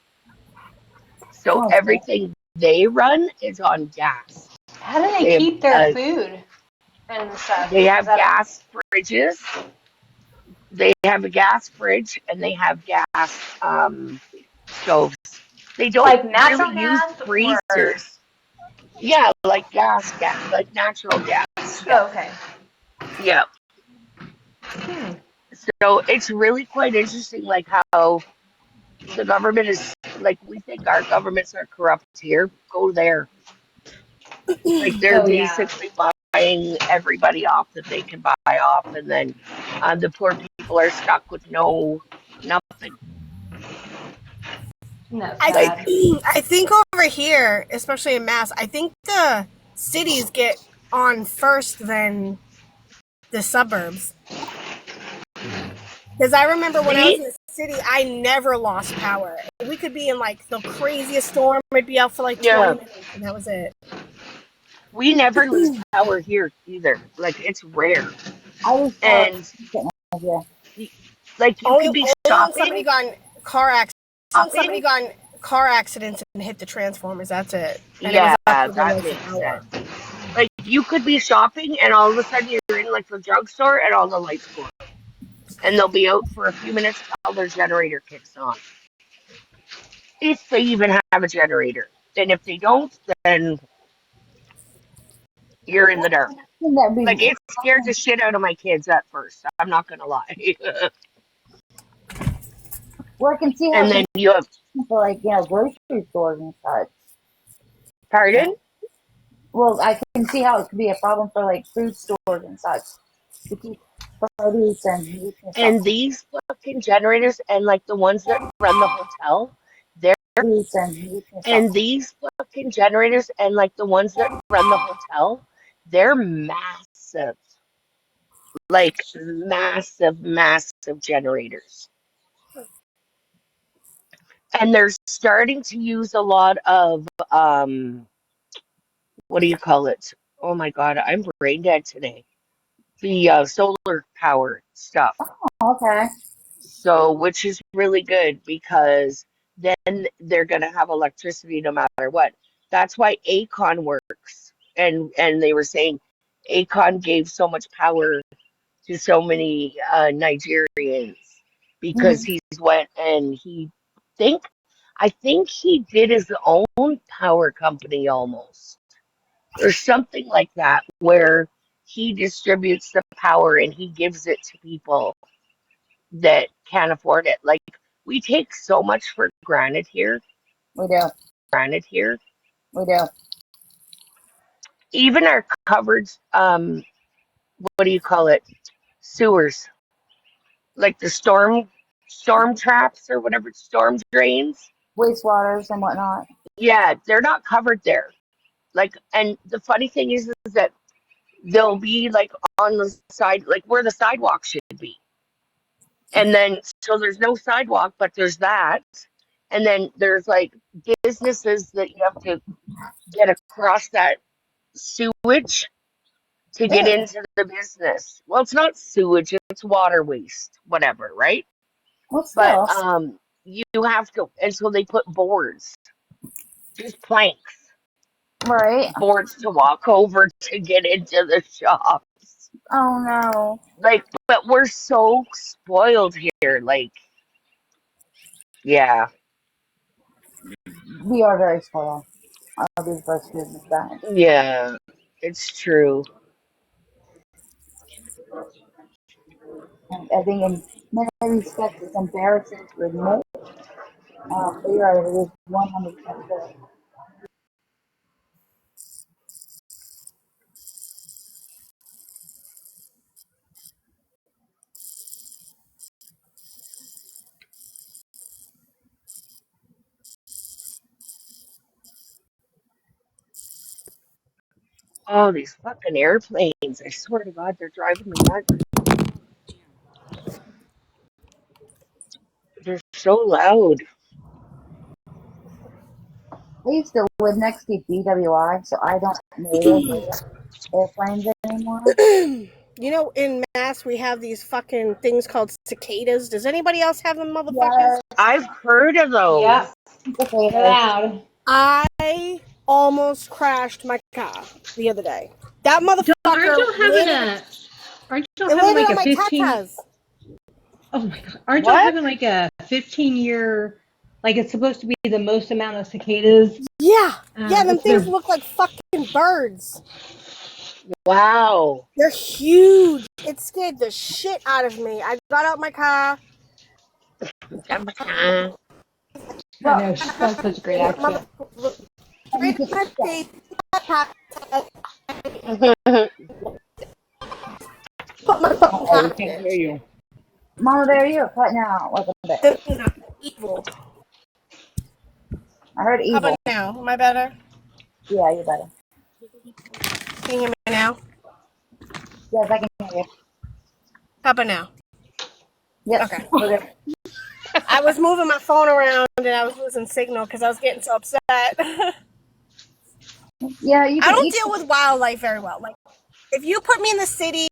So Oh, shit. everything they run is on gas. How do they They have, keep their food and stuff? they Is have that gas fridges. They have a gas fridge and they have gas stoves. They don't like really natural use gas or? freezers. Yeah, like gas, like natural gas. Yeah, Oh, okay. yeah. So it's really quite interesting, like how the government is like we think our governments are corrupt here. Go there. Like they're Oh yeah. basically buying everybody off that they can buy off, and then the poor people are stuck with nothing. That's Like sad. I think over here, especially in Mass, I think the cities get on first than the suburbs. Because I remember when I was we in the city, I never lost power. We could be in like the craziest storm, it'd be out for like 20 yeah, minutes, and that was it. we never lose power here either. Like it's rare, I lose power. and Yeah. like you Only, could be only when somebody shopping, got in car accidents. Somebody shopping. got in car accidents and hit the transformers. That's it. And it was Yeah, after the that loss of makes power. sense. Like you could be shopping, and all of a sudden you're in like the drugstore, and all the lights go out, and they'll be out for a few minutes till their generator kicks on. If they even have a generator. And if they don't, then you're in the dark. That'd be Like it scared the shit out of my kids at first. I'm not gonna lie. where I can see how And it could then you have be for like, grocery stores and such. pardon? Well, I can see how it could be a problem for like food stores and such to keep produce and meat and stuff. And these fucking generators and like the ones that run the hotel, they're Produce and meat and stuff. and these fucking generators and like the ones that run the hotel, they're massive. Like massive, massive generators. And they're starting to use a lot of what do you call it? Oh my God, I'm brain dead today. The solar power stuff. Okay. So, which is really good because then they're going to have electricity no matter what. That's why Acon works. And they were saying Acon gave so much power to so many Nigerians because he's went and think I think he did his own power company almost or something like that where he distributes the power and he gives it to people that can't afford it. Like we take so much for granted here. We do. Granted here. We do. Even our covered what do you call it? Sewers. Like the storm traps or whatever, storm drains. Wastewaters and whatnot. Yeah, they're not covered there. Like, and the funny thing is that they'll be like on the side, like where the sidewalk should be. And then, so there's no sidewalk, but there's that. And then there's like businesses that you have to get across that sewage to get Yeah. into the business. Well, it's not sewage, it's water waste, whatever, right? Well, But still. you have to, and so they put boards, just planks, Right. boards to walk over to get into the shops. Oh no. Like, but we're so spoiled here. Like, yeah. We are very spoiled. I'll be the first to admit that. Yeah, it's true. And I think in many respects it's embarrassing to admit. But you're right, it is 100% true. Oh, these fucking airplanes. I swear to God, they're driving me nuts. They're so loud. I used to live next to BWI, so I don't notice airplanes anymore. You know, in Mass, we have these fucking things called cicadas. Does anybody else have them, motherfuckers? Yes. I've heard of those. Yep. They're loud. I almost crashed my car the other day. That Aren't y'all motherfucker having landed, aren't y'all it having landed like on a my 15? tatas. Oh my god. Aren't y'all What? having like a 15-year, like it's supposed to be the most amount of cicadas? Yeah. Yeah, them It's things their look like fucking birds. Wow. They're huge. It scared the shit out of me. I got out my car. I know, that's such a great accent. Right in my face. Put my fucking Oh, we car in can't it. hear you. Mama Bear, you're cutting out like a bit. Them things are evil. I heard How about evil. now? Am I better? Yeah, you're better. Can you hear me now? Yes, I can hear you. How about now? Yep, Okay. we're good. I was moving my phone around and I was losing signal because I was getting so upset. Yeah, you I can don't eat. deal with wildlife very well. Like, if you put me in the city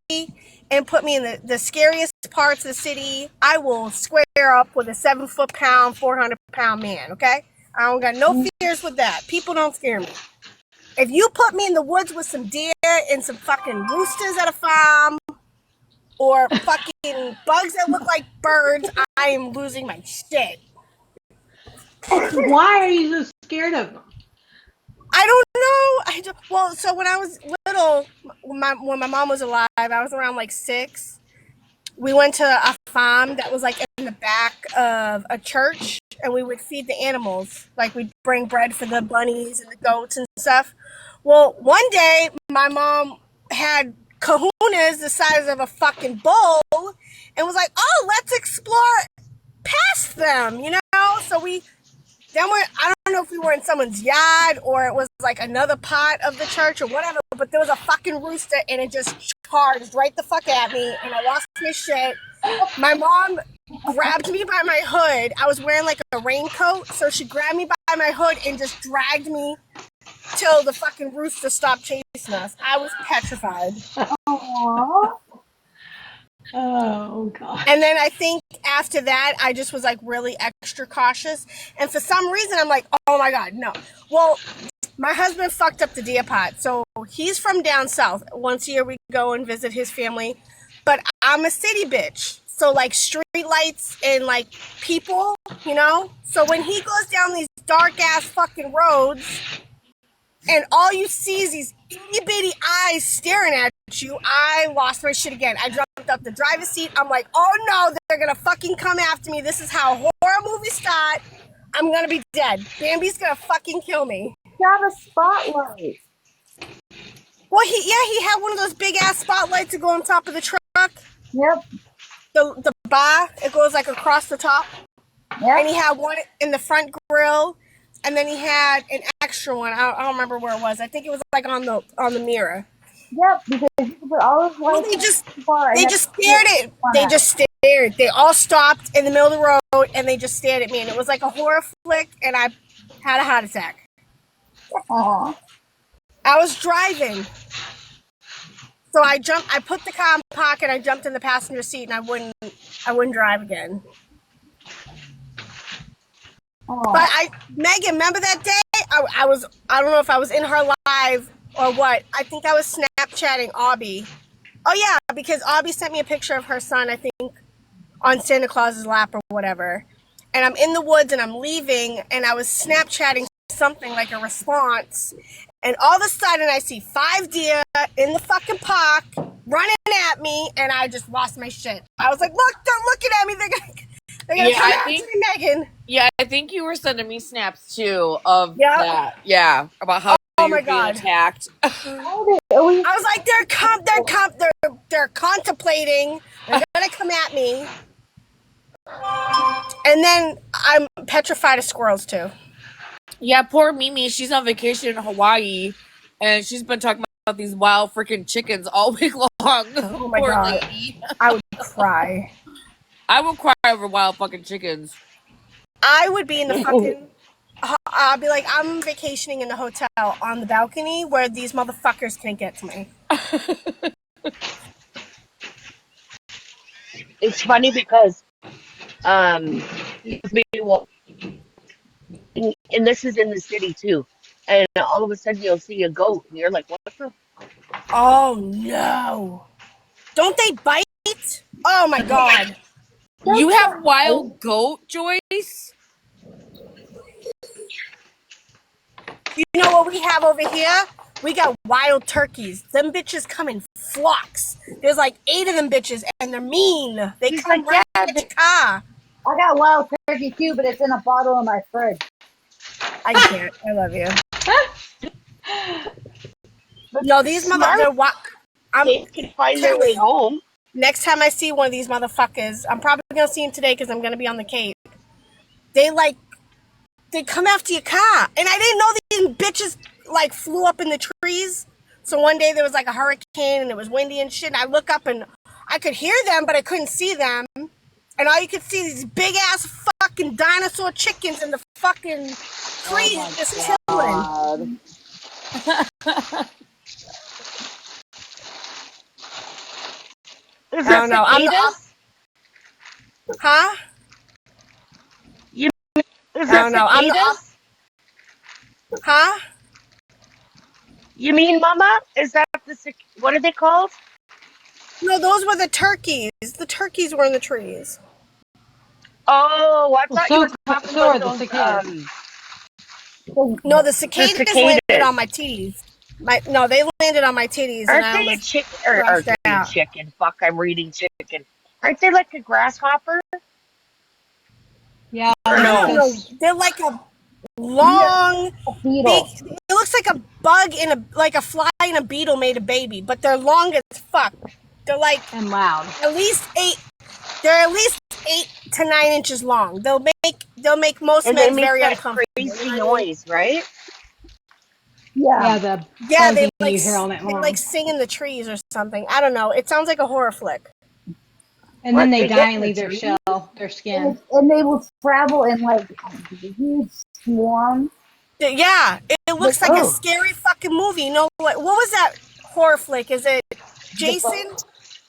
and put me in the scariest parts of the city, I will square up with a 7-foot-pound, 400-pound man, okay? I don't got no fears with that. People don't scare me. If you put me in the woods with some deer and some fucking roosters at a farm or fucking bugs that look like birds, I am losing my shit. Why are you so scared of them? I don't know. Well, so when I was little, when my mom was alive, I was around like 6. We went to a farm that was like in the back of a church, and we would feed the animals. Like, we'd bring bread for the bunnies and the goats and stuff. Well, one day my mom had kahunas the size of a fucking bull and was like, "Oh, let's explore past them," you know? So I don't know if we were in someone's yard or it was like another part of the church or whatever, but there was a fucking rooster and it just charged right the fuck at me and I lost my shit. My mom grabbed me by my hood. I was wearing like a raincoat, so she grabbed me by my hood and just dragged me till the fucking rooster stopped chasing us. I was petrified. Aww. Oh god. And then I think after that, I just was like really extra cautious. And for some reason, I'm like, oh my God, no. Well, my husband fucked up the deer pot. So he's from down south. Once a year, we go and visit his family. But I'm a city bitch. So like street lights and like people, you know? So when he goes down these dark ass fucking roads and all you see is these itty bitty eyes staring at you, I lost my shit again. I jumped up the driver's seat. I'm like, oh no, they're gonna fucking come after me. This is how horror movies start. I'm gonna be dead. Bambi's gonna fucking kill me. You have a spotlight. Well, he had one of those big ass spotlights to go on top of the truck. Yep. The bar, it goes like across the top. Yep. And he had one in the front grill, and then he had an extra one. I don't remember where it was. I think it was like on the mirror. Yep, because you can put all those lights. They just stared it. They just stared. They all stopped in the middle of the road and they just stared at me. And it was like a horror flick, and I had a heart attack. Aww. I was driving. So I put the car in pocket, I jumped in the passenger seat, and I wouldn't drive again. Aww. But Megan, remember that day? I don't know if I was in her live or what. I think I was Snapchatting Aubie. Oh yeah, because Aubie sent me a picture of her son, I think, on Santa Claus's lap or whatever. and I'm in the woods and I'm leaving, and I was Snapchatting something like a response, and all of a sudden I see 5 deer in the fucking park running at me, and I just lost my shit. I was like, look, they're looking at me. They're gonna come after me, Megan. Yeah, I think you were sending me snaps too of Yep. that. Yeah, about how you're being attacked. I was like, they're contemplating. They're gonna come at me, and then I'm petrified of squirrels too. Yeah, poor Mimi. She's on vacation in Hawaii, and she's been talking about these wild freaking chickens all week long. Oh my Poor God. lady. I would cry. I would cry over wild fucking chickens. I would be in the fucking. I'll be like, I'm vacationing in the hotel on the balcony where these motherfuckers can't get to me. It's funny because well, and this is in the city too, and all of a sudden you'll see a goat, and you're like, what the? Oh no! Don't they bite? Oh my God! You have wild goat, Joyce? You know what we have over here? We got wild turkeys. Them bitches come in flocks. There's like 8 of them bitches, and they're mean. They come right at your car. I got wild turkey too, but it's in a bottle in my fridge. I can't. I love you. No, these motherfuckers. They can find their way home. Next time I see one of these motherfuckers, I'm probably gonna see him today because I'm gonna be on the Cape. They come after your car, and I didn't know these bitches like flew up in the trees. So one day there was like a hurricane and it was windy and shit. And I look up and I could hear them, but I couldn't see them. And all you could see these big ass fucking dinosaur chickens in the fucking trees just chilling. Is I don't know. Huh? Is I don't know. Huh? You mean, Mama? Is that what are they called? No, those were the turkeys. The turkeys were in the trees. Oh, I thought you were talking about the those. cicadas. No, the cicadas landed on my titties. They landed on my titties. Aren't and they a chicken? Fuck, I'm reading chicken. Aren't they like a grasshopper? Yeah. No, they're like a long, big. It looks like a bug like a fly and a beetle made a baby, but they're long as fuck. They're like and loud. At least 8. They're at least 8 to 9 inches long. They'll make most men very uncomfortable. Crazy noise, right? Yeah. They like sing in the trees or something. I don't know. It sounds like a horror flick. And then they die and leave their shell, their skin. And they will travel in like huge swarms. Yeah, it looks like a scary fucking movie. You know what was that horror flick? Is it Jason?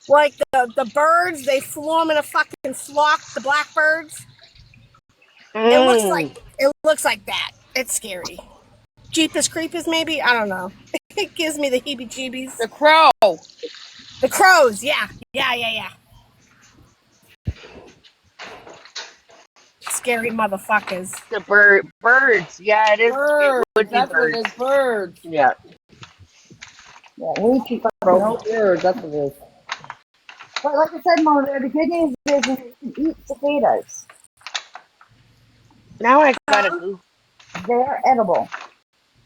Like the birds, they swarm in a fucking flock. The blackbirds. It looks like that. It's scary. Jeepers Creepers, maybe? I don't know. It gives me the heebie-jeebies. The crow. The crows, yeah. Scary motherfuckers. The birds. Yeah, it is. Birds. It would be That's birds. what it is, birds. Yeah. Yeah, we keep birds. That's what it is. But like I said, Mom, the good news is you can eat cicadas. Now I gotta go. They're edible.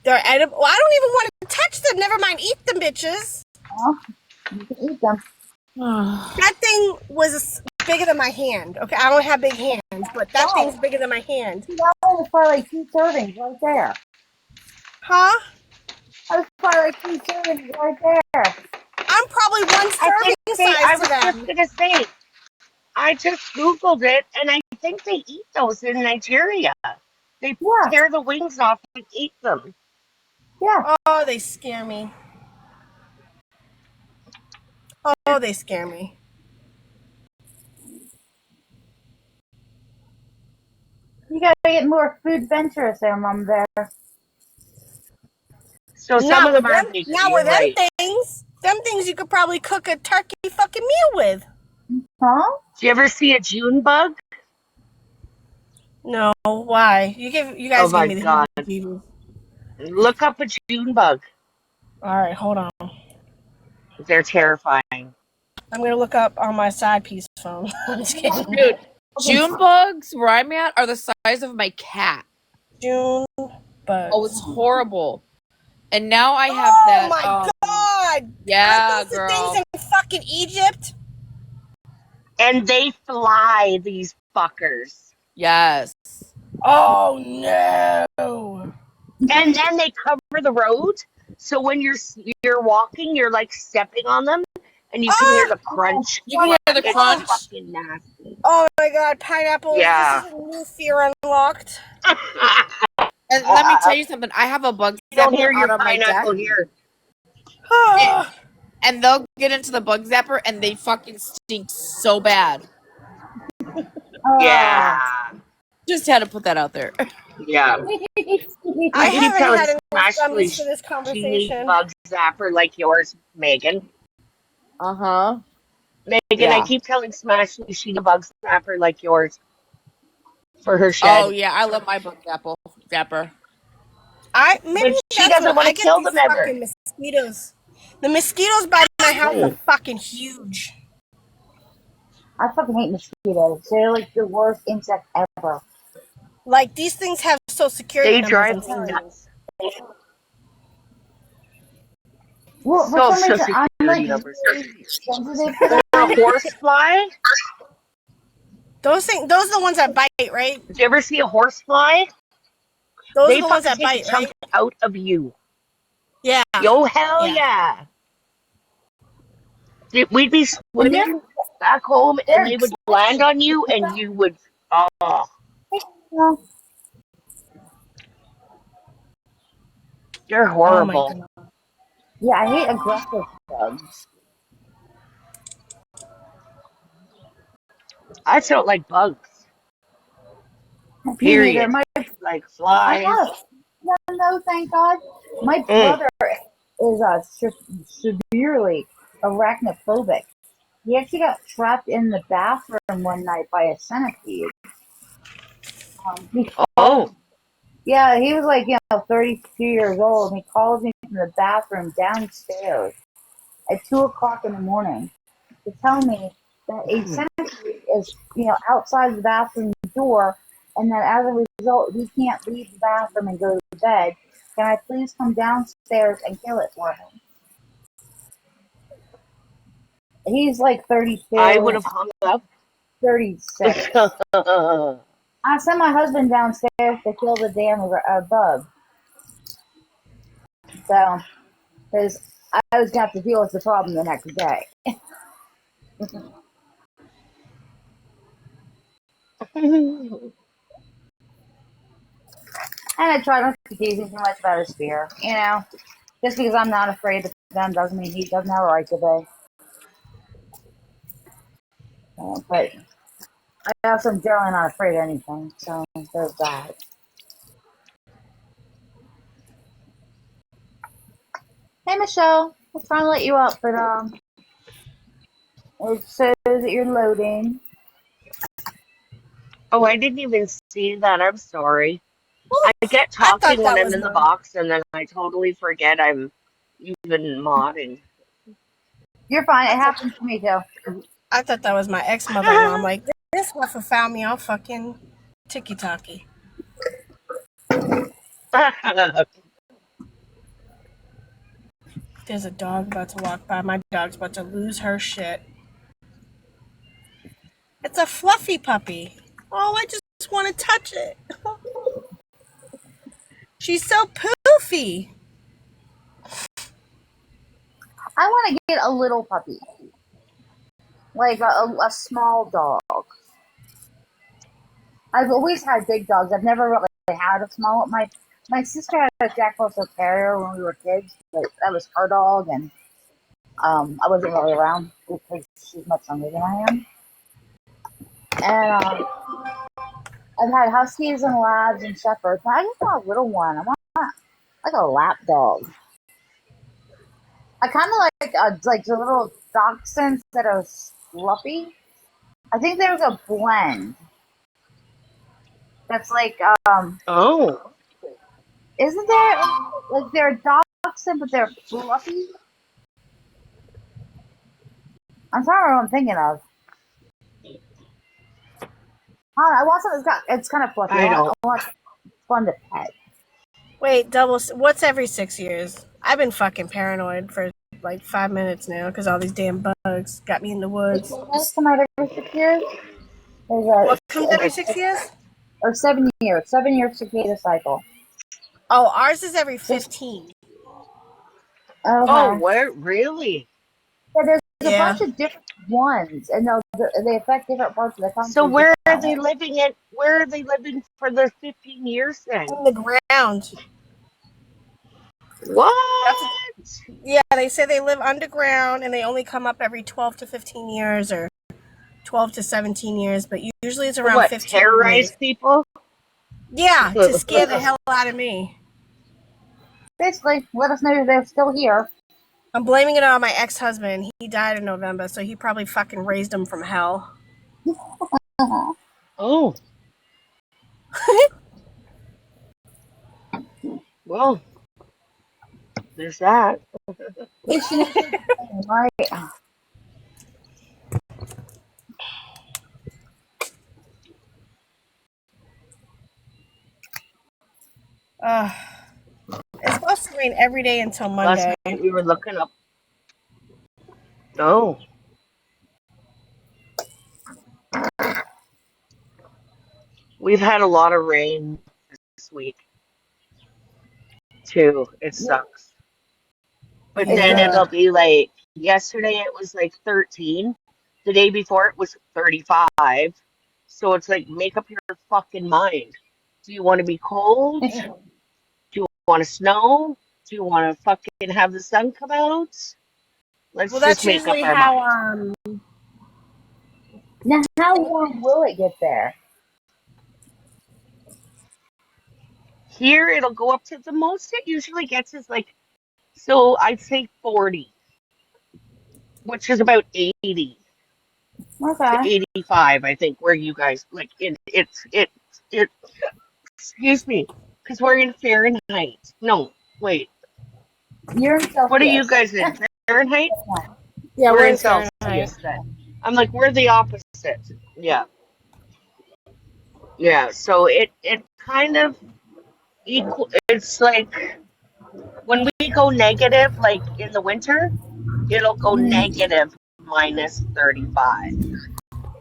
They're edible. Well, I don't even want to touch them. Never mind eat them, bitches. Well, you can eat them. That thing was bigger than my hand. Okay, I don't have big hands, but that thing's bigger than my hand. That one was probably like 2 servings right there. Huh? That was probably like 2 servings right there. I'm probably 1 serving size I was to them. just gonna say. I just Googled it, and I think they eat those in Nigeria. They tear the wings off and eat them. Yeah. Oh, they scare me. Oh, they scare me. You gotta get more food venturous there, Mom, there. So some of them are big. Now with them things you could probably cook a turkey fucking meal with. Huh? Do you ever see a June bug? No, why? You Oh guys give my me the god. heebie-jeebies. Look up a June bug. All right, hold on. They're terrifying. I'm gonna look up on my side piece phone. I'm just kidding. Dude, June bugs where I'm at are the size of my cat. June bugs. Oh, it's horrible. And now I have Oh that. my god! Yeah, Aren't those girl. the things in fucking Egypt? And they fly, these fuckers. Yes. Oh no! And then they cover the road. So when you're walking, you're like stepping on them, and you can hear the crunch. You can hear the It's crunch. fucking nasty. Oh my god, pineapples! Yeah. This is a new fear unlocked. And let me tell you something. I have a bug You don't zapper hear your out on my deck. pineapple here. And they'll get into the bug zapper and they fucking stink so bad. Yeah. Just had to put that out there. Yeah. I I keep haven't telling had enough Ashley gummies for this she needs conversation. bug zapper like yours, Megan. Uh-huh. Megan, I keep telling Ashley she needs a bug zapper like yours for her shed. Oh yeah, I love my bug zapper. Maybe But she that's doesn't what want I to get kill these them ever. fucking mosquitoes. The mosquitoes by my house are fucking huge. I fucking hate mosquitoes. They're like the worst insect ever. Like these things have social security They numbers. drive I'm me telling you. nuts. Well, for some Social reason, I'm like security numbers. really sensitive to Or a them. horsefly. Those are the ones that bite, right? Did you ever see a horsefly? Those They are the ones fucking that take a bite, right? chunk out of you. Yeah. Yo, hell yeah. We'd be swimming back home and They're they would land on you and you would, oh, they're Oh my horrible. god. yeah, I hate aggressive bugs. I don't like bugs. Me neither. Period. Like I flies. have one though, thank God. My brother is severely arachnophobic. He actually got trapped in the bathroom one night by a centipede. He Oh. Yeah, he was like, 32 years old. And he calls me from the bathroom downstairs at 2 o'clock in the morning to tell me that a centipede is, outside the bathroom door, and that as a result, he can't leave the bathroom and go to bed. Can I please come downstairs and kill it for him? He's like 32. I would have hung up. 36. I sent my husband downstairs to kill the damn bug. So, because I was going to have to deal with the problem the next day. And I try not to tease him too much about his fear. Just because I'm not afraid of them doesn't mean he doesn't have a right to be. But I also am generally not afraid of anything, so there's that. Hey, Michelle. I was trying to let you up, but it says that you're loading. Oh, I didn't even see that. I'm sorry. I get I thought talking when that I'm was in the mine. box and then I totally forget I'm even modding. You're fine. It happens to me too. I thought that was my ex-mother-in-law. I'm like, this heifer found me all fucking ticky-tacky. There's a dog about to walk by. My dog's about to lose her shit. It's a fluffy puppy. Oh, I just want to touch it. She's so poofy. I want to get a little puppy. Like a small dog. I've always had big dogs. I've never really had a small. My sister had a Jack Russell Terrier when we were kids. But that was her dog, and I wasn't really around because she's much younger than I am. And I've had huskies and labs and shepherds. But I just want a little one. I want like a lap dog. I kind of like the little dachshunds that are fluffy. I think there's a blend. That's like Oh, isn't there like they're dachshund but they're fluffy? I'm trying to remember what I'm thinking of. I want something it's kind of fluffy. I don't. I want fun to pet. Wait, what's every 6 years? I've been fucking paranoid for like 5 minutes now because all these damn bugs got me in the woods. Cicadas come out every 6 years. There's What comes every 6 years? or 7 years. 7 year cicada cycle. Oh, ours is every 15. Oh, Okay. where really? Yeah, there's a Yeah. bunch of different ones, and they affect different parts of the So country where are they differently. living at? Where are they living for their 15 years then? In the ground. What? Yeah, they say they live underground and they only come up every 12 to 15 years or 12 to 17 years, but usually it's For around what? 15 Terrorize years. people? Yeah, to scare the hell out of me. Basically, let us know they're still here. I'm blaming it on my ex-husband. He died in November, so he probably fucking raised them from hell. Oh, well, there's that. Right. It's supposed to rain every day until Last Monday. night we were looking up. Oh. We've had a lot of rain this week, too. It sucks. But then it'll be like, yesterday it was like 13. The day before it was 35. So it's like, make up your fucking mind. Do you want to be cold? Do you want to snow? Do you want to fucking have the sun come out? Let's Well, just that's make up usually our how mind. Now, how warm will it get there? Here it'll go up to the most it usually gets is like, so I'd say 40, which is about 80 to Okay. 85, I think, where you guys like it excuse me, because we're in Fahrenheit. No, wait. You're in What are you Celsius. guys in? Fahrenheit? Yeah, We're we're in in Fahrenheit. Celsius then. I'm like, we're the opposite. Yeah. Yeah. So it kind of equal it's like when we go negative, like in the winter, it'll go negative minus 35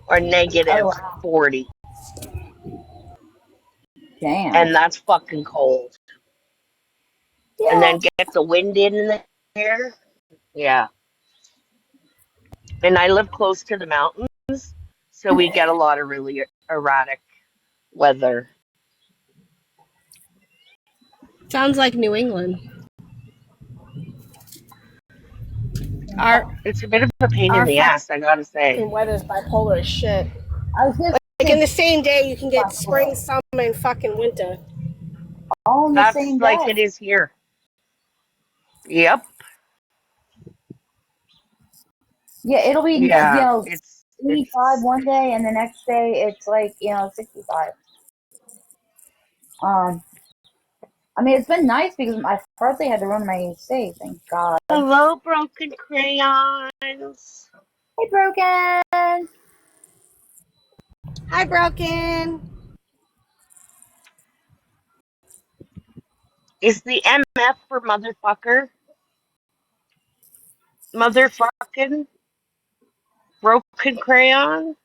or Oh negative wow. 40. Damn. And that's fucking cold. And Yeah. then get the wind in the air. Yeah. And I live close to the mountains, so we get a lot of really erratic weather. Sounds like New England. Our It's a bit of a pain in the ass, I gotta say. fucking weather's bipolar as shit. I was just Like in the same day, you can get spring, summer, and fucking winter. all in the That's same like day. it is here. Yep. Yeah, it'll be Yeah. 85 one day, and the next day it's like 65. I mean, it's been nice because I hardly had to run my AC. Thank God. Hello, broken crayons. Hey, Broken. Hi, Broken. Is the MF for motherfucker? Motherfucking broken crayon?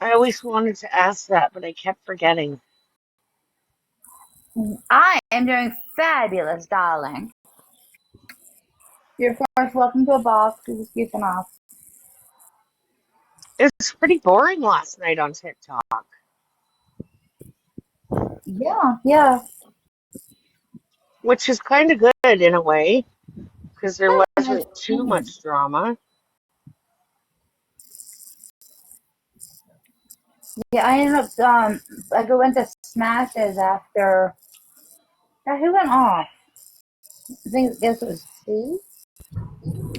I always wanted to ask that, but I kept forgetting. I am doing fabulous, darling. You're of course welcome to a box. You're just goofing off. It was pretty boring last night on TikTok. Yeah. Which is kind of good in a way, because there wasn't too much drama. Yeah, I ended up I went to Smashes after. Who went off? I guess it was Steve.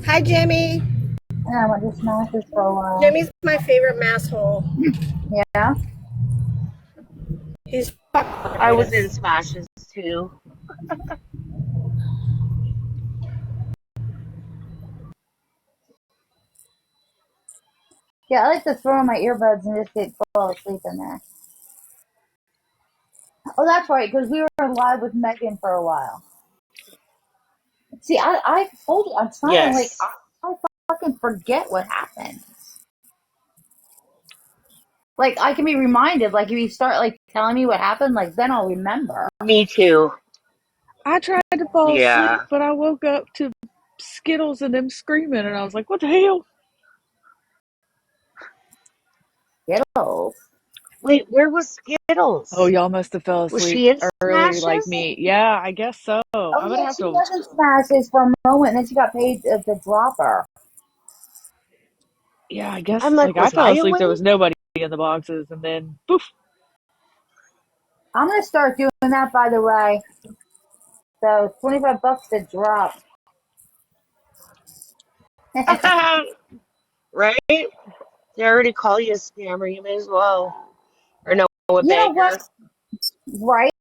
Hi, Jimmy. I went to Smashes for a while. Jimmy's my favorite masshole. Yeah? He's fucking I was in greatest. Smashes too. Yeah, I like to throw in my earbuds and just get fall asleep in there. Oh, that's right, because we were live with Megan for a while. See, I told you, I'm trying, like, Yes. I fucking forget what happened. Like, I can be reminded, like, if you start, like, telling me what happened, like, then I'll remember. Me too. I tried to fall asleep, Yeah. but I woke up to Skittles and them screaming, and I was like, what the hell? Skittles? Wait, where was Oh, Skittles? y'all must have fell Was asleep she in early like Smashes? me. Yeah, I guess so. Oh, I'm gonna yeah, have she to. was in Smashes for a moment, and then she got paid to drop her. Yeah, I guess I'm like, like I was fell I asleep. There awake? was nobody in the boxes, and then poof. I'm going to start doing that, by the way. So, $25 to drop. Right? They already call you a scammer. You may as well. Or no, a You know what? beggar. Right?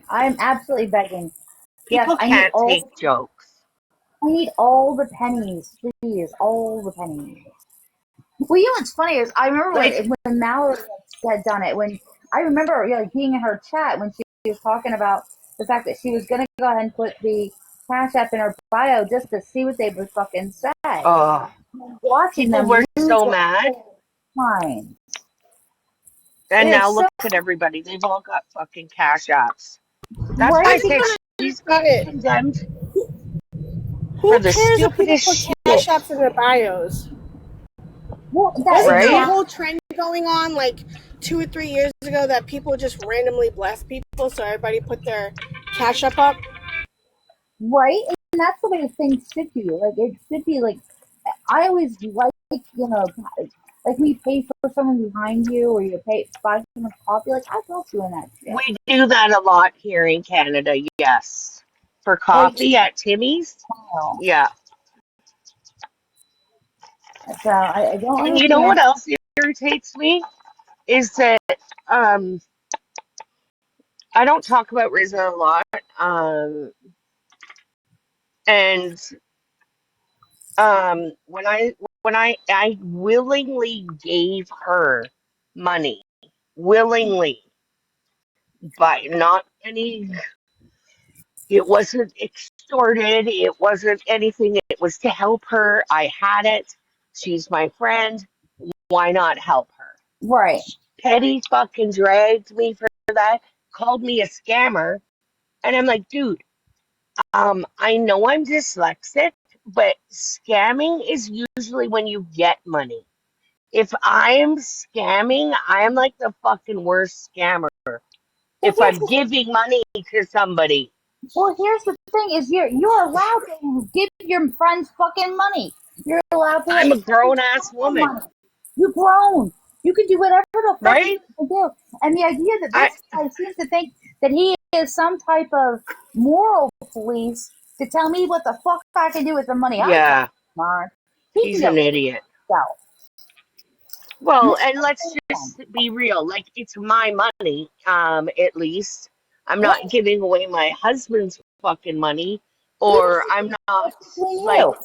I'm absolutely begging. Yes, People I need can't all take jokes. the pennies, please, all the pennies. Well, you know what's funny is I remember Like, when Mallory had done it. When I remember, like being in her chat when she was talking about the fact that she was gonna go ahead and put the Cash App in her bio just to see what they would fucking say. oh, Watching people them were lose so their mad. mind. And It now is so look at everybody. They've all got fucking cash apps. That's why I right. I said don't she's got understand it. condemned for Who the cares if people stupidest put shit. cash apps in their bios? Well, that Wasn't there a Right? whole trend going on like 2 or 3 years ago that people just randomly bless people so everybody put their cash up? right, and that's the way things should be. Like it should be like I always like like when you pay for someone behind you or you buy someone coffee. Like I love doing that shit. We do that a lot here in Canada, yes. For Like coffee at Timmy's? wow. Yeah. So I don't And you know understand. what else irritates me? Is that um I don't talk about Riza a lot. And when I willingly gave her money, willingly, but not any, it wasn't extorted, it wasn't anything, it was to help her. I had it. She's my friend. Why not help her? Right. Petty fucking dragged me for that, called me a scammer, and I'm like, dude, I know I'm dyslexic, but scamming is usually when you get money. If I'm scamming, I'm like the fucking worst scammer. Well, If I'm giving money to somebody, here's the thing: is you're allowed to give your friends fucking money. You're allowed to I'm let a grown friends ass have their woman, money. You're grown. You can do whatever the fuck you right? want to do. And the idea that I this guy seems to think that he is some type of moral police to tell me what the fuck I can do with the money I got, Yeah, Mark. He can he's go an idiot. himself. Well, and let's just be real. Like it's my money, at least. I'm Yeah, not giving away my husband's fucking money, but or I'm not it's between like you.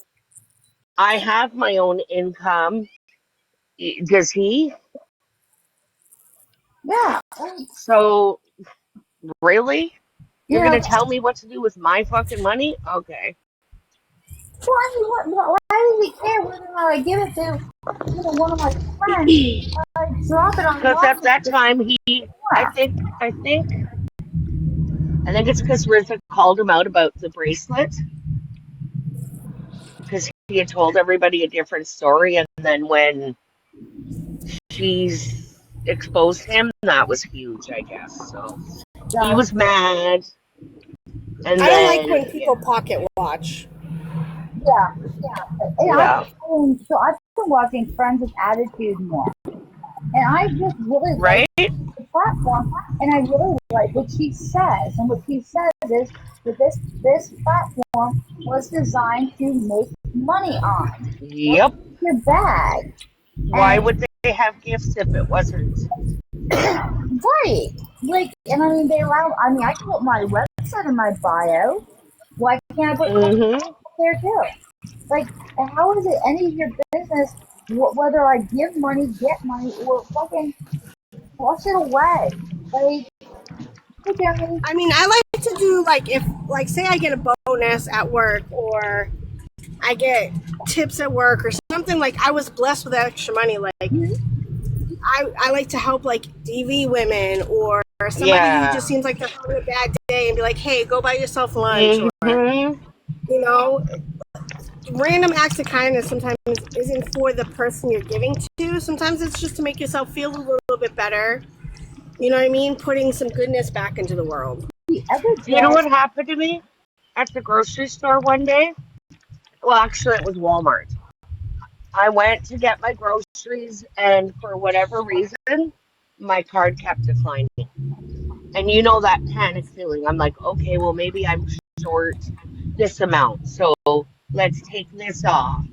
I have my own income. Does he? Yeah. So really? You You're know, gonna tell me what to do with my fucking money? Okay. well, I mean, why does he care whether or not I give it to, one of my friends? Drop it on Because at watching that it. time I Yeah. think I think it's because Riza called him out about the bracelet because he had told everybody a different story, and then when she's exposed him, that was huge, I guess. So he Yeah. was mad, and I don't like then when people pocket watch. Yeah. And yeah, so I've been watching Friends with Attitude more. And I just really like right? the platform, and I really like what she says. And what she says is that this platform was designed to make money on. Wasn't Yep. your bag. Why would they have gifts if it wasn't? Right. Like, and I mean, they allow, I mean, I put my website in my bio. Why can't I put Mm-hmm. there too? Like, how is it any of your business whether I give money, get money, or fucking flush it away? Like, okay. I mean, I like to do like if like say I get a bonus at work or I get tips at work or something like I was blessed with extra money. Like I like to help like DV women or somebody who just Yeah. seems like they're having a bad day and be like, hey, go buy yourself lunch or Mm-hmm. you know, random acts of kindness sometimes isn't for the person you're giving to. Sometimes it's just to make yourself feel a little bit better. You know what I mean? Putting some goodness back into the world. The other Do you know day, what happened to me at the grocery store one day? Well, actually, it was Walmart. I went to get my groceries, and for whatever reason, my card kept declining. And you know that panic feeling. I'm like, okay, well, maybe I'm short this amount. So let's take this off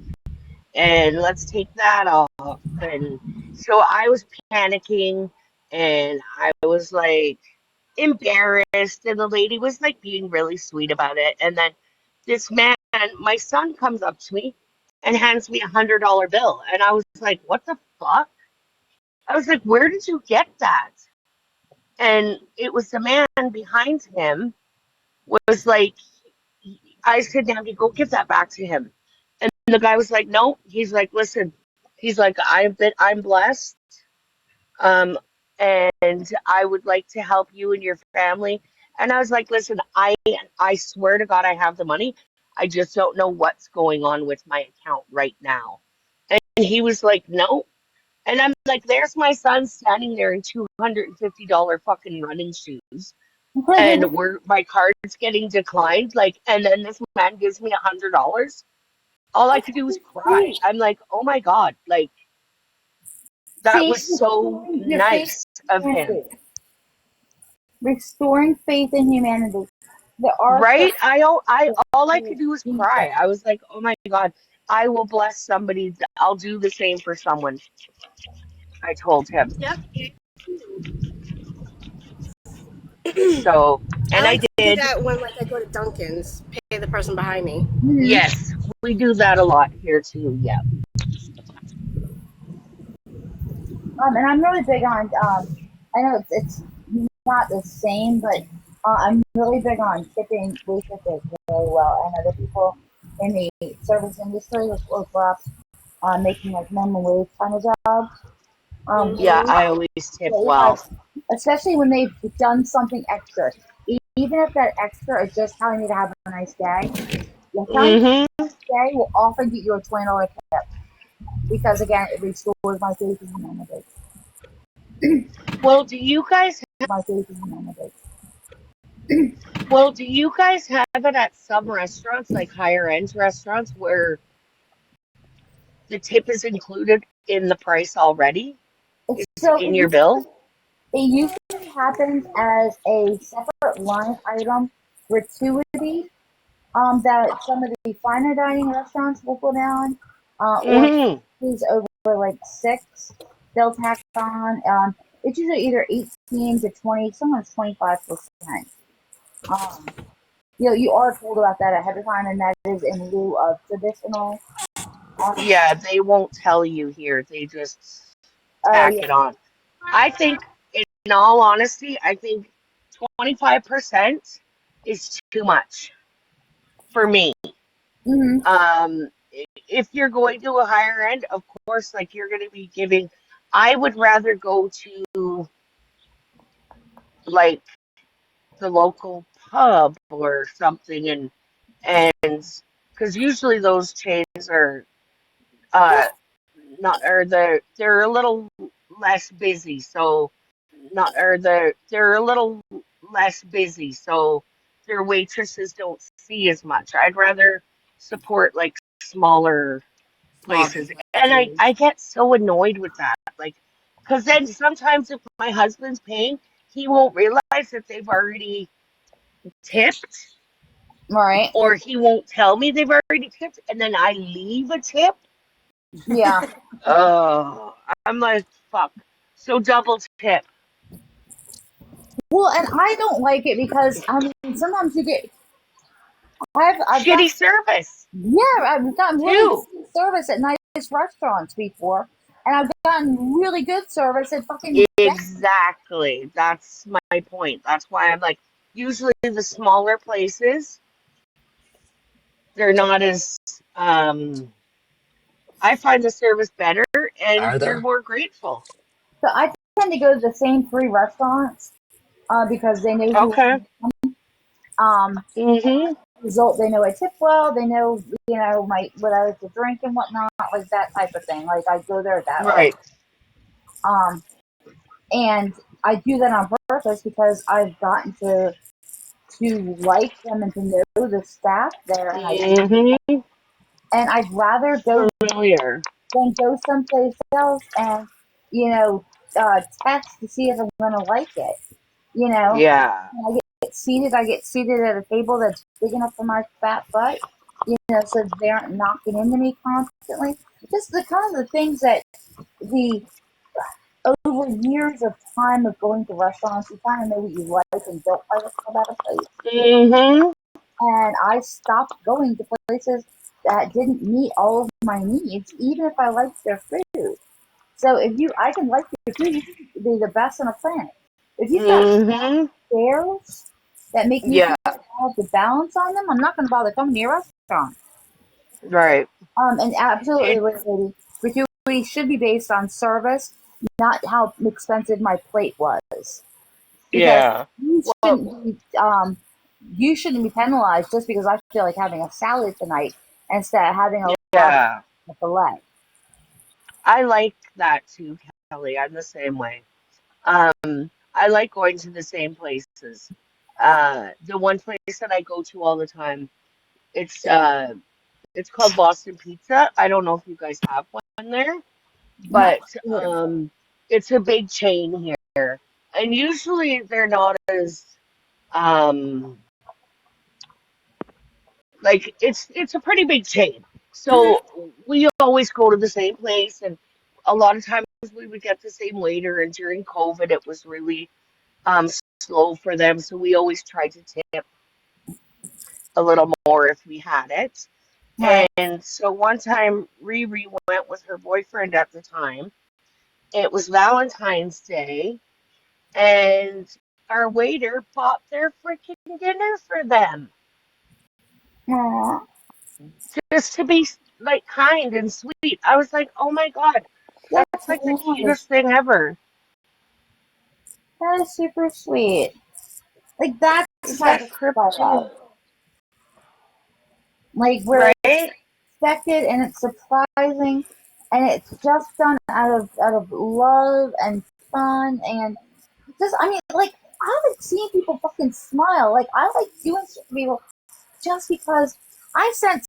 and let's take that off. And so I was panicking and I was like embarrassed. And the lady was like being really sweet about it. And then this man, my son, comes up to me and hands me $100 bill. And I was like, what the fuck? I was like, where did you get that? And it was the man behind him was like, I said, now go give that back to him. And the guy was like, no. He's like, listen. He's like, I'm blessed. Um, and I would like to help you and your family. And I was like, listen, I swear to God, I have the money. I just don't know what's going on with my account right now. And he was like, no. And I'm like, there's my son standing there in $250 fucking running shoes. And my card's getting declined. Like, and then this man gives me $100. All I could do was cry. I'm like, oh my God, like that see, was so restoring your faith nice of in him. humanity. Restoring faith in humanity. There are Right? certain I all I could do was cry. I was like, oh my God, I will bless somebody. I'll do the same for someone. I told him. Yep. So, I and I like to do did. that when like I go to Dunkin's, pay the person behind me. Yes, we do that a lot here too. Yeah. and I'm really big on. I know it's not the same, but I'm really big on tipping waitresses really well, and other people in the service industry, or perhaps making like minimum wage kind of jobs. Yeah, Really, I always tip really well. like, especially when they've done something extra. Even if that extra is just telling me to have a nice day, telling me to have Mm-hmm. a nice day will often get you a $20 tip because again, it restores my faith in humanity. Well, do you guys My faith in humanity. Well, do you guys have it at some restaurants, like higher end restaurants, where the tip is included in the price already? It's So in your bill? it usually happens as a separate line item gratuity that some of the finer dining restaurants will put down, or Mm-hmm. is over like six, they'll tack on. It's usually either 18 to 20, sometimes 25%. Um, you are told about that ahead of time, and that is in lieu of traditional. Yeah, they won't tell you here. They just Oh tack yeah. it on. I think, in all honesty, I think 25% is too much for me. Mm-hmm. If you're going to a higher end, of course, like you're going to be giving, I would rather go to like the local pub or something and because usually those chains are uh not or they're a little less busy so not or they're a little less busy so their waitresses don't see as much. I'd rather support like smaller places and I get so annoyed with that like because then sometimes if my husband's paying he won't realize that they've already tipped Right. or he won't tell me they've already tipped and then I leave a tip Yeah. Oh, I'm like, fuck. So double tip. Well, and I don't like it because I mean sometimes you get I've got Shitty service I've gotten really too. good service at nice restaurants before, and I've gotten really good service at fucking Exactly. That's my point. That's why I'm like, usually the smaller places, they're not as I find the service better and Are they're there? more grateful. so I tend to go to the same three restaurants because they know who Okay. Mhm. result. They know I tip well. They know my what I like to drink and whatnot, like that type of thing. Like I go there that way. Right. Um, and I do that on purpose because I've gotten to like them and to know the staff there, Mhm. and I'd rather go Familiar. than go someplace else and test to see if I'm gonna like it. You know, Yeah. when I get seated at a table that's big enough for my fat butt. So they aren't knocking into me constantly. Just the kind of the things that the over years of time of going to restaurants, you kind of know what you like and don't like about a place. Mhm. And I stopped going to places that didn't meet all of my needs, even if I liked their food. So I can like your food, you can be the best on the planet. If you've got Mhm. stairs that make me Yeah. feel like I have the balance on them, I'm not going to bother coming to your restaurant. Right. And absolutely, It, lady, gratuity should be based on service, not how expensive my plate was. Because yeah. you Well, shouldn't be penalized just because I feel like having a salad tonight instead of having a large yeah. fillet. I like that too, Kelly. I'm the same way. I like going to the same places. The one place that I go to all the time, it's uh it's called Boston Pizza. I don't know if you guys have one there, Not but it's a big chain here. And usually they're not as um like it's a pretty big chain. So we always go to the same place and a lot of times we would get the same waiter and during COVID it was really um slow for them, so we always tried to tip a little more if we had it. right. And so one time Riri went with her boyfriend at the time. It was Valentine's Day, and our waiter bought their freaking dinner for them Aww, just to be like kind and sweet. I was like, oh my God, that's that's like the nice. cutest thing ever. That is super sweet. Like that's the It's type that of stuff I love. Christian, Like where it's right? expected and it's surprising, and it's just done out of love and fun and just I mean like I like seeing people fucking smile. Like I like doing shit for people just because I sent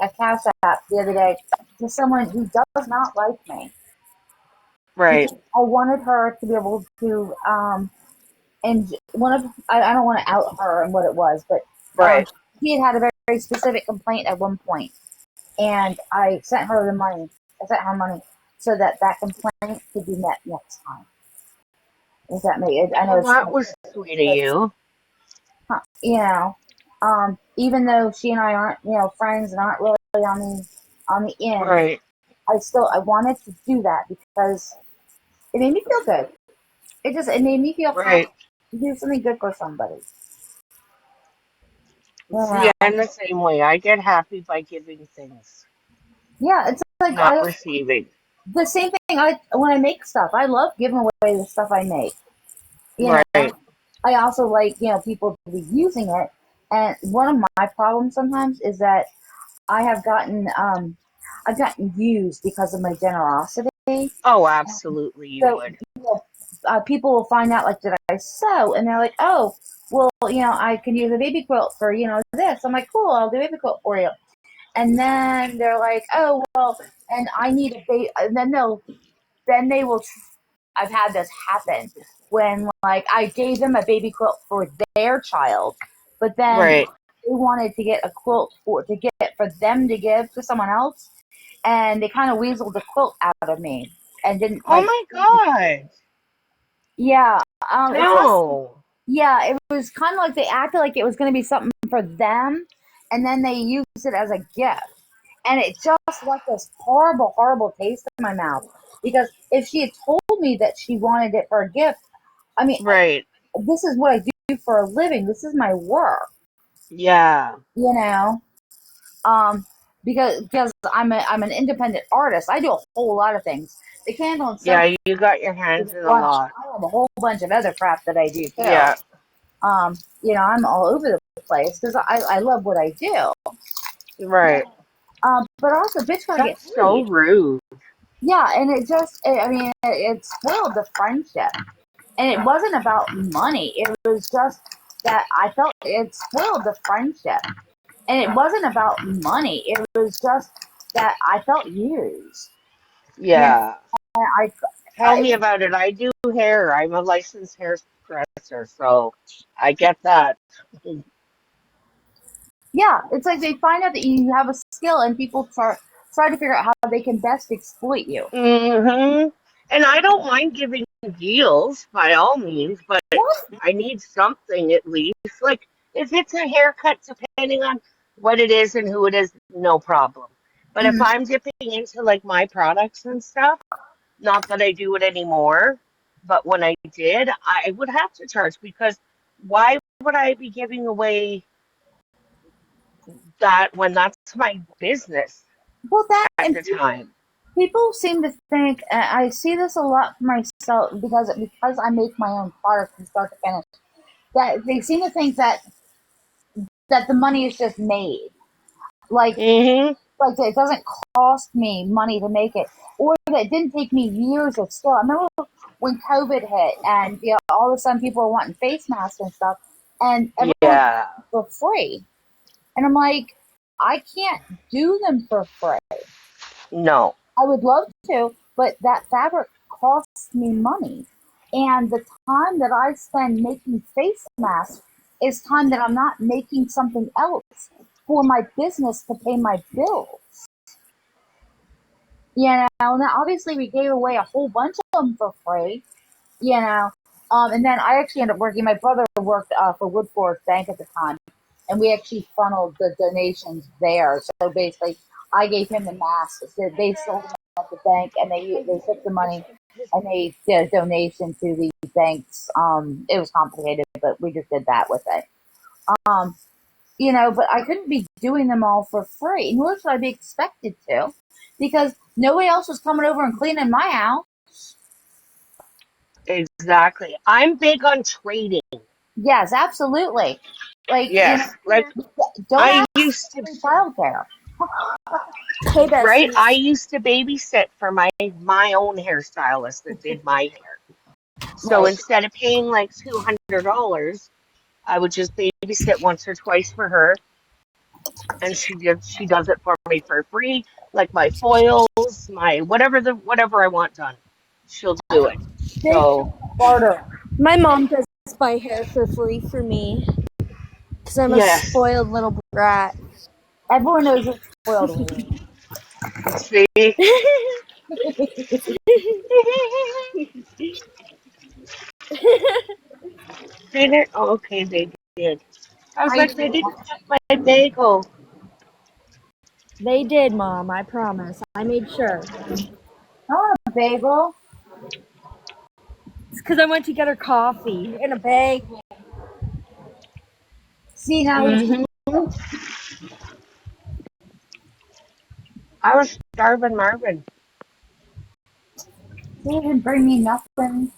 a cash app the other day to someone who does not like me Right, because I wanted her to be able to and I don't want to out her and what it was, but right. he had a very, very specific complaint at one point, and I sent her the money. I sent her money so that that complaint could be met next time. If that made I know Well, it's that was sweet of you. you know, even though she and I aren't friends and aren't really on the end, Right, I wanted to do that because it made me feel good. It made me feel happy right. to do something good for somebody. You See, know? I'm the same way. I get happy by giving things, Yeah, it's like not receiving. the same thing. I when I make stuff, I love giving away the stuff I make. You know, Right, I also like people to be using it. And one of my problems sometimes is that I have I've gotten used because of my generosity. oh, absolutely, you So would. people will find out like did I sew, and they're like, oh, well, I can use a baby quilt for this. I'm like, cool, I'll do a baby quilt for you. And then they're like, oh well, and I need a baby. And then they will. I've had this happen when like I gave them a baby quilt for their child, but then Right, they wanted to get a quilt for them to give to someone else, and they kind of weaseled the quilt out of me and didn't Oh like. my god. Yeah, it's not. No. Yeah, it was kind of like they acted like it was going to be something for them, and then they used it as a gift, and it just left this horrible, horrible taste in my mouth. Because if she had told me that she wanted it for a gift, I mean, Right. this is what I do for a living. This is my work, Yeah. you know. Because I'm an independent artist. I do a whole lot of things. The candle and stuff Yeah, you got your is hands a in a bunch. lot. I have a whole bunch of other crap that I do too. Yeah. I'm all over the place because I love what I do. Right. But also, bitch gotta get That's so paid. rude. Yeah, and it spoiled the friendship. And it wasn't about money. It was just that I felt it spoiled the friendship. And it wasn't about money. It was just that I felt used. You know, Yeah. and Tell me about it. I do hair. I'm a licensed hairdresser, so I get that. yeah, it's like they find out that you have a skill, and people try to figure out how they can best exploit you. Mm-hmm. And I don't mind giving deals by all means, but I need something at least. Like if it's a haircut, depending on what it is and who it is, no problem. But if I'm dipping into like my products and stuff, not that I do it anymore, but when I did, I would have to charge because why would I be giving away that when that's my business Well, that at and the time? people seem to think, and I see this a lot for myself because I make my own products from start to finish. That they seem to think that the money is just made, like Mm-hmm. like it doesn't cost me money to make it, or that it didn't take me years of skill. I remember when COVID hit, and all of a sudden people were wanting face masks and stuff, and everyone Yeah. for free, and I'm like, I can't do them for free. No. I would love to, but that fabric costs me money. And the time that I spend making face masks is time that I'm not making something else for my business to pay my bills. Now obviously we gave away a whole bunch of them for free, you know. And then I actually ended up working. My brother worked for Woodforest Bank at the time, and we actually funneled the donations there. So basically, I gave him the masks. So they sold them at the bank, and they took the money and they did a donation to the banks. It was complicated, but we just did that with it. Um, but I couldn't be doing them all for free, nor should I be expected to, because nobody else was coming over and cleaning my house. Exactly. I'm big on trading. Yes, absolutely. Like, Yes. Like don't I ask used to, for childcare. Hey, right? I besties. used to babysit for my own hairstylist that did my hair. So Right. instead of paying like $200, I would just babysit once or twice for her, and she does it for me for free, like my foils, my whatever I want done, she'll do it. Big So barter. My mom does my hair for free for me because I'm a yes, spoiled little brat. Everyone knows it's spoiled. see, did it? Oh, okay, they did. I was I like, they didn't have my bagel. They did, Mom. I promise. I made sure. want a bagel. It's because I went to get her coffee in a bag. See, now Hmm. I was starving Marvin. they didn't bring me nothing.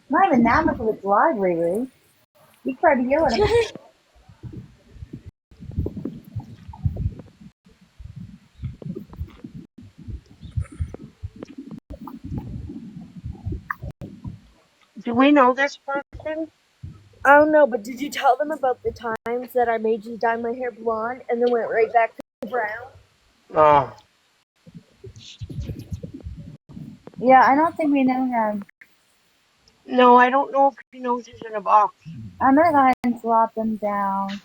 Not even that much of a drive, Riri. You tried to yell at him. Do we know this person? I don't know, but did you tell them about the times that I made you dye my hair blonde and then went right back to brown? Oh, Yeah, I don't think we know him. no, I don't know if he knows he's in a box. I'm gonna go ahead and swap them down.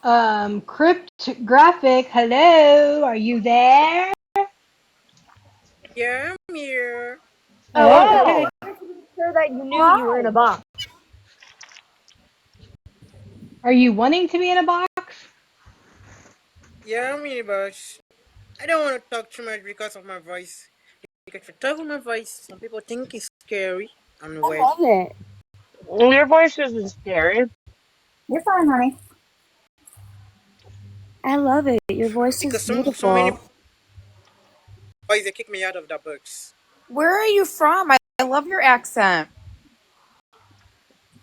Cryptographic, hello, are you there? Yeah, I'm here. Oh, I okay. just wanted to make sure that you knew you were in Hi. a box. Are you wanting to be in a box? Yeah, I'm here, but I don't want to talk too much because of my voice. Because if you talk with my voice, some people think it's scary. I'm I weird. love it. Your voice isn't scary. You're fine, honey. I love it. Your voice is Because so many beautiful. boys they kick me out of the box. Where are you from? I love your accent.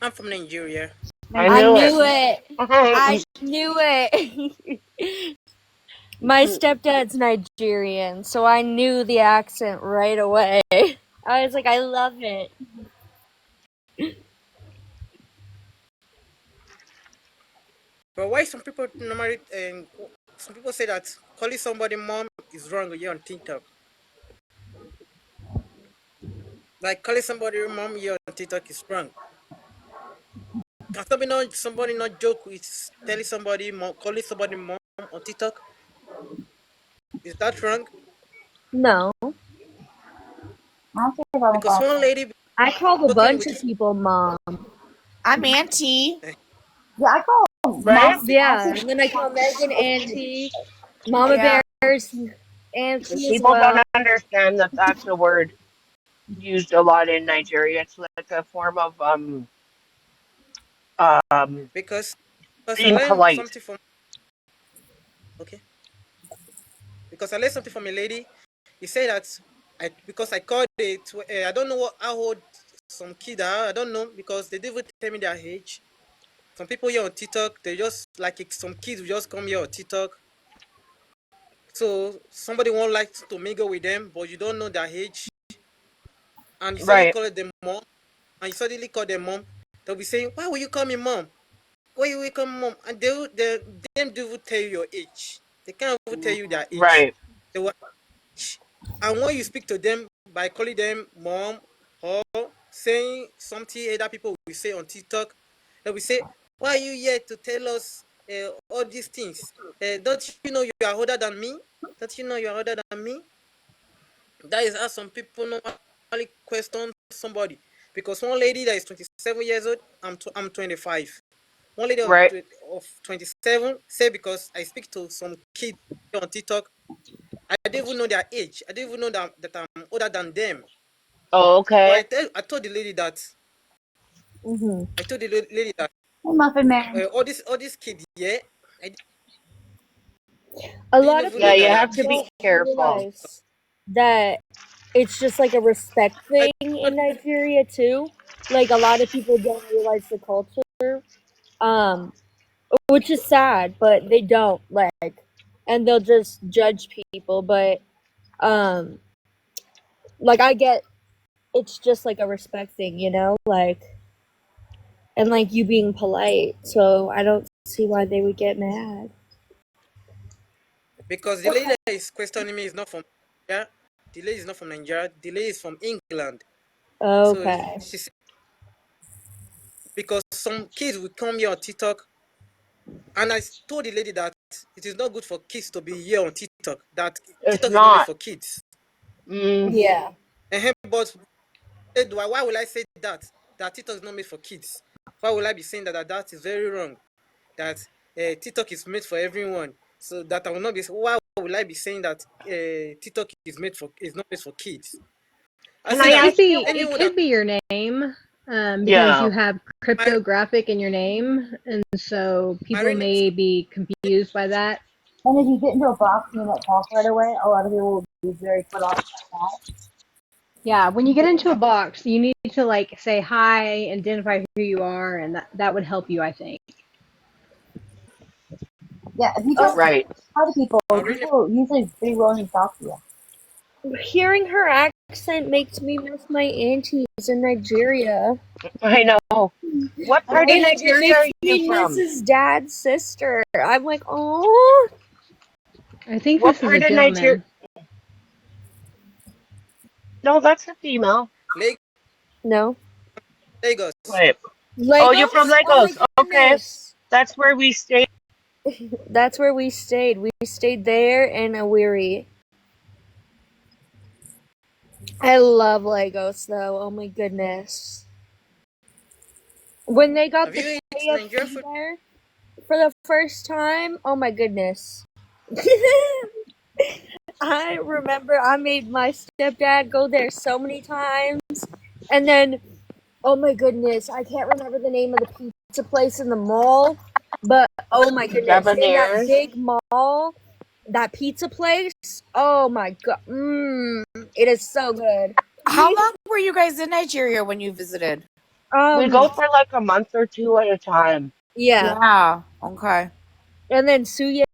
I'm from Nigeria. I I knew it. knew it. I knew it. My stepdad's Nigerian, so I knew the accent right away. I was like, I love it. But why some people normally some people say that calling somebody mom is wrong here on TikTok. Like calling somebody mom here on TikTok is wrong. Can somebody not joke with telling somebody mom, calling somebody mom on TikTok? Is that wrong? No. I don't care about my Because box. one lady I called a joking bunch with of people mom. I'm Auntie. Yeah, I call Right? mom see, Yeah, auntie. and then I call Megan Auntie, Mama Yeah. Bear's Auntie as People don't well. understand that that's a word used a lot in Nigeria. It's like a form of um because I being learned polite. something from okay. Because I learned something from a lady. He said that because I called it I don't know how old some kid are. I don't know because they didn't even tell me their age. Some people here on TikTok, they just like some kids will just come here on TikTok. So somebody won't like to mingle with them, but you don't know their age, and you suddenly Right. call them mom, and you suddenly call them mom. They'll be saying, "Why will you call me mom? Why will you call me mom?" And them do tell you your age. They can't even tell you their age. Right. They will And when you speak to them by calling them mom or saying something other people will say on TikTok, they will say, "Why are you here to tell us all these things? Don't you know you are older than me? Don't you know you are older than me?" That is how some people normally question somebody. Because one lady that is 27 years old, I'm 25. One lady Right. of 27 said because I speak to some kids on TikTok, I didn't even know their age. I didn't even know that I'm older than them. Oh, But okay. I told the lady that Mm-hmm. I told the lady that Hey, Muffin Man. all these kids, yeah, I A didn't lot of even know Yeah, you people have that. to be don't careful. realize that it's just like a respect I thing in Nigeria too. Like a lot of people don't realize the culture, um, which is sad, but they don't like, and they'll just judge people. But um, like I get, it's just like a respect thing, like and like you being polite. So I don't see why they would get mad. because the lady that is questioning me is not from Nigeria. The lady is not from Nigeria. The lady is from England. So Okay. she said because some kids will come here on TikTok, and I told the lady that it is not good for kids to be here on TikTok. That It's TikTok is not made not. for kids. Mm, Yeah. But why will I say that? That TikTok is not made for kids. Why will I be saying that is very wrong? That TikTok is made for everyone. So that I will not be. Why will I be saying that TikTok is not made for kids? I can say I It that could ask you? be it anyone that could be your name, because you Yeah. have my cryptographic in your name, and so my people real name is may be confused by that. And if you get into a box and you don't talk right away, a lot of people will be very put off by that. Yeah, when you get into a box, you need to like say hi, identify who you are, and that would help you, I think. Yeah, if you Oh, just Right. talk to people, my real name. people are usually pretty willing to talk to you. hearing her accent makes me miss my aunties in Nigeria. I know. What part of It Nigeria are makes you me miss from? his dad's sister. I'm like, oh. I think What this is a part of Nigeria? gentleman. No, that's a female. No. Lagos. Wait. Oh, you're from Lagos? Oh my Lagos. Okay. goodness. That's where we stayed. That's where we stayed. We stayed there in Awiri. I love Lagos though. Oh my goodness. When they got Have the you eaten Nigerian KFC food? there for the first time, oh my goodness. I remember I made my stepdad go there so many times. And then, oh my goodness, I can't remember the name of the pizza place in the mall. But oh my goodness, in that Debonair's. big mall, that pizza place, oh my god, it is so good. How long were you guys in Nigeria when you visited? We go for like a month or two at a time. Yeah. Yeah. Okay. And then Suye,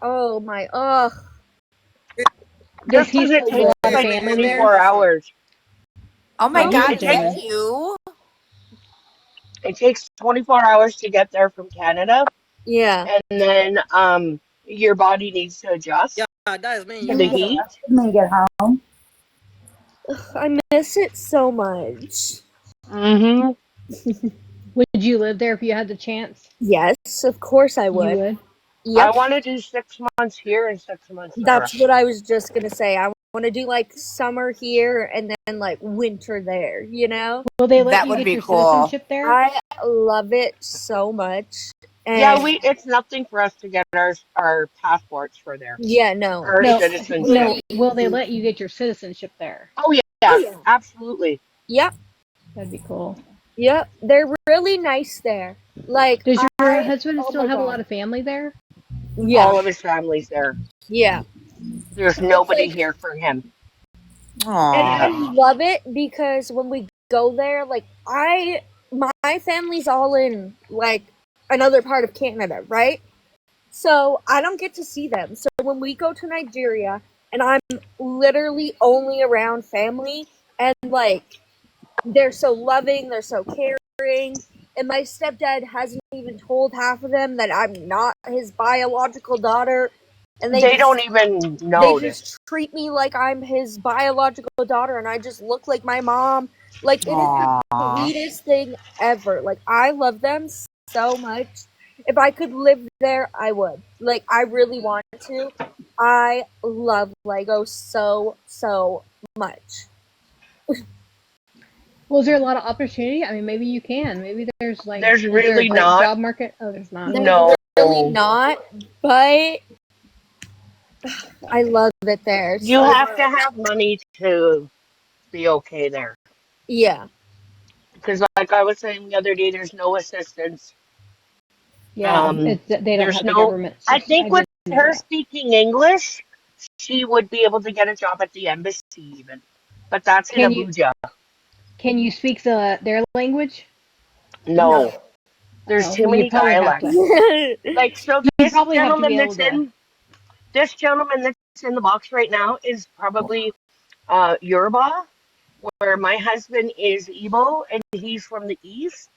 oh my, Does Just he because it still have a takes lot of like family there? 24 hours. Oh my Oh, God! It takes Thank you. it takes 24 hours to get there from Canada, yeah. and then your body needs to adjust Yeah, that is me. to the You also. heat. When you get home. I miss it so much. Mm-hmm. Would you live there if you had the chance? Yes, of course I You would. would. I Yep. want to do 6 months here and 6 months there. That's what I was just gonna say. I want to do like summer here and then like winter there, you know? Will they let That you would get be your cool. citizenship there? I love it so much. Yeah, And it's nothing for us to get our passports for there. yeah, no. Our No, citizenship. no. Will they let you get your citizenship there? Oh yeah, Oh yeah, yeah. absolutely. Yep. That'd be cool. Yep. They're really nice there. Like Does your I husband oh still my have a god. lot of family there? Yeah. All of his family's there. Yeah. There's It's nobody like, here for him. and I Aww. love it because when we go there, like my family's all in like another part of Canada, right? So I don't get to see them. So when we go to Nigeria and I'm literally only around family and like they're so loving, they're so caring, and my stepdad hasn't even told half of them that I'm not his biological daughter, and They don't even they know this. just treat me like I'm his biological daughter and I just look like my mom. Like it is the Aww. sweetest thing ever. Like I love them so much. If I could live there, I would. Like I really want to. I love Lego so much. Well, is there a lot of opportunity? I mean, maybe you can. Maybe there's like, There's is there a really great not. job market? Oh, there's not. No. There's really not, but I love it there You so have to much. have money to be okay there. Yeah. Because, like I was saying the other day, there's no assistance. Yeah, they don't There's have the no. government. I think I with didn't know her that. speaking English, she would be able to get a job at the embassy even. But that's in Can you Abuja. can you speak their language? No, there's Oh, too well, you'd many probably have dialects. to. Like so, You'd probably have to be able to. this gentleman that's in the box right now is probably Yoruba, where my husband is Igbo and he's from the east.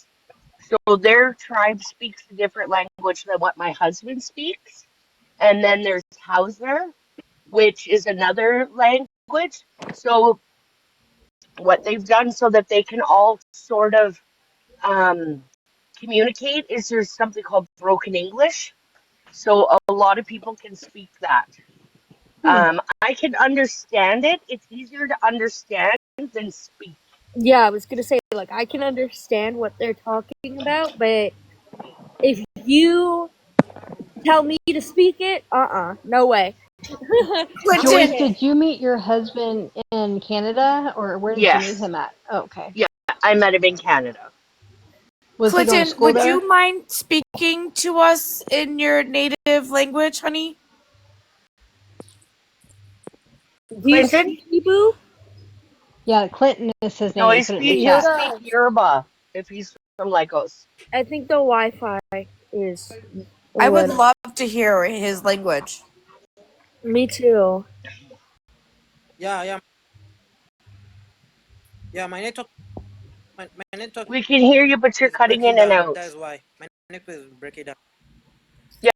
So their tribe speaks a different language than what my husband speaks. And then there's Hausa, which is another language. So what they've done so that they can all sort of um, communicate is there's something called broken English. So a lot of people can speak that. I can understand it. It's easier to understand than speak. Yeah, I was gonna say, like, I can understand what they're talking about, but if you tell me to speak it, no way. Joyce, Clinton. did you meet your husband in Canada, or where did you meet Yes. him at? Oh, okay. Yeah, I met him in Canada. Was he going to Clinton, school would there? you mind speaking to us in your native language, honey? Do you Clinton? speak Hebrew? Yeah, Clinton is his No, name. He put it in the he'll chat. speak Yoruba if he's from Lagos. I think the Wi-Fi is a I would little. love to hear his language. Me too. Yeah. My network. My network We can hear you, but you're is cutting breaking in and down. out. That is why my network is breaking down.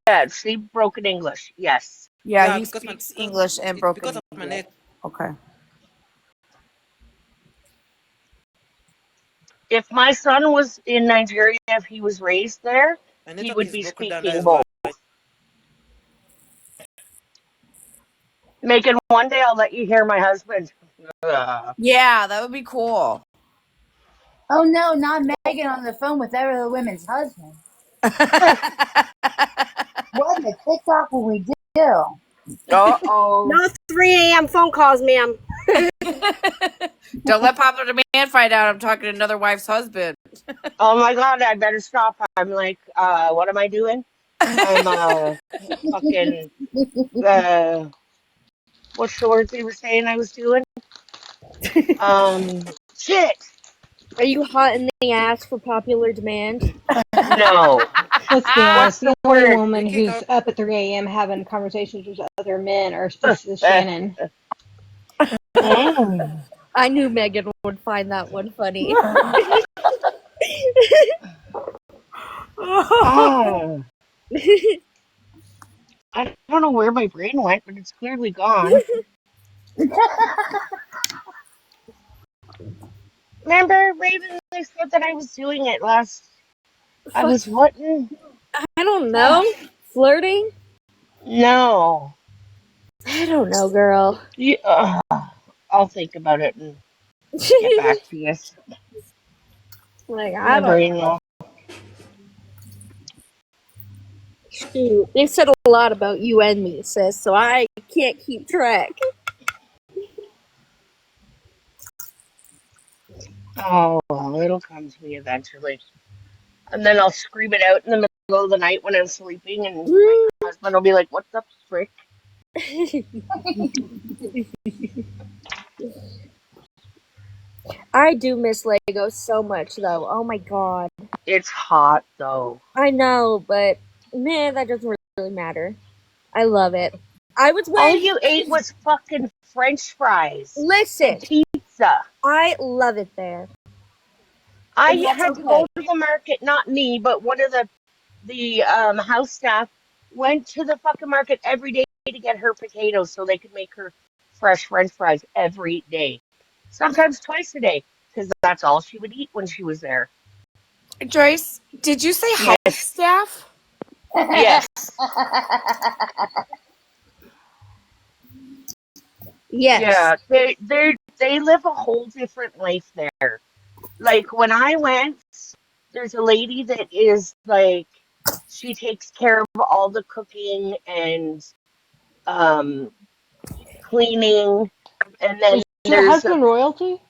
Yeah, see, broken English. Yes. Yeah, Yeah, he because speaks English and it's because broken of my English. net. Okay. If my son was in Nigeria, if he was raised there, My he network would is be broken down. That speaking is why. both. Megan, one day I'll let you hear my husband. Yeah, that would be cool. Oh no, not Megan on the phone with every other women's husband. What in the TikTok will we do? Uh-oh. No 3 a.m. phone calls, ma'am. Don't let Popular Demand find out I'm talking to another wife's husband. Oh my God, I better stop. I'm like, what am I doing? I'm fucking what's the word they were saying I was doing? Shit. Are you hot in the ass for Popular Demand? No. Let's be honest. What's The the only word? woman who's up at 3 a.m. having conversations with other men is Shannon. I knew Megan would find that one funny. Oh. I don't know where my brain went, but it's clearly gone. Remember, Raven, I said that I was doing it last. I was what? I don't know. Flirting? No. I don't know, girl. Yeah, I'll think about it and get back to you. Like, I My don't brain know. will. Shoot. They've said a lot about you and me, sis, so I can't keep track. Oh, well, it'll come to me eventually. And then I'll scream it out in the middle of the night when I'm sleeping, and my husband will be like, "What the frick?" I do miss Lego so much, though. Oh my god. It's hot, though. I know, but man, that doesn't really matter. I love it. I was All with. you ate was fucking French fries Listen, and pizza. I love it there. I And that's had to okay. go to the market, not me, but one of the house staff went to the fucking market every day to get her potatoes so they could make her fresh French fries every day. Sometimes twice a day, because that's all she would eat when she was there. Joyce, did you say house staff? Yes. Yes. Yeah, they live a whole different life there. Like when I went, there's a lady that is like she takes care of all the cooking and um cleaning, and then Is your there's husband royalty?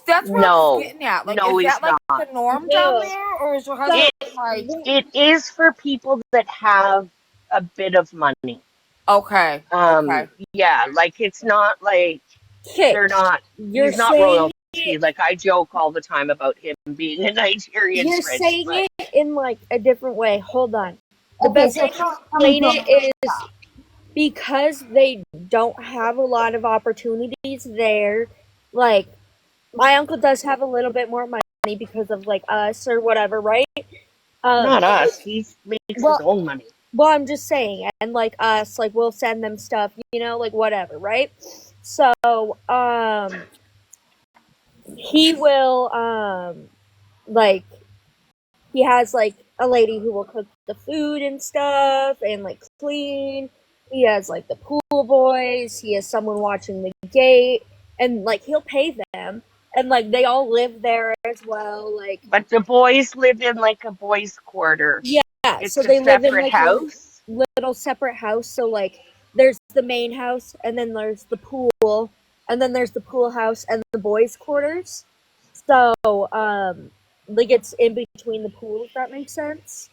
That's what I was no, getting at. Like, no, is he's that like not. the norm down there, or is your husband like? It is for people that have a bit of money. Okay. Okay. Yeah, like it's not like Okay. they're not. You're He's not saying royalty. Like I joke all the time about him being a Nigerian You're prince, saying but it in like a different way. Hold on. The Okay, best so way to explain it is because they don't have a lot of opportunities there. Like, my uncle does have a little bit more money because of like us or whatever, right? not us. He makes his own money. Well, I'm just saying, and like us, like we'll send them stuff, like whatever, right? So, he will, like, he has like a lady who will cook the food and stuff and like clean. He has like the pool boys. He has someone watching the gate, and like he'll pay them, and like they all live there as well. Like, but the boys live in like a boys' quarter. yeah, It's so a they live in separate like house. a little separate house. So like there's the main house, and then there's the pool, and then there's the pool house and the boys' quarters. So like it's in between the pool, if that makes sense.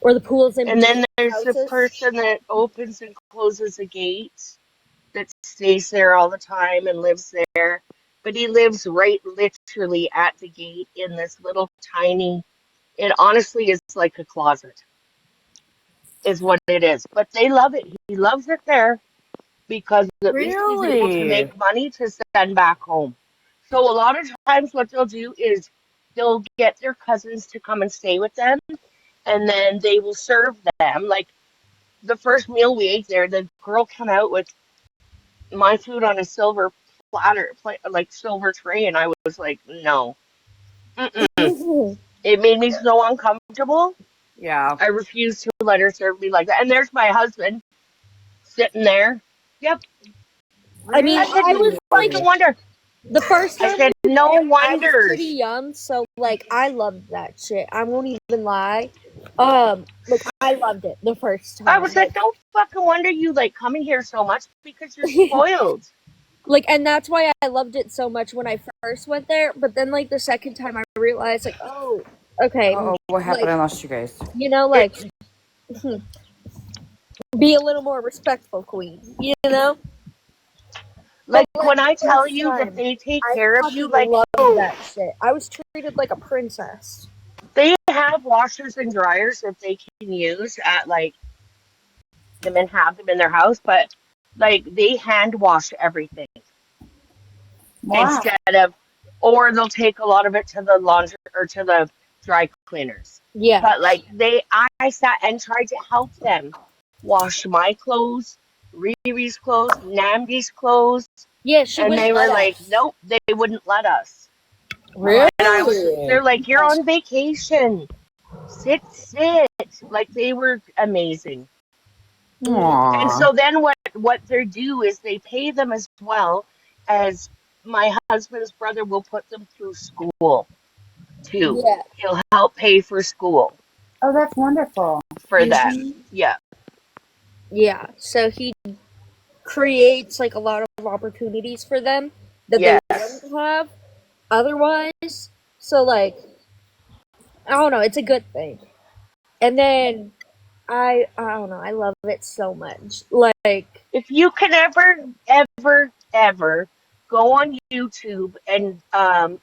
Or the pool's in And between then the there's the houses. person that opens and closes the gate that stays there all the time and lives there. But he lives right literally at the gate in this little tiny, it honestly is like a closet, is what it is. But they love it. He loves it there because at least he's able to Really? make money to send back home. So a lot of times what they'll do is they'll get their cousins to come and stay with them, and then they will serve them. Like the first meal we ate there, the girl came out with my food on a silver platter, like silver tray, and I was like, no. Mm-mm. It made me so uncomfortable. Yeah. I refused to let her serve me like that. And there's my husband sitting there. Yep. I mean, I said, I no was like, fucking wonder. the first I time said, no I was wonders. pretty young, so like I loved that shit. I won't even lie. Like I loved it the first time. I was like, no fucking wonder you like coming here so much because you're spoiled. Like, and that's why I loved it so much when I first went there. But then, like the second time, I realized, like, oh, okay, Oh, what happened? I lost you guys. you know, like, be a little more respectful, queen. You know. Like But, when I tell first you that time, they take I care of you, fucking like loved that shit. I was treated like a princess. they have washers and dryers that they can use at like them and have them in their house, but like they hand wash everything Wow. instead of, or they'll take a lot of it to the laundry or to the dry cleaners. Yeah. But like I sat and tried to help them wash my clothes, Riri's clothes, Namdi's clothes. Yeah, she And wouldn't they were let like, us. nope, they wouldn't let us. Really? And they're like, you're on vacation. Sit. Like they were amazing. And Aww. so then what they do is they pay them as well as my husband's brother will put them through school too. Yeah. He'll help pay for school Oh, that's wonderful. for them. Yeah. Yeah. So he creates like a lot of opportunities for them that they Yes. wouldn't have otherwise. So like, I don't know, it's a good thing. And then I don't know, I love it so much. Like, If you can ever go on YouTube and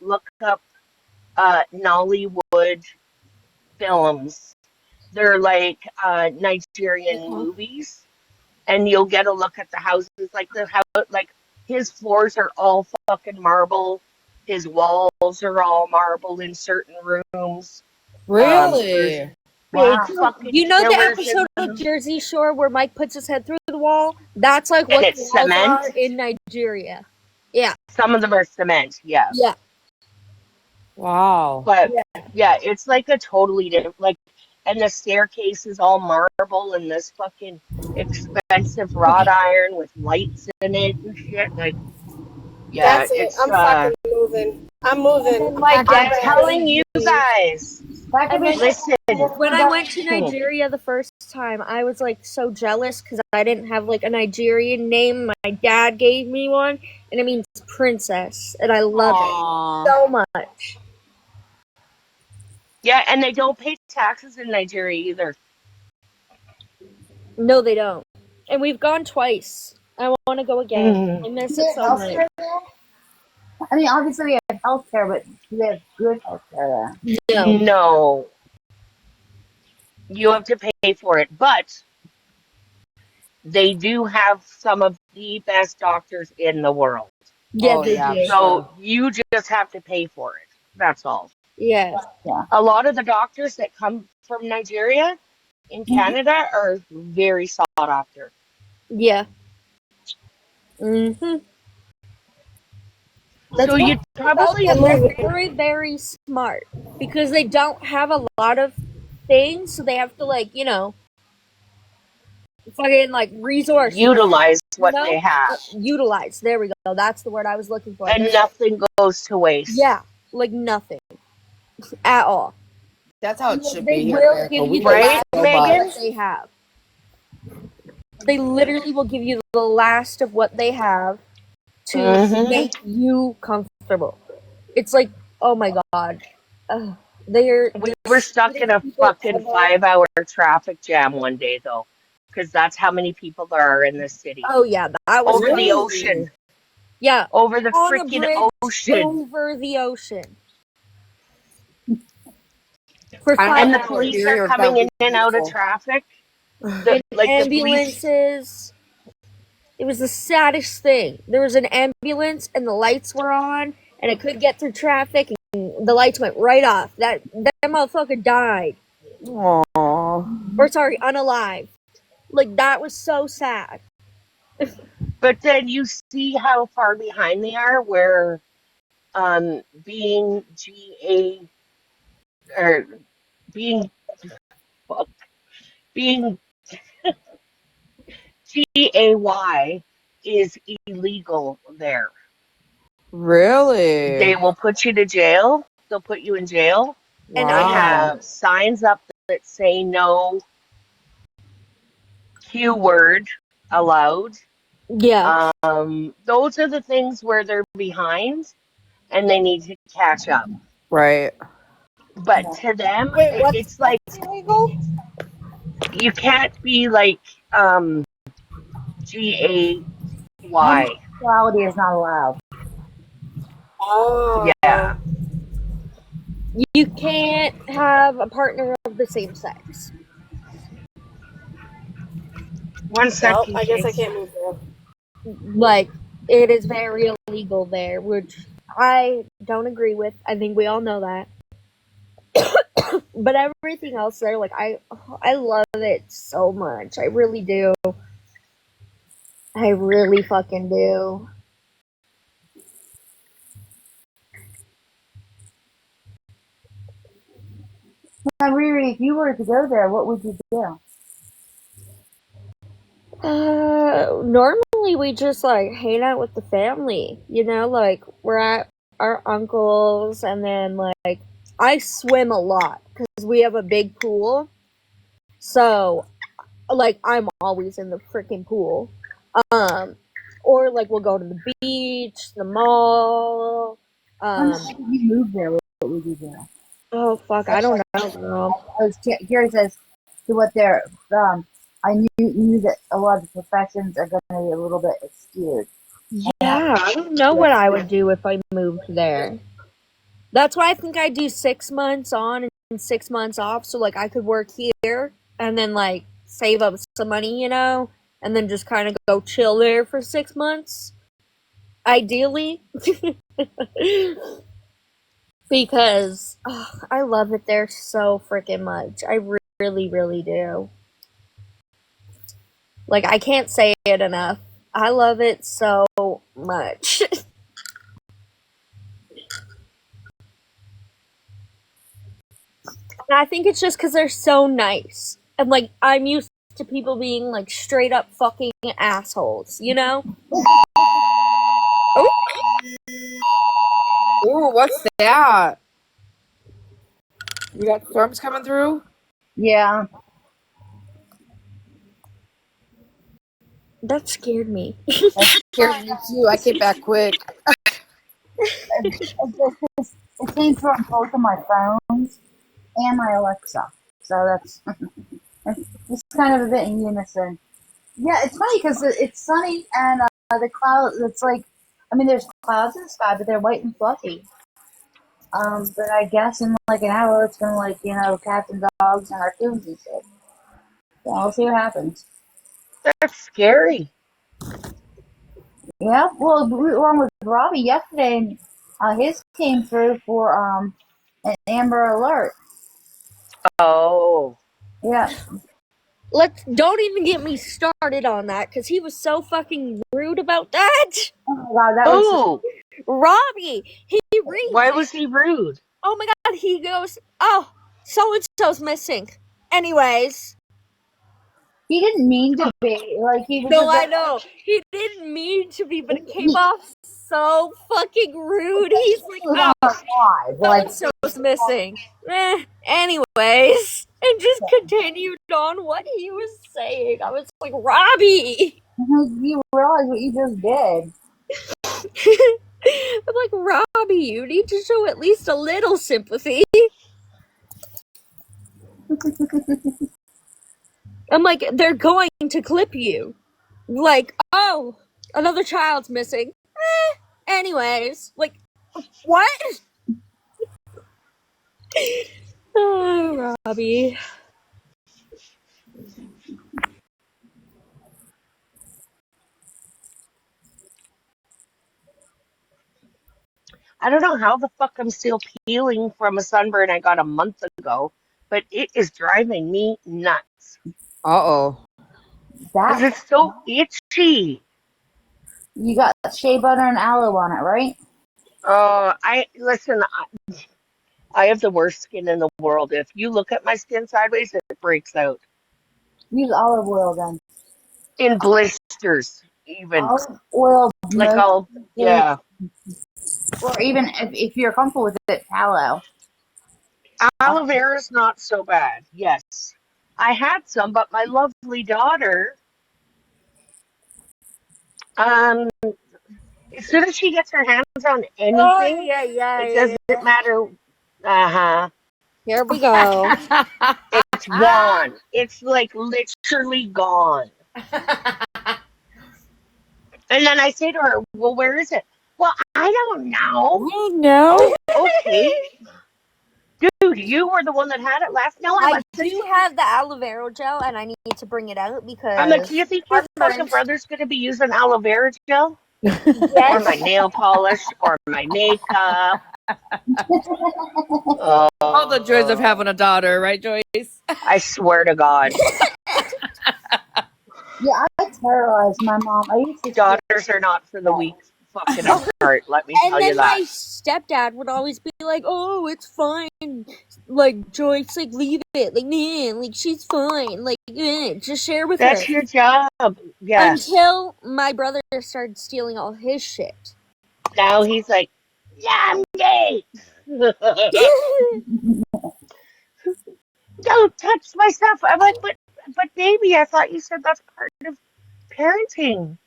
look up Nollywood films. They're like Nigerian movies, and you'll get a look at the houses. Like the house, like his floors are all fucking marble. His walls are all marble in certain rooms. There's Really? big Wow. fucking you know the pillars in episode them, of Jersey Shore where Mike puts his head through the wall? That's like and what the it's walls cement. are in Nigeria. Yeah. Some of them are cement, yeah. Yeah. Wow. But yeah, it's like a totally different, like, and the staircase is all marble and this fucking expensive wrought iron with lights in it and shit. Like, yeah, That's it. it's I'm fucking moving. I'm moving. I'm Like, I'm packing my telling you bags. guys, That could and be then listen. when I went to Nigeria the first time, I was like so jealous because I didn't have like a Nigerian name. My dad gave me one, and it means princess, and I love Aww. it so much. Yeah, and they don't pay taxes in Nigeria either. No, they don't. And we've gone twice. I want to go again. I miss Do they it have so much. healthcare there? I mean, obviously we have healthcare, but do they have good healthcare there? No. No, you have to pay for it, but they do have some of the best doctors in the world. Yeah, Oh they yeah, do. So sure. you just have to pay for it. That's all. Yeah. Yeah. A lot of the doctors that come from Nigeria in Canada are very sought after. Yeah. Mhm. So That's why you'd probably, they're very, very smart because they don't have a lot of things, so they have to like fucking like resource them. utilize You what know, they have, utilize. There we go. That's the word I was looking for. and nothing goes to waste. Yeah, like nothing at all. That's how it should They be here in will America. give We you the waste Right, last so of much. Megan? what they have. They literally will give you the last of what they have to make you comfortable. It's like, oh my god, they're We the were stuck in sweetest a people fucking ever. 5 hour traffic jam one day, though, because that's how many people there are in this city. Oh yeah, that was Over the crazy. ocean. Yeah, Over the on a freaking bridge ocean. over the ocean for I don't five And the know if police hours. are Nigeria or if that coming would in be and out of beautiful. traffic. And The police. ambulances. It was the saddest thing. There was an ambulance and the lights were on, and it could get through traffic, and the lights went right off. That motherfucker died, Aww. or sorry, unalive. Like that was so sad. But then you see how far behind they are, where being GA or being fuck, being GAY is illegal there. Really? They will put you to jail. They'll put you in jail. And They Wow. have signs up that say no Q word allowed. yeah. Those are the things where they're behind and they need to catch up. Right. But to them, Wait, it's like what's illegal? you can't be like GAY. Homosexuality is not allowed. Oh. Yeah. You can't have a partner of the same sex. One Well, second, I guess I kids. can't move there. Like, it is very illegal there, which I don't agree with. I think we all know that. But everything else there, like, I love it so much. I really do. I really fucking do. Now, Riri, if you were to go there, what would you do? Normally we just like hang out with the family, you know, like we're at our uncle's, and then like I swim a lot because we have a big pool. So, like, I'm always in the freaking pool. Um, or like we'll go to the beach, the mall. If you moved there, what would you do? Oh fuck, I don't know, girl. I was curious as to what their I knew that a lot of the professions are going to be a little bit skewed. Yeah, I don't know what I would do if I moved there. That's why I think I do 6 months on and 6 months off, so like I could work here and then like save up some money, you know, and then just kind of go chill there for 6 months, ideally, because I love it there so freaking much. I really, really do. Like, I can't say it enough. I love it so much. And I think it's just because they're so nice. And, like, I'm used to people being, like, straight up fucking assholes, you know? Oh! Ooh, what's that? You got storms coming through? Yeah. That scared me. That scared me too. I came back quick. It came from both of my phones and my Alexa, so that's it's kind of a bit in unison. Yeah, it's funny because it's sunny and the clouds. It's like, I mean, there's clouds in the sky, but they're white and fluffy. But I guess in like an hour, it's gonna, like, cats and dogs and raccoons and shit. So I'll see what happens. That's scary. Yeah, well, we were on with Robbie yesterday, and his came through for an Amber Alert. Oh. Yeah. Don't even get me started on that, because he was so fucking rude about that. Oh my god, that was Oh. Robbie, he rings. Why was he rude? Oh my god, he goes, oh, so and so's missing. Anyways. He didn't mean to be. Like, he was No, just I know. He didn't mean to be, but it came off so fucking rude. He's like, oh, so and so's missing. Anyways. And just continued on what he was saying. I was like, Robbie! You realize what you just did. I'm like, Robbie, you need to show at least a little sympathy. I'm like, they're going to clip you. Like, oh, another child's missing. Anyways, like, what? Oh, Robbie. I don't know how the fuck I'm still peeling from a sunburn I got a month ago, but it is driving me nuts. Uh-oh. Because it's so itchy. You got shea butter and aloe on it, right? Listen, I have the worst skin in the world. If you look at my skin sideways, it breaks out. Use olive oil then. In blisters. even. Olive oil, Like yeah. or even if you're comfortable with it, tallow. Aloe vera is not so bad. Yes. I had some, but my lovely daughter, as soon as she gets her hands on Oh anything, yeah, yeah, it yeah, doesn't matter. Uh-huh. Here we go. It's gone. It's like literally gone. And then I say to her, well, where is it? Well, I don't know. Oh no. Oh, okay. Dude, you were the one that had it last. No, I I wasn't. do have the aloe vera gel, and I need to bring it out Do you because think your our fucking friends. brother's going to be using aloe vera gel? Or my Yes. nail polish, or my makeup? All the joys of having a daughter, right, Joyce? I swear to God. Yeah, I terrorized my mom. I used to steal. Daughters are not for the weak fucking of heart, let me And tell you then that. my stepdad would always be like, "Oh, it's fine. Like Joyce, like leave it. Like man, like she's fine. Like just share with her." That's your job. Yes. Until my brother started stealing all his shit. Now he's like, yeah, I'm gay. Don't touch my stuff. I'm like, but baby, I thought you said that's part of parenting.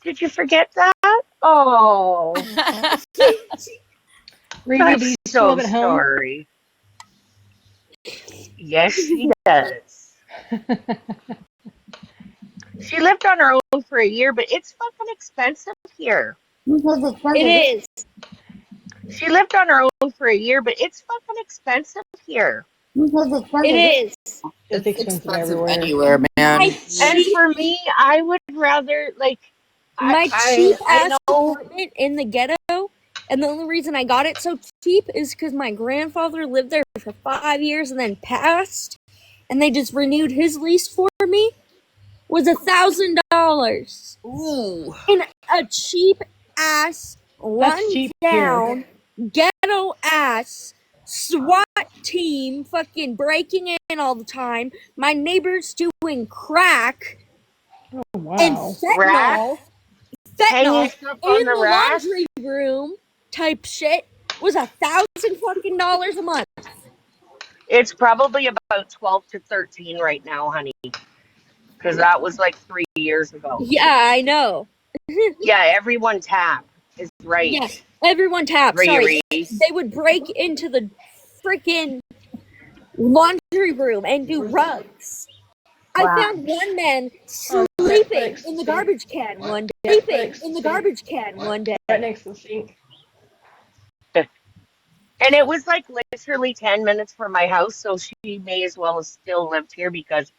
Did you forget that? Oh, Reedy, do you still so live at home? sorry. Yes, she does. She lived on her own for a year, but it's fucking expensive here. It is. She lived on her own for a year, but it's fucking expensive here. It is. It's expensive everywhere. Anywhere, man. And for me, I would rather like My I cheap ass know apartment in the ghetto, and the only reason I got it so cheap is because my grandfather lived there for 5 years and then passed, and they just renewed his lease for me. Was $1,000. Ooh. In a cheap ass, That's run cheap down, ghetto ass SWAT team fucking breaking in all the time. My neighbors doing crack Oh and wow. rack, hanging fentanyl stuff in on the the rack. laundry room type shit was $1,000 a month. It's probably about 12 to 13 right now, honey. Because that was like 3 years ago. Yeah, I know. Yeah, everyone tap is right. Yeah, everyone tapped. Sorry. Reese. They would break into the freaking laundry room and do rugs. I found one man sleeping in the garbage can one day. Right next to the sink. And it was like literally 10 minutes from my house, so she may as well have still lived here because